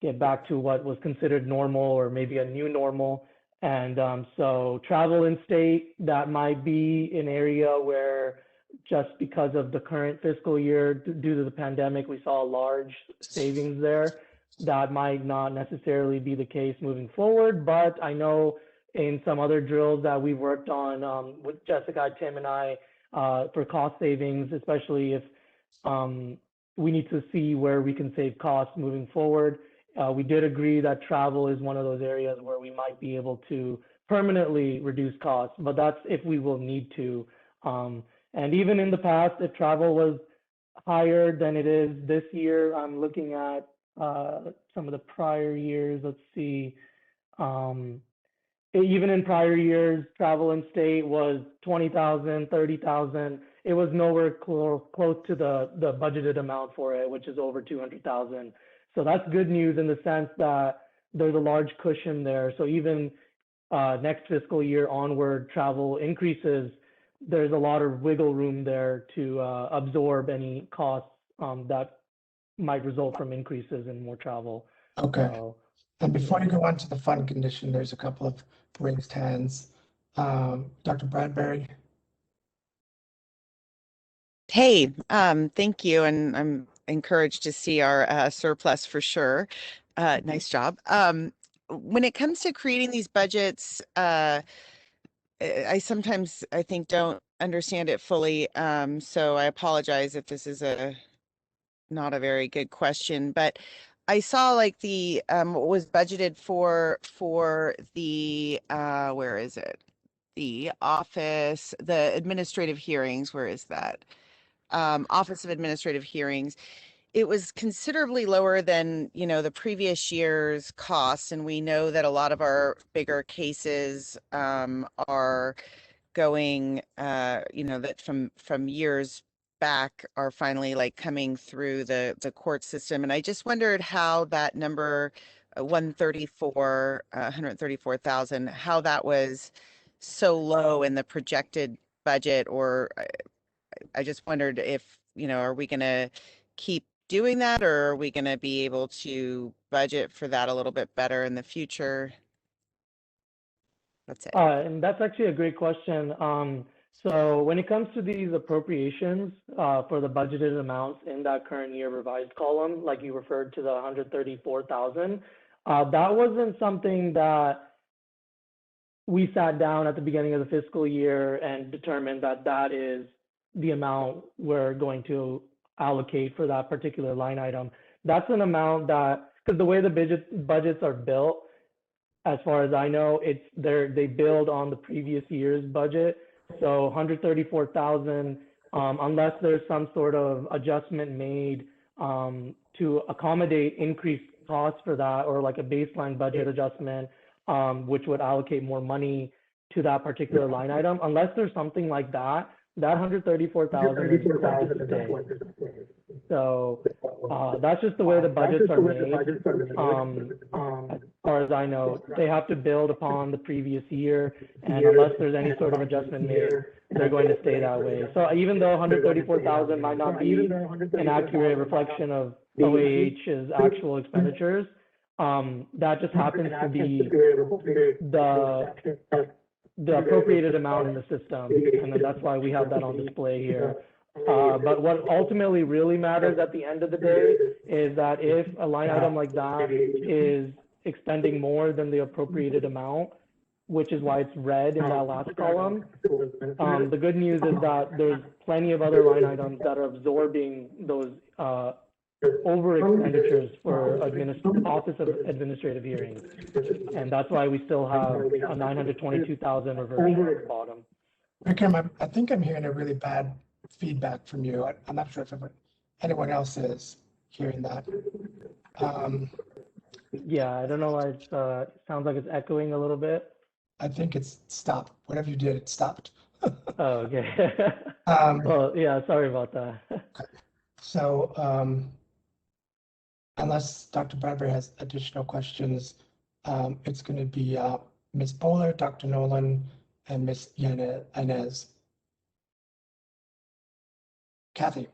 get back to what was considered normal or maybe a new normal. And so travel in state, that might be an area where just because of the current fiscal year, due to the pandemic, we saw a large savings there. That might not necessarily be the case moving forward, but I know in some other drills that we've worked on with Jessica, Tim, and I for cost savings, especially if we need to see where we can save costs moving forward. We did agree that travel is one of those areas where we might be able to permanently reduce costs, but that's if we will need to. And even in the past, if travel was higher than it is this year, I'm looking at some of the prior years. Let's see. Even in prior years, travel in state was 20,000, 30,000. It was nowhere close to the budgeted amount for it, which is over 200,000. So that's good news in the sense that there's a large cushion there. So even next fiscal year onward, travel increases, there's a lot of wiggle room there to absorb any costs that might result from increases in more travel. Okay. So, and before you go on to the fund condition, there's a couple of raised hands. Dr. Bradbury. Hey, thank you. And I'm encouraged to see our surplus for sure. Nice job. When it comes to creating these budgets, I sometimes, I think, don't understand it fully. So I apologize if this is not a very good question, but I saw like the what was budgeted for the where is it? The office, the administrative hearings, where is that? Office of Administrative Hearings. it was considerably lower than, the previous year's costs. And we know that a lot of our bigger cases are going, that from years back are finally like coming through the court system. And I just wondered how that number 134,000, how that was so low in the projected budget, or I just wondered if, are we going to keep doing that, or are we going to be able to budget for that a little bit better in the future? That's it. And that's actually a great question. So when it comes to these appropriations for the budgeted amounts in that current year revised column, like you referred to the 134,000, that wasn't something that we sat down at the beginning of the fiscal year and determined that that is the amount we're going to allocate for that particular line item. That's an amount that, because the way the budgets are built, as far as I know, they build on the previous year's budget. So 134,000, unless there's some sort of adjustment made to accommodate increased costs for that, or like a baseline budget adjustment, which would allocate more money to that particular line item. Unless there's something like that, that 134,000 is going to stay. So that's just the way the budgets are made. As far as I know, they have to build upon the previous year, and unless there's any sort of adjustment made, they're going to stay that way. So even though 134,000 might not be an accurate reflection of OAH's actual expenditures, that just happens to be the appropriated amount in the system, and then that's why we have that on display here. But what ultimately really matters at the end of the day is that if a line item like that is expending more than the appropriated amount, which is why it's red in that last column, the good news is that there's plenty of other line items that are absorbing those over expenditures for Office of Administrative Hearings. And that's why we still have a 922,000 reversion at the bottom. Vikram, I think I'm hearing a really bad feedback from you. I'm not sure if anyone else is hearing that. Yeah, I don't know why it sounds like it's echoing a little bit. I think it's stopped. Whatever you did, it stopped. Oh, okay. Well, yeah, sorry about that. So unless Dr. Bradbury has additional questions, it's going to be Ms. Bowler, Dr. Nolan, and Ms. Inez. Kathy.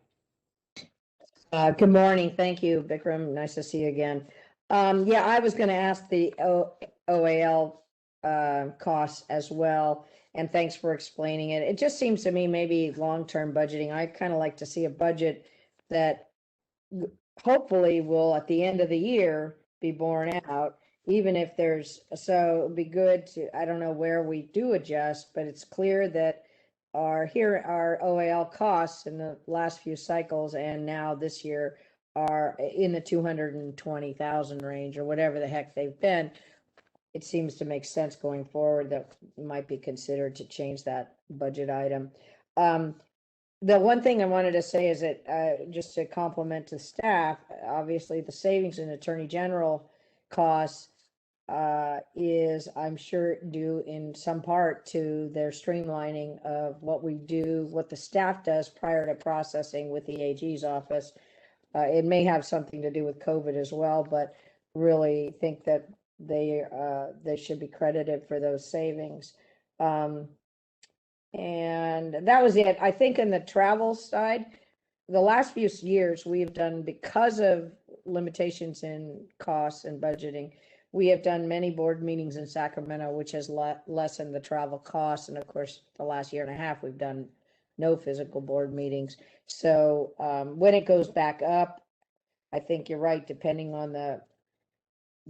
Good morning. Thank you, Vikram. Nice to see you again. Yeah, I was going to ask the OAL costs as well, and thanks for explaining it. It just seems to me maybe long-term budgeting. I kind of like to see a budget that hopefully will, at the end of the year, be borne out, even if there's, so it'd be good to, I don't know where we do adjust, but it's clear that our OAL costs in the last few cycles and now this year are in the 220,000 range or whatever the heck they've been. It seems to make sense going forward that might be considered to change that budget item. The one thing I wanted to say is that just to compliment the staff, obviously the savings in Attorney General costs is, I'm sure, due in some part to their streamlining of what we do, what the staff does prior to processing with the AG's office. It may have something to do with COVID as well, but really think that they should be credited for those savings. And that was it. I think in the travel side, the last few years we've done, because of limitations in costs and budgeting, we have done many board meetings in Sacramento, which has lessened the travel costs. And of course, the last year and a half, we've done no physical board meetings. So when it goes back up, I think you're right, depending on the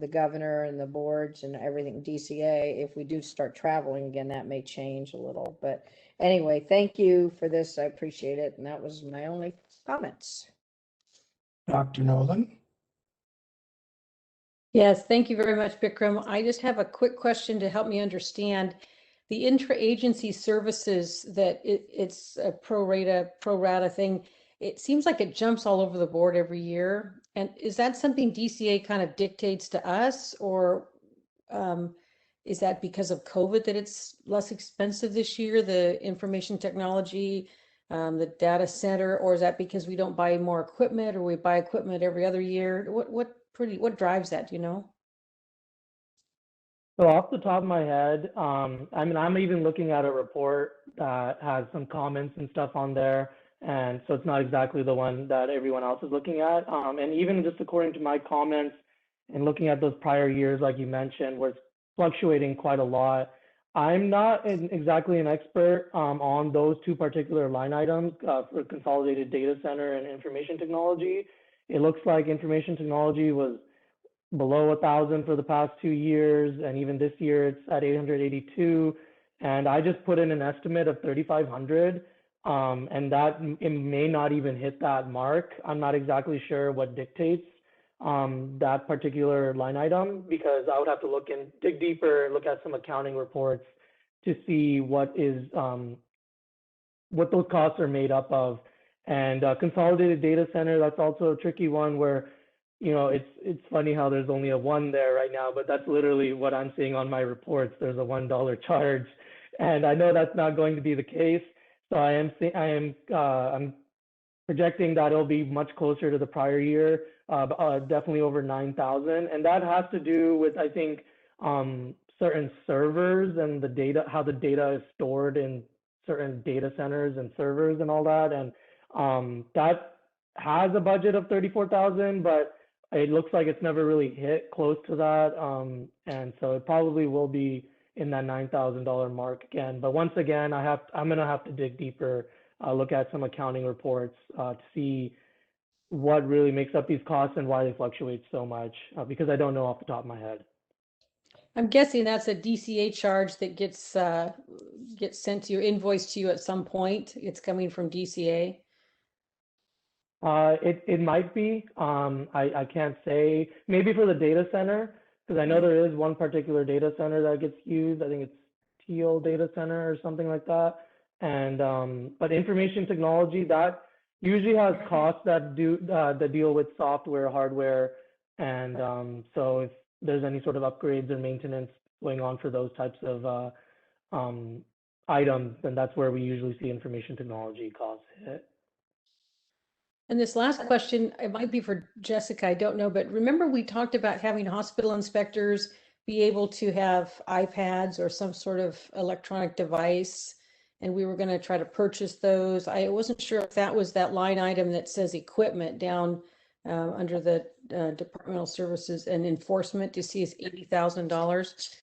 governor and the boards and everything, DCA, if we do start traveling again, that may change a little. But anyway, thank you for this. I appreciate it. And that was my only comments. Dr. Nolan. Yes, thank you very much, Bikram. I just have a quick question to help me understand the intra-agency services that it's a pro rata thing. it seems like it jumps all over the board every year. And is that something DCA kind of dictates to us, or is that because of COVID that it's less expensive this year, the information technology, the data center, or is that because we don't buy more equipment, or we buy equipment every other year? What drives that, do you know? So off the top of my head, I mean, I'm even looking at a report that has some comments and stuff on there. And so it's not exactly the one that everyone else is looking at. And even just according to my comments and looking at those prior years, like you mentioned, where it's fluctuating quite a lot. I'm not exactly an expert on those two particular line items for consolidated data center and information technology. It looks like information technology was below 1,000 for the past 2 years, and even this year it's at 882. And I just put in an estimate of 3,500, and that it may not even hit that mark. I'm not exactly sure what dictates that particular line item, because I would have to look and dig deeper, look at some accounting reports to see what those costs are made up of. And consolidated data center, that's also a tricky one where, you know, it's funny how there's only a 1 there right now, but that's literally what I'm seeing on my reports. There's a $1 charge, and I know that's not going to be the case. So I'm projecting that it'll be much closer to the prior year, definitely over 9,000, and that has to do with, I think, certain servers and the data, how the data is stored in certain data centers and servers and all that, and that has a budget of 34,000, but it looks like it's never really hit close to that, and so it probably will be in that $9,000 mark again. But once again, I'm gonna have to dig deeper, look at some accounting reports to see what really makes up these costs and why they fluctuate so much, because I don't know off the top of my head. I'm guessing that's a DCA charge that gets sent to you, invoiced to you at some point. It's coming from DCA. It might be. I can't say. Maybe for the data center, because I know there is one particular data center that gets used. I think it's Teal Data Center or something like that. And but information technology, that usually has costs that deal with software, hardware, and so if there's any sort of upgrades or maintenance going on for those types of items, then that's where we usually see information technology costs hit. And this last question, it might be for Jessica, I don't know, but remember we talked about having hospital inspectors be able to have iPads or some sort of electronic device, and we were going to try to purchase those. I wasn't sure if that was that line item that says equipment down under the departmental services and enforcement to see is $80,000.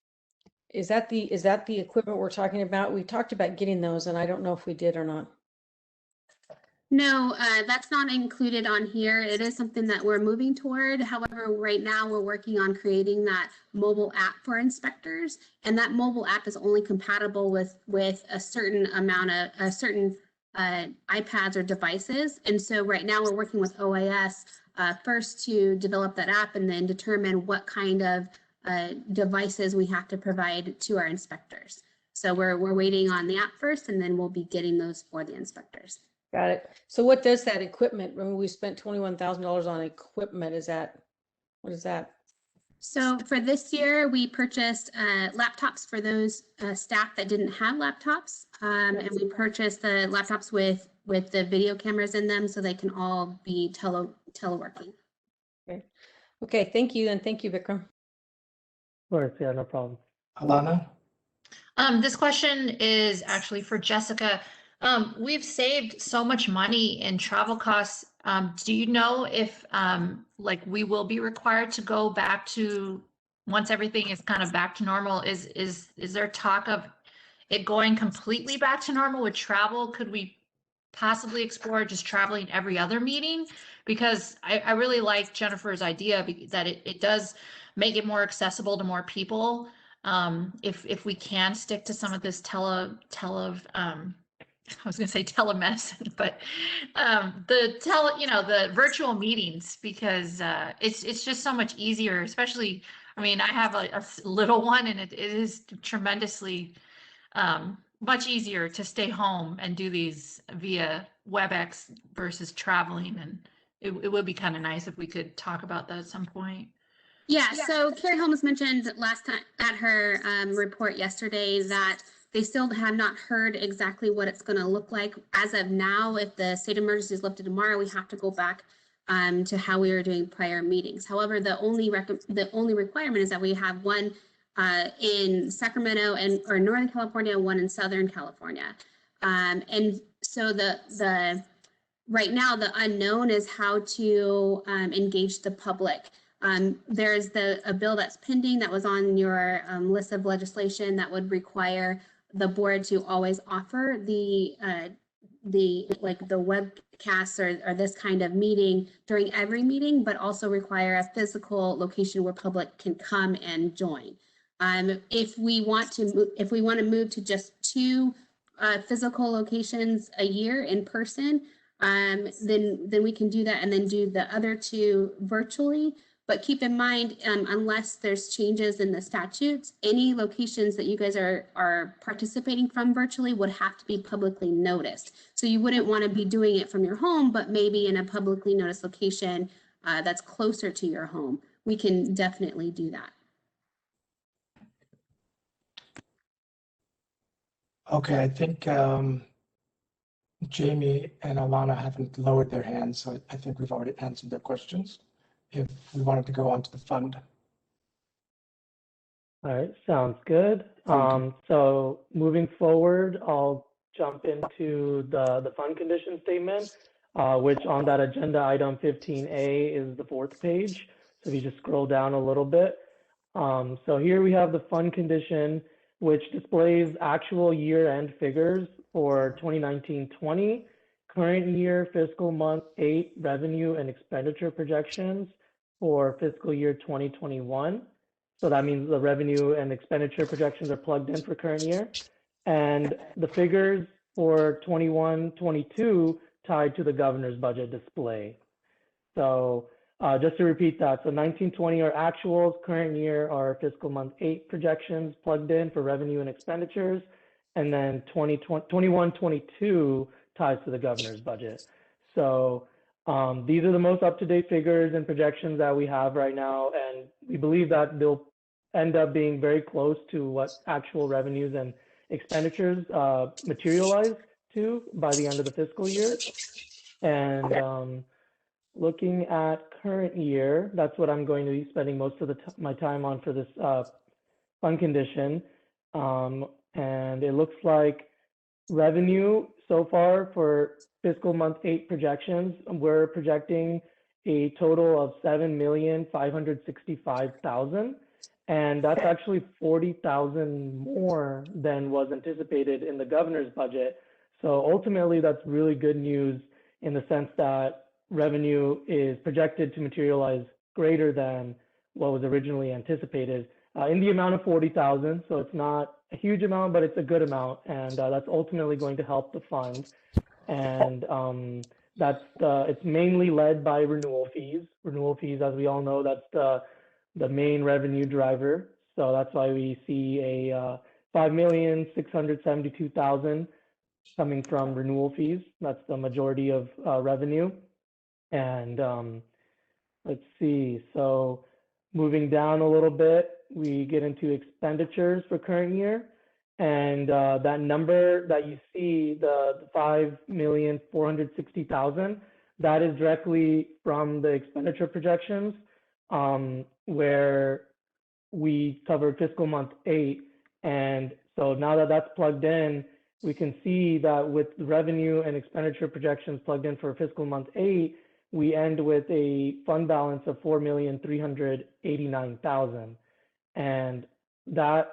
Is that the equipment we're talking about? We talked about getting those, and I don't know if we did or not. No, that's not included on here. It is something that we're moving toward. However, right now we're working on creating that mobile app for inspectors, and that mobile app is only compatible with a certain amount of iPads or devices. And so right now we're working with OAS first to develop that app and then determine what kind of devices we have to provide to our inspectors. So we're waiting on the app first, and then we'll be getting those for the inspectors. Got it. So what does that equipment, when we spent $21,000 on equipment, what is that? So for this year, we purchased laptops for those staff that didn't have laptops. And we purchased the laptops with the video cameras in them so they can all be teleworking. Okay, thank you. And thank you, Vikram. Of course, yeah, no problem. Alana? This question is actually for Jessica. We've saved so much money in travel costs. Do you know if like we will be required to go back to, once everything is kind of back to normal, is there talk of it going completely back to normal with travel? Could we possibly explore just traveling every other meeting? Because I really like Jennifer's idea that it does make it more accessible to more people. If we can stick to some of this I was going to say telemedicine, but the virtual meetings, because it's just so much easier, especially, I mean, I have a little one, and it is tremendously much easier to stay home and do these via WebEx versus traveling. And it would be kind of nice if we could talk about that at some point. Yeah, so Carrie Holmes mentioned last time at her report yesterday that they still have not heard exactly what it's going to look like. As of now, if the state of emergency is lifted tomorrow, we have to go back to how we were doing prior meetings. However, the only requirement is that we have one in Sacramento or Northern California, one in Southern California. And so the right now, the unknown is how to engage the public. There's a bill that's pending that was on your list of legislation that would require the board to always offer the webcast or this kind of meeting during every meeting, but also require a physical location where public can come and join. If we want to move to just 2 physical locations a year in person, then we can do that and then do the other 2 virtually. But keep in mind, unless there's changes in the statutes, any locations that you guys are participating from virtually would have to be publicly noticed. So you wouldn't want to be doing it from your home, but maybe in a publicly noticed location that's closer to your home. We can definitely do that. Okay, I think Jamie and Alana haven't lowered their hands, so I think we've already answered their questions. If we wanted to go on to the fund. All right, sounds good. So moving forward, I'll jump into the fund condition statement, which on that agenda item 15A is the 4th page. So if you just scroll down a little bit. So here we have the fund condition, which displays actual year-end figures for 2019-20, current year fiscal month 8 revenue and expenditure projections for fiscal year 2021. So that means the revenue and expenditure projections are plugged in for current year. And the figures for 21-22 tied to the governor's budget display. So just to repeat that, so 19-20 are actuals, current year are fiscal month 8 projections plugged in for revenue and expenditures, and then 21-22 ties to the governor's budget. So these are the most up-to-date figures and projections that we have right now, and we believe that they'll end up being very close to what actual revenues and expenditures materialize to by the end of the fiscal year. And looking at current year, that's what I'm going to be spending most of my time on for this fund condition. And it looks like revenue so far for fiscal month 8 projections, we're projecting a total of 7,565,000, and that's actually 40,000 more than was anticipated in the governor's budget. So ultimately, that's really good news in the sense that revenue is projected to materialize greater than what was originally anticipated in the amount of 40,000. So it's not a huge amount, but it's a good amount, and that's ultimately going to help the fund. And it's mainly led by renewal fees. Renewal fees, as we all know, that's the main revenue driver. So that's why we see a 5,672,000 coming from renewal fees. That's the majority of revenue. And let's see, so moving down a little bit, we get into expenditures for current year. And that number that you see, the 5,460,000, that is directly from the expenditure projections, where we covered fiscal month 8. And so now that that's plugged in, we can see that with the revenue and expenditure projections plugged in for fiscal month 8, we end with a fund balance of 4,389,000. And that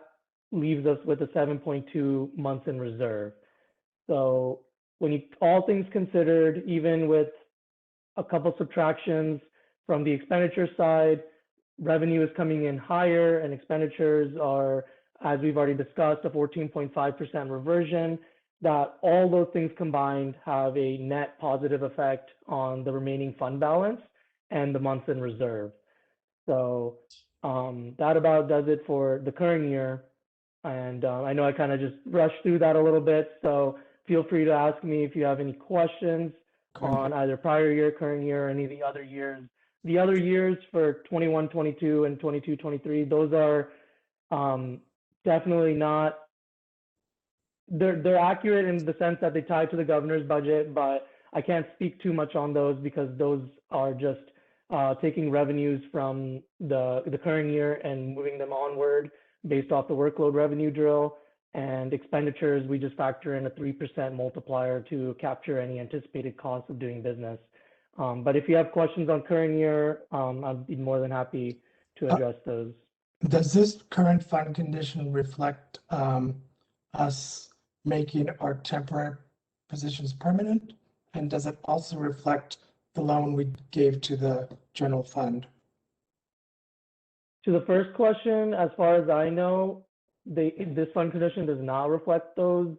leaves us with a 7.2 months in reserve. So when all things considered, even with a couple subtractions from the expenditure side, revenue is coming in higher and expenditures are, as we've already discussed, a 14.5% reversion, that all those things combined have a net positive effect on the remaining fund balance and the months in reserve. So that about does it for the current year. And I know I kind of just rushed through that a little bit, so feel free to ask me if you have any questions on either prior year, current year, or any of the other years. The other years for 21, 22, and 22, 23, those are definitely not, they're accurate in the sense that they tie to the governor's budget, but I can't speak too much on those because those are just taking revenues from the current year and moving them onward based off the workload revenue drill. And expenditures, we just factor in a 3% multiplier to capture any anticipated costs of doing business. But if you have questions on current year, I'd be more than happy to address those. Does this current fund condition reflect us making our temporary positions permanent? And does it also reflect the loan we gave to the general fund? To the first question, as far as I know, this fund condition does not reflect those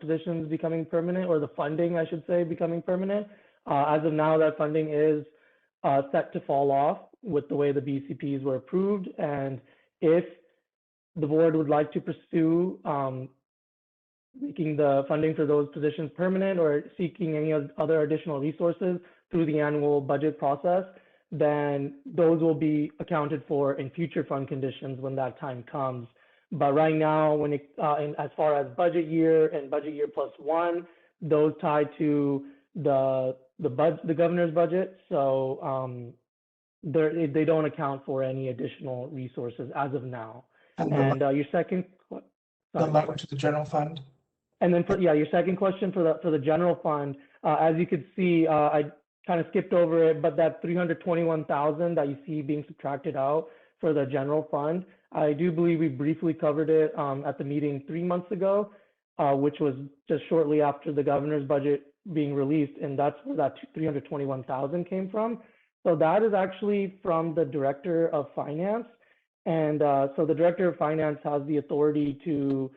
positions becoming permanent, or the funding, I should say, becoming permanent. As of now, that funding is set to fall off with the way the BCPs were approved. And if the board would like to pursue making the funding for those positions permanent or seeking any other additional resources through the annual budget process, then those will be accounted for in future fund conditions when that time comes. But right now, when it, as far as budget year and budget year +1, those tie to the governor's budget. So they don't account for any additional resources as of now. And your second, the loan to the general fund. And then your second question for the general fund, as you could see, I kind of skipped over it, but that 321,000 that you see being subtracted out for the general fund, I do believe we briefly covered it at the meeting 3 months ago, which was just shortly after the governor's budget being released, and that's where that 321,000 came from. So that is actually from the director of finance, and so the director of finance has the authority to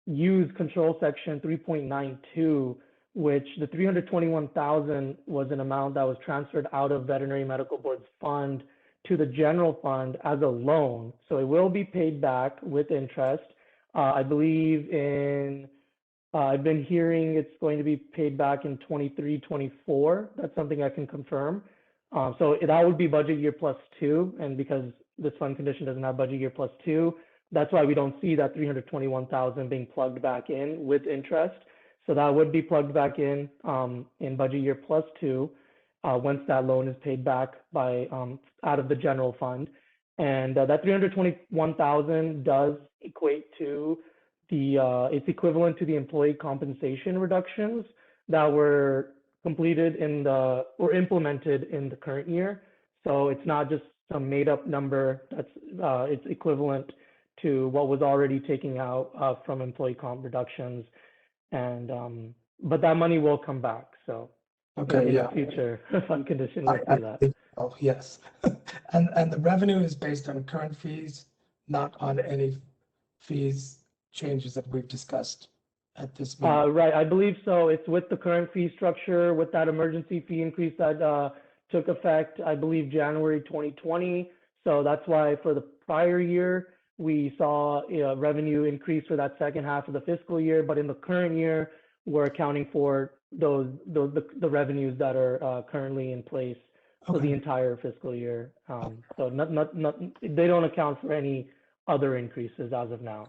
use control section 3.92, which the 321,000 was an amount that was transferred out of Veterinary Medical Board's fund to the general fund as a loan. So it will be paid back with interest. I believe I've been hearing it's going to be paid back in 23, 24. That's something I can confirm. So that would be budget year +2. And because this fund condition doesn't have budget year +2, that's why we don't see that 321,000 being plugged back in with interest. So that would be plugged back in budget year +2 once that loan is paid back by out of the general fund. And that 321,000 does equate to it's equivalent to the employee compensation reductions that were completed or implemented in the current year. So it's not just some made up number. It's equivalent to what was already taken out from employee comp reductions. And but that money will come back. So in the future fund condition will see that. Oh yes. and the revenue is based on current fees, not on any fees changes that we've discussed at this meeting. Right, I believe so. It's with the current fee structure, with that emergency fee increase that took effect, I believe, January 2020. So that's why for the prior year, we saw revenue increase for that second half of the fiscal year. But in the current year, we're accounting for the revenues that are currently in place for the entire fiscal year. So they don't account for any other increases as of now.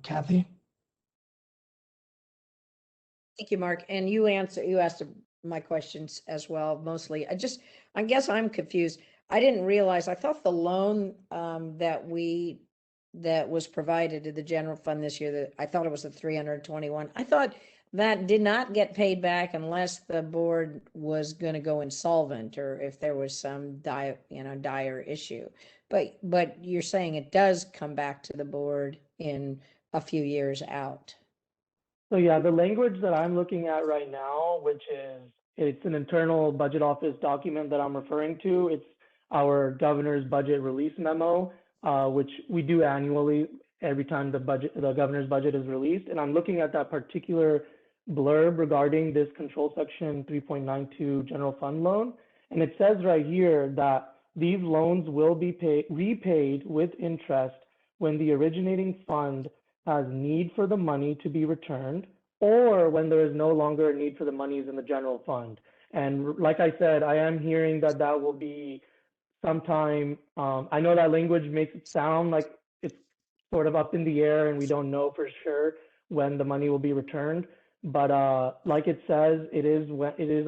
Kathy? Thank you, Mark. And you asked my questions as well, mostly. I guess I'm confused. I didn't realize, I thought the loan that was provided to the general fund this year, I thought it was the 321. I thought that did not get paid back unless the board was going to go insolvent or if there was some dire issue. But you're saying it does come back to the board in a few years out. So yeah, the language that I'm looking at right now, it's an internal budget office document that I'm referring to. It's our governor's budget release memo, which we do annually every time the governor's budget is released. And I'm looking at that particular blurb regarding this control section 3.92 general fund loan. And it says right here that these loans will be repaid with interest when the originating fund has need for the money to be returned, or when there is no longer a need for the monies in the general fund. And like I said, I am hearing that that will be sometime, I know that language makes it sound like it's sort of up in the air and we don't know for sure when the money will be returned. But like it says, it is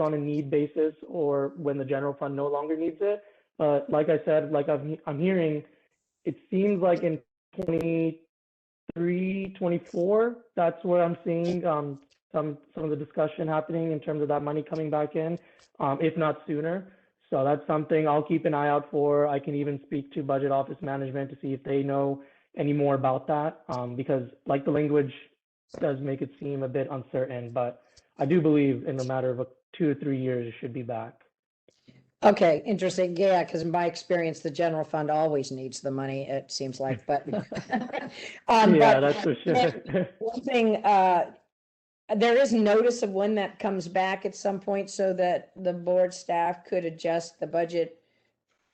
on a need basis or when the general fund no longer needs it. But like I said, like I'm hearing, it seems like in 23, 24, that's where I'm seeing some of the discussion happening in terms of that money coming back in, if not sooner. So that's something I'll keep an eye out for. I can even speak to budget office management to see if they know any more about that, because like the language does make it seem a bit uncertain, but I do believe in a matter of 2 to 3 years, it should be back. Okay, interesting. Yeah, because in my experience, the general fund always needs the money, it seems like, but. Yeah, that's for sure. One thing, there is notice of when that comes back at some point so that the board staff could adjust the budget,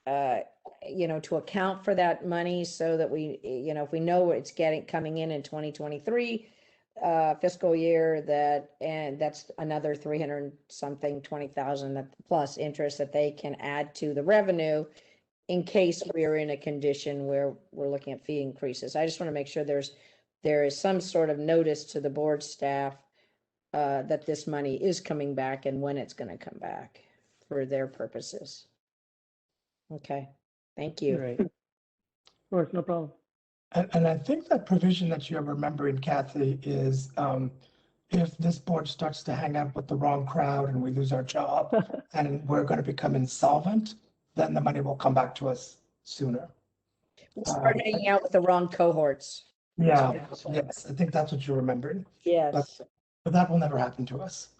to account for that money so that we, if we know it's coming in 2023 fiscal year, and that's another 300 something 20,000 plus interest that they can add to the revenue in case we are in a condition where we're looking at fee increases. I just want to make sure there is some sort of notice to the board staff that this money is coming back and when it's going to come back for their purposes. Okay, thank you. Right. Of course, no problem. And I think that provision that you're remembering, Kathy, is if this board starts to hang out with the wrong crowd and we lose our job and we're going to become insolvent, then the money will come back to us sooner. We'll start hanging out with the wrong cohorts. Yeah, yes, I think that's what you're remembering. Yes. But that will never happen to us.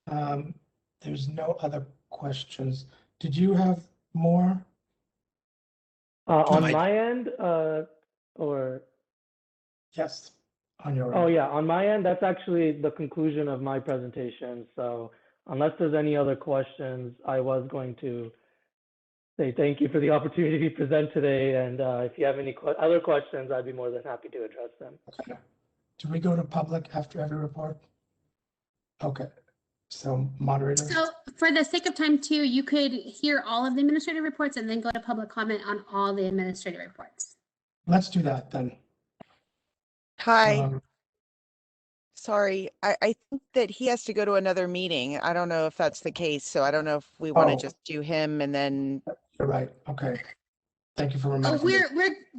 There's no other questions. Did you have more? On my end, or? Yes, on your end. Oh yeah, on my end, that's actually the conclusion of my presentation. So unless there's any other questions, I was going to say thank you for the opportunity to present today. And if you have any other questions, I'd be more than happy to address them. Okay. Do we go to public after every report? Okay. So moderator. So for the sake of time too, you could hear all of the administrative reports and then go to public comment on all the administrative reports. Let's do that then. Hi. Sorry, I think that he has to go to another meeting. I don't know if that's the case, so I don't know if we want to just do him and then. You're right. Okay. Thank you for reminding me.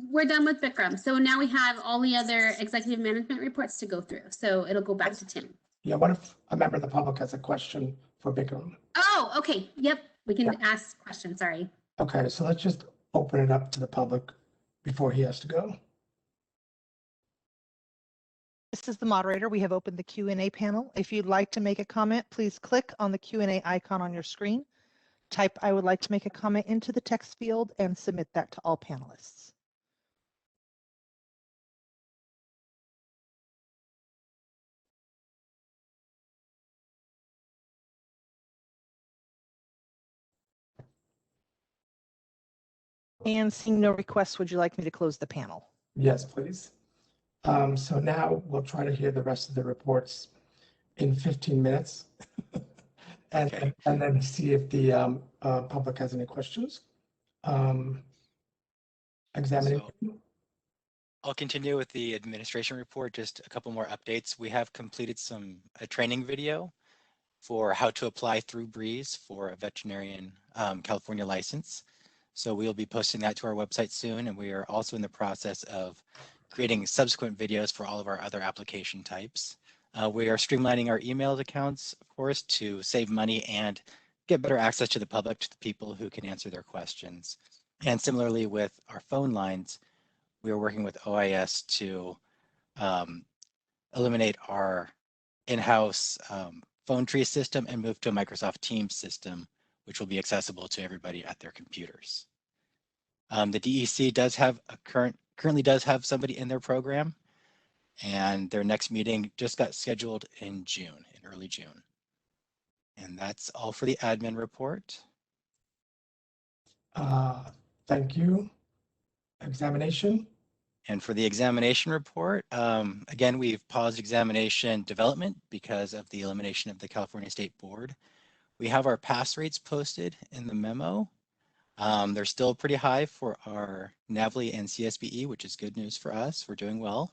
We're done with Vikram. So now we have all the other executive management reports to go through. So it'll go back to Tim. Yeah, what if a member of the public has a question for Vikram? Oh, okay. Yep. We can ask questions. Sorry. Okay, so let's just open it up to the public before he has to go. This is the moderator. We have opened the Q&A panel. If you'd like to make a comment, please click on the Q&A icon on your screen. Type "I would like to make a comment" into the text field and submit that to all panelists. And seeing no requests, would you like me to close the panel? Yes, please. So now we'll try to hear the rest of the reports in 15 minutes and then see if the public has any questions. Examining. So I'll continue with the administration report, just a couple more updates. We have completed a training video for how to apply through Breeze for a veterinarian California license. So we'll be posting that to our website soon, and we are also in the process of creating subsequent videos for all of our other application types. We are streamlining our email accounts, of course, to save money and get better access to the public, to the people who can answer their questions. And similarly with our phone lines, we are working with OIS to eliminate our in-house phone tree system and move to a Microsoft Teams system, which will be accessible to everybody at their computers. The DEC does have currently does have somebody in their program, and their next meeting just got scheduled in early June. And that's all for the admin report. Thank you. examination. And for the examination report, again, we've paused examination development because of the elimination of the California State Board. We have our pass rates posted in the memo. They're still pretty high for our NAVLE and CSBE, which is good news for us. We're doing well.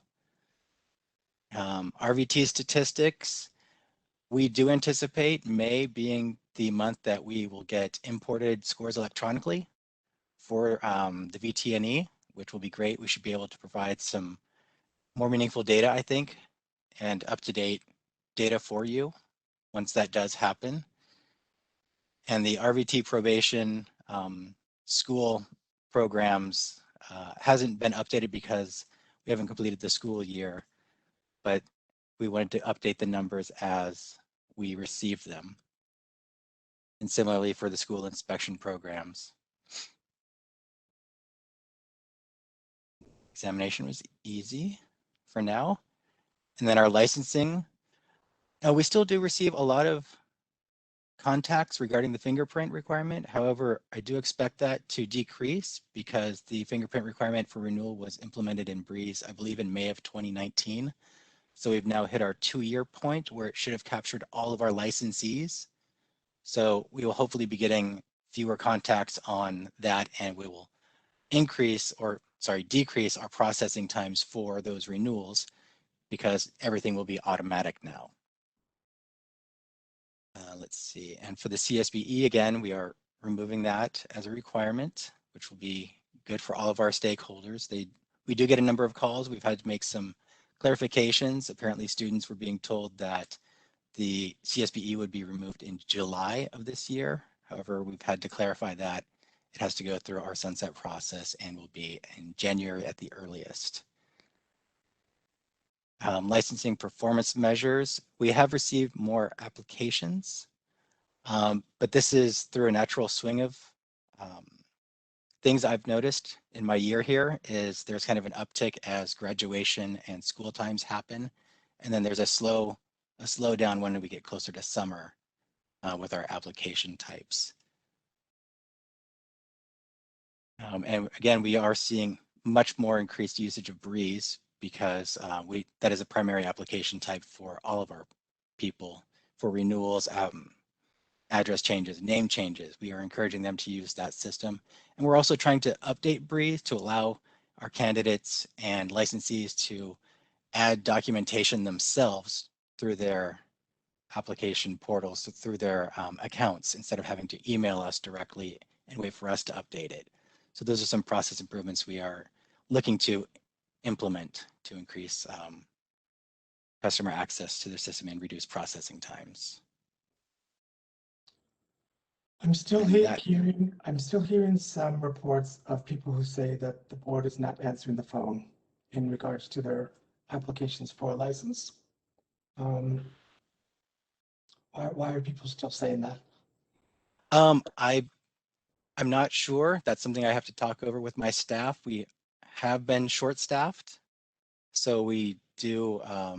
RVT statistics, we do anticipate May being the month that we will get imported scores electronically for the VTNE, which will be great. We should be able to provide some more meaningful data, I think, and up-to-date data for you once that does happen. And the RVT probation school programs hasn't been updated because we haven't completed the school year, but we wanted to update the numbers as we received them. And similarly for the school inspection programs. Examination was easy for now. And then our licensing, we still do receive a lot of contacts regarding the fingerprint requirement. However, I do expect that to decrease because the fingerprint requirement for renewal was implemented in Breeze, I believe in May of 2019. So we've now hit our 2-year point where it should have captured all of our licensees. So we will hopefully be getting fewer contacts on that, and we will decrease our processing times for those renewals because everything will be automatic now. Let's see, and for the CSBE, again, we are removing that as a requirement, which will be good for all of our stakeholders. We do get a number of calls. We've had to make some clarifications. Apparently students were being told that the CSBE would be removed in July of this year. However, we've had to clarify that it has to go through our sunset process and will be in January at the earliest. Licensing performance measures, we have received more applications, but this is through a natural swing of things I've noticed in my year here is there's kind of an uptick as graduation and school times happen. And then there's a slowdown when we get closer to summer with our application types. And again, we are seeing much more increased usage of Breeze because that is a primary application type for all of our people for renewals, address changes, name changes. We are encouraging them to use that system. And we're also trying to update Breeze to allow our candidates and licensees to add documentation themselves through their application portals, so through their accounts, instead of having to email us directly and wait for us to update it. So those are some process improvements we are looking to implement to increase customer access to their system and reduce processing times. I'm still hearing some reports of people who say that the board is not answering the phone in regards to their applications for a license. Why are people still saying that? I'm not sure. That's something I have to talk over with my staff. We have been short-staffed, so we do. I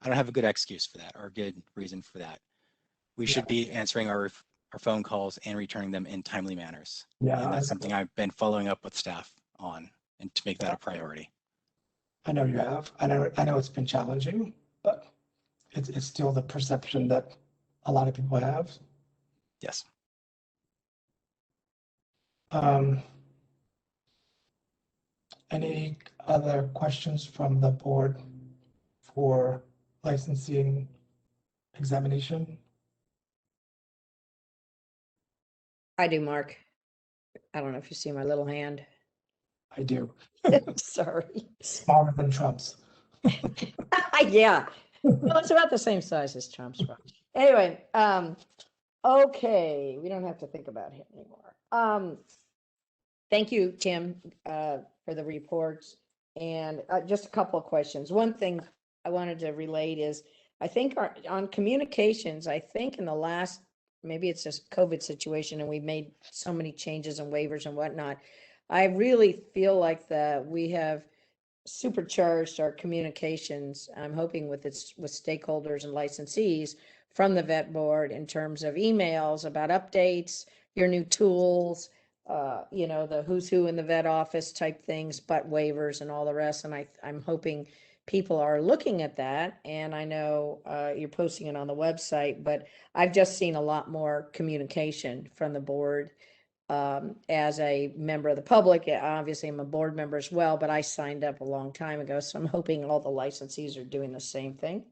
don't have a good excuse for that or a good reason for that. We should be answering our phone calls and returning them in timely manners. Yeah, and that's something I've been following up with staff on, and to make that a priority. I know you have. I know it's been challenging, but it's still the perception that a lot of people have. Yes. Any other questions from the board for licensing examination? I do, Mark. I don't know if you see my little hand. I do. Sorry. Smaller than Trump's. Yeah. Well, it's about the same size as Trump's. Anyway, okay. We don't have to think about him anymore. Thank you, Tim, for the reports. And just a couple of questions. One thing I wanted to relate is, I think on communications, I think in the last, maybe it's just COVID situation and we made so many changes and waivers and whatnot. I really feel like that we have supercharged our communications. I'm hoping with stakeholders and licensees from the vet board in terms of emails about updates, your new tools, you know, the who's who in the vet office type things, but waivers and all the rest. And I'm hoping people are looking at that. And I know you're posting it on the website, but I've just seen a lot more communication from the board. As a member of the public, obviously I'm a board member as well, but I signed up a long time ago. So I'm hoping all the licensees are doing the same thing.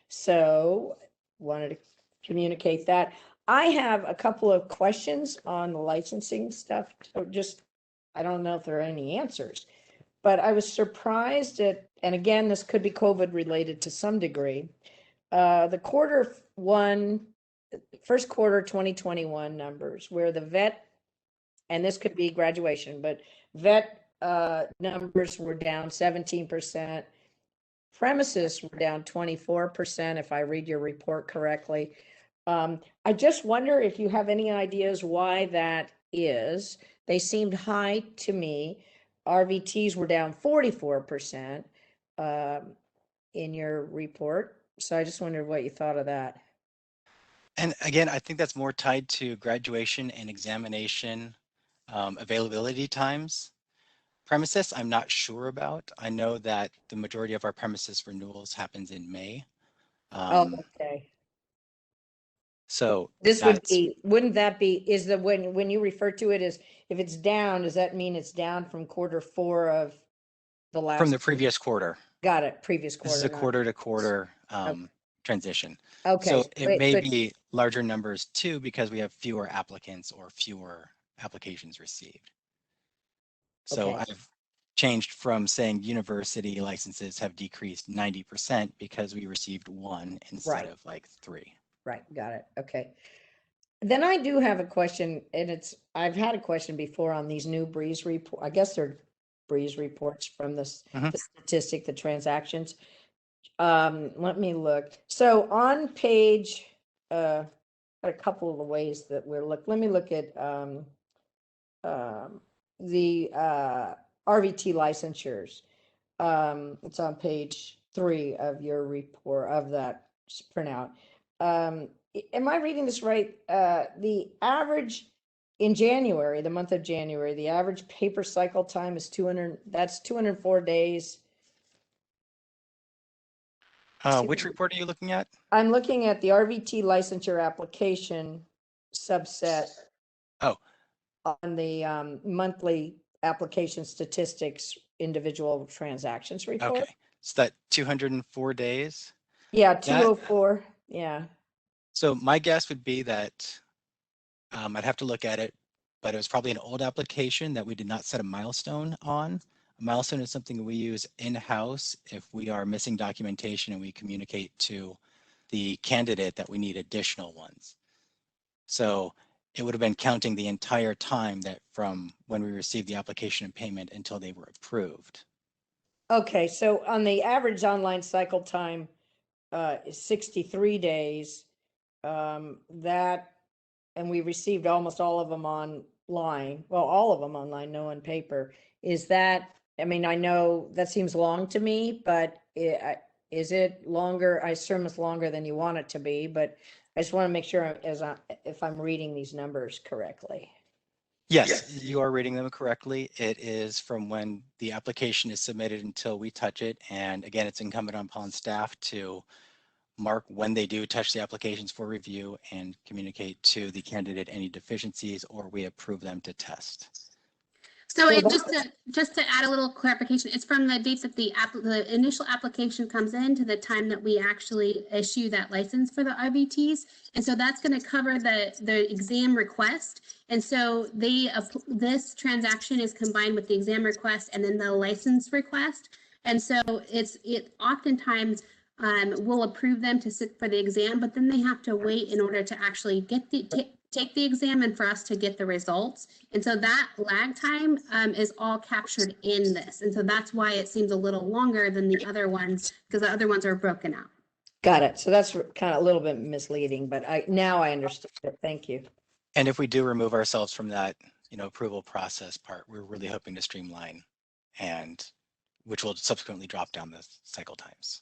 So wanted to communicate that. I have a couple of questions on the licensing stuff. So just, I don't know if there are any answers, but I was surprised at, and again, this could be COVID related to some degree. The first quarter 2021 numbers where the vet, and this could be graduation, but vet numbers were down 17%. Premises were down 24%, if I read your report correctly. I just wonder if you have any ideas why that is. They seemed high to me. RVTs were down 44% in your report. So I just wondered what you thought of that. And again, I think that's more tied to graduation and examination availability times. Premises, I'm not sure about. I know that the majority of our premises renewals happens in May. Okay. So This would be, wouldn't that be, is the, when you refer to it as, if it's down, does that mean it's down from quarter 4 of the last? from the previous quarter. Got it, previous quarter. This is a not- quarter to quarter transition. Okay. So it may but- be larger numbers too, because we have fewer applicants or fewer applications received. So Okay. I've changed from saying university licenses have decreased 90% because we received 1 instead Right. of like 3. Right, got it, okay. Then I do have a question, and I've had a question before on these new Breeze report, I guess they're Breeze reports from the statistic, the transactions. Let me look. So on page, got a couple of the ways that let me look at the RVT licensures. It's on page 3 of your report, of that printout. Am I reading this right? The average in January, the month of January, the average paper cycle time is 204 days. Which report are you looking at? I'm looking at the RVT licensure application subset. Oh. On the monthly application statistics, individual transactions report. Okay, so that 204 days? Yeah, 204, yeah. So my guess would be that I'd have to look at it, but it was probably an old application that we did not set a milestone on. A milestone is something we use in-house if we are missing documentation and we communicate to the candidate that we need additional ones. So it would have been counting the entire time that from when we received the application and payment until they were approved. Okay, so on the average online cycle time is 63 days. And we received almost all of them online. Well, all of them online, no on paper. Is that, I mean, I know that seems long to me, but is it longer? I assume it's longer than you want it to be, but I just want to make sure if I'm reading these numbers correctly. Yes, you are reading them correctly. It is from when the application is submitted until we touch it. And again, it's incumbent upon staff to mark when they do touch the applications for review and communicate to the candidate any deficiencies, or we approve them to test. So just to add a little clarification, it's from the date that the initial application comes in to the time that we actually issue that license for the RVTs. And so that's going to cover the exam request. And so this transaction is combined with the exam request and then the license request. And so it oftentimes we'll approve them to sit for the exam, but then they have to wait in order to actually get take the exam and for us to get the results. And so that lag time is all captured in this. And so that's why it seems a little longer than the other ones, because the other ones are broken out. Got it. So that's kind of a little bit misleading, but now I understood it. Thank you. And if we do remove ourselves from that, approval process part, we're really hoping to streamline, and which will subsequently drop down the cycle times.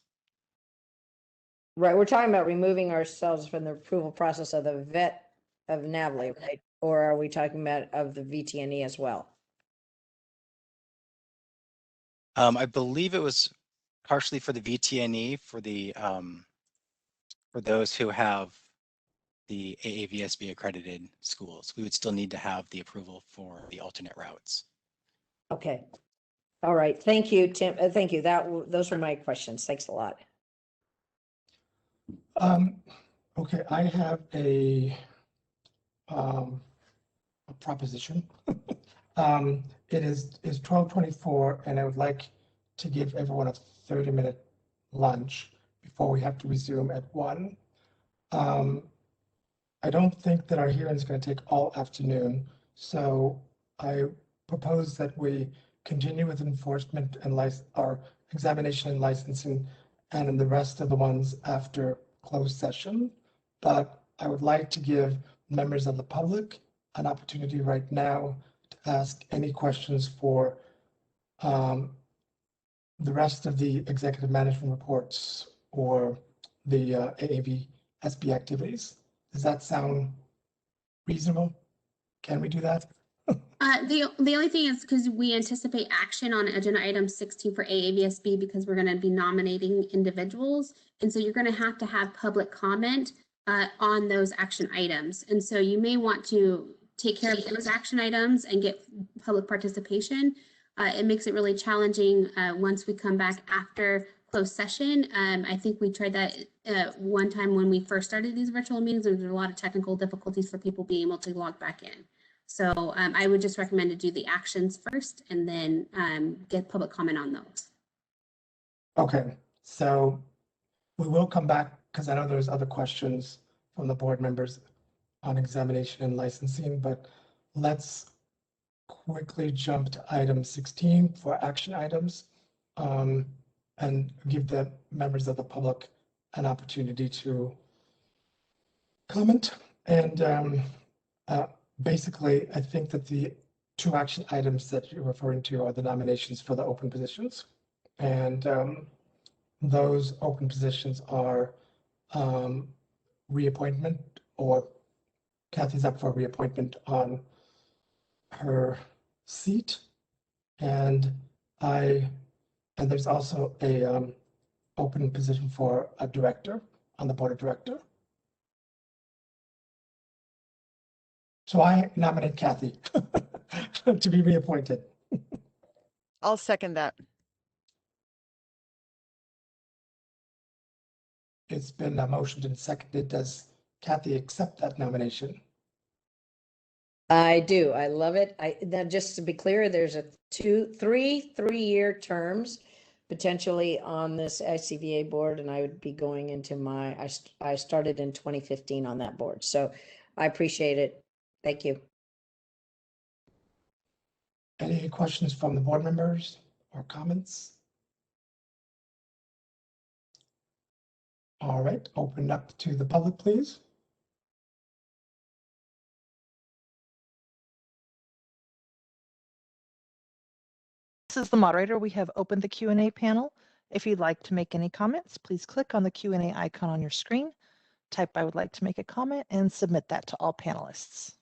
Right. We're talking about removing ourselves from the approval process of the vet of NAVLE, right? or are we talking about of the VTNE as well? I believe it was partially for the VTNE for the for those who have the AAVSB accredited schools. We would still need to have the approval for the alternate routes. Okay. All right. Thank you, Tim. Thank you. Those were my questions. Thanks a lot. Okay, I have a proposition. It is 12:24, and I would like to give everyone a 30-minute lunch before we have to resume at 1. I don't think that our hearing is going to take all afternoon, so I propose that we continue with enforcement and our examination and licensing, and in the rest of the ones after closed session. But I would like to give members of the public an opportunity right now to ask any questions for the rest of the executive management reports or the AAV SB activities. Does that sound reasonable? Can we do that? The only thing is because we anticipate action on agenda item 16 for AAVSB because we're going to be nominating individuals. And so you're going to have public comment on those action items. And so you may want to take care of those action items and get public participation. It makes it really challenging once we come back after closed session. I think we tried that one time when we first started these virtual meetings. There was a lot of technical difficulties for people being able to log back in. So I would just recommend to do the actions first and then get public comment on those. Okay, so we will come back because I know there's other questions from the board members on examination and licensing, but let's quickly jump to item 16 for action items and give the members of the public an opportunity to comment. And basically, I think that the 2 action items that you're referring to are the nominations for the open positions. And those open positions are reappointment, or Kathy's up for reappointment on her seat. And there's also a open position for a director on the board of director. So I nominate Kathy to be reappointed. I'll second that. It's been motioned and seconded. Does Kathy accept that nomination? I do. I love it. Now, just to be clear, there's a three-year terms potentially on this ICVA board, and I would be going into I started in 2015 on that board. So I appreciate it. Thank you. Any questions from the board members or comments? All right, open up to the public, please. This is the moderator. We have opened the Q&A panel. If you'd like to make any comments, please click on the Q&A icon on your screen, type I would like to make a comment, and submit that to all panelists.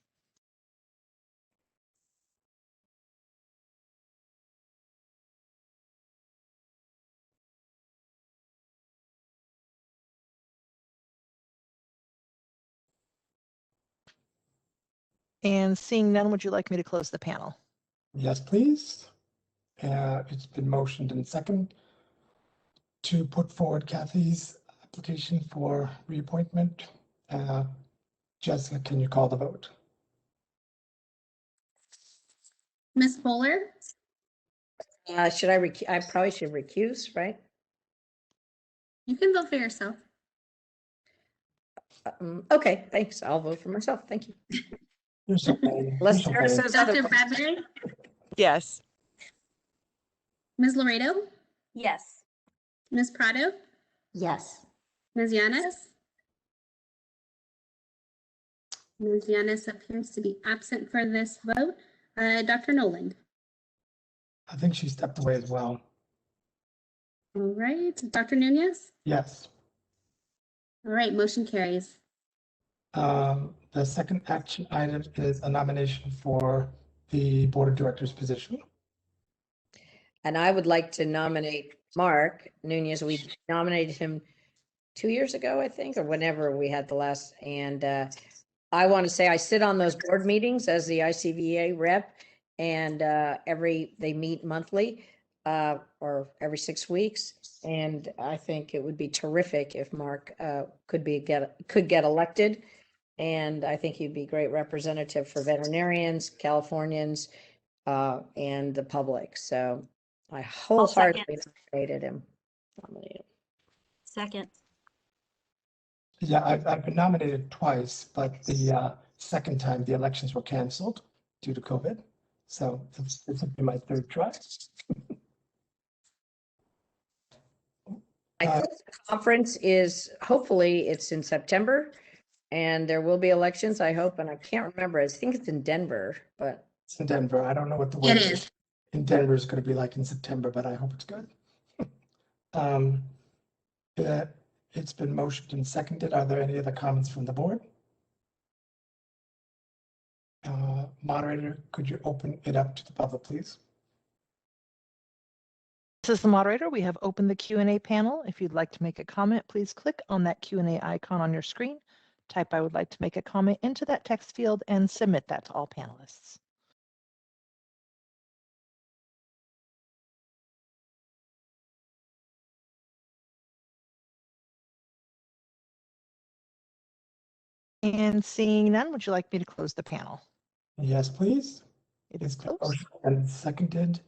And seeing none, would you like me to close the panel? Yes, please. It's been motioned and second to put forward Kathy's application for reappointment. Jessica, can you call the vote? Ms. Fuller? I probably should recuse, right? You can vote for yourself. Okay, thanks. I'll vote for myself. Thank you. Unless Sarah says Dr. otherwise. Bradbury? Yes. Ms. Laredo? Yes. Ms. Prado? Yes. Ms. Yanis? Ms. Yanis appears to be absent for this vote. Dr. Noland? I think she stepped away as well. All right. Dr. Nunez? Yes. All right, motion carries. The second action item is a nomination for the Board of Directors position. And I would like to nominate Mark Nunez. We nominated him 2 years ago, I think, or whenever we had the last. And I want to say I sit on those board meetings as the ICVA rep, and they meet monthly or every 6 weeks. And I think it would be terrific if Mark could get elected. And I think he'd be a great representative for veterinarians, Californians, and the public. So I wholeheartedly nominated him. Second. Yeah, I've been nominated twice, but the second time the elections were canceled due to COVID. So this will be my third try. I think the conference is, hopefully it's in September, and there will be elections, I hope, and I can't remember. I think it's in Denver, but. It's in Denver. I don't know what the weather in Denver is going to be like in September, but I hope it's good. It's been motioned and seconded. Are there any other comments from the board? Moderator, could you open it up to the public, please? This is the moderator. We have opened the Q&A panel. If you'd like to make a comment, please click on that Q&A icon on your screen. Type I would like to make a comment into that text field and submit that to all panelists. And seeing none, would you like me to close the panel? Yes, please. It is closed. Motion and seconded.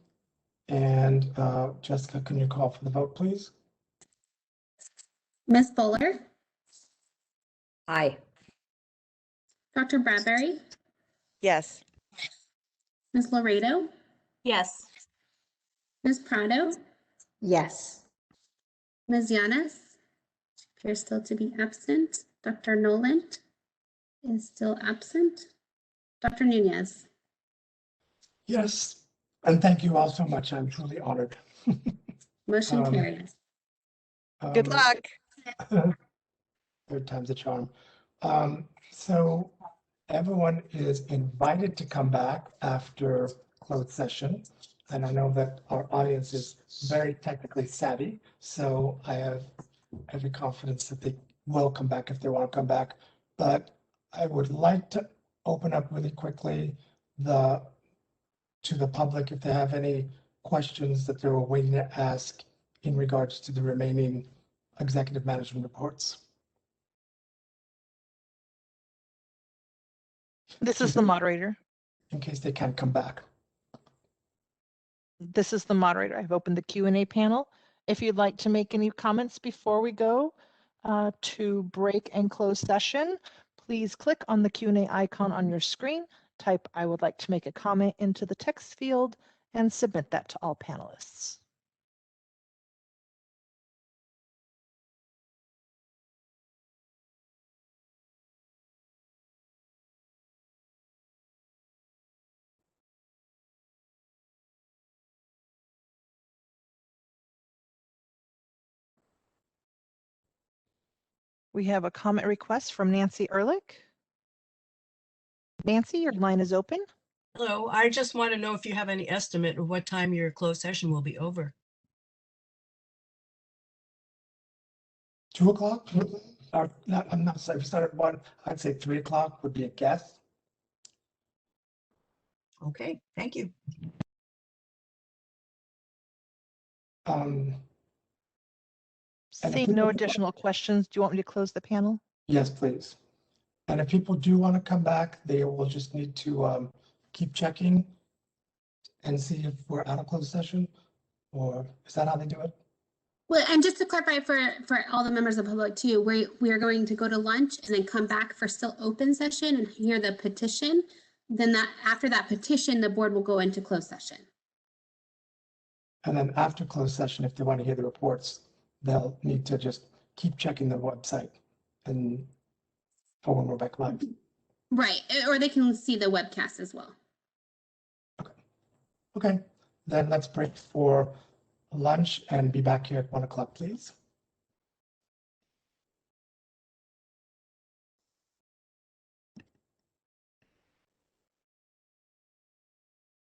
And Jessica, can you call for the vote, please? Ms. Fuller, Aye. Dr. Bradbury, Yes. Ms. Laredo, Yes. Ms. Prado, Yes. Ms. Yanis appears still to be absent. Dr. Noland is still absent. Dr. Nunez. Yes, and thank you all so much. I'm truly honored. Motion carries. Good luck. Third time's a charm. So everyone is invited to come back after closed session. And I know that our audience is very technically savvy, so I have every confidence that they will come back if they want to come back. But I would like to open up really quickly to the public if they have any questions that they were waiting to ask in regards to the remaining executive management reports. This is the moderator. In case they can't come back. This is the moderator. I've opened the Q&A panel. If you'd like to make any comments before we go to break and close session, please click on the Q&A icon on your screen. Type I would like to make a comment into the text field and submit that to all panelists. We have a comment request from Nancy Ehrlich. Nancy, your line is open. Hello, I just want to know if you have any estimate of what time your closed session will be over. 2 o'clock? I'm not sorry, if we start at 1, I'd say 3 o'clock would be a guess. Okay, thank you. Seeing no additional questions, do you want me to close the panel? Yes, please. And if people do want to come back, they will just need to keep checking and see if we're out of closed session, or is that how they do it? Well, and just to clarify for all the members of the public too, we are going to go to lunch and then come back for still open session and hear the petition. Then after that petition, the board will go into closed session. And then after closed session, if they want to hear the reports, they'll need to just keep checking the website and for when we're back live. Right, or they can see the webcast as well. Okay, then let's break for lunch and be back here at 1 o'clock, please.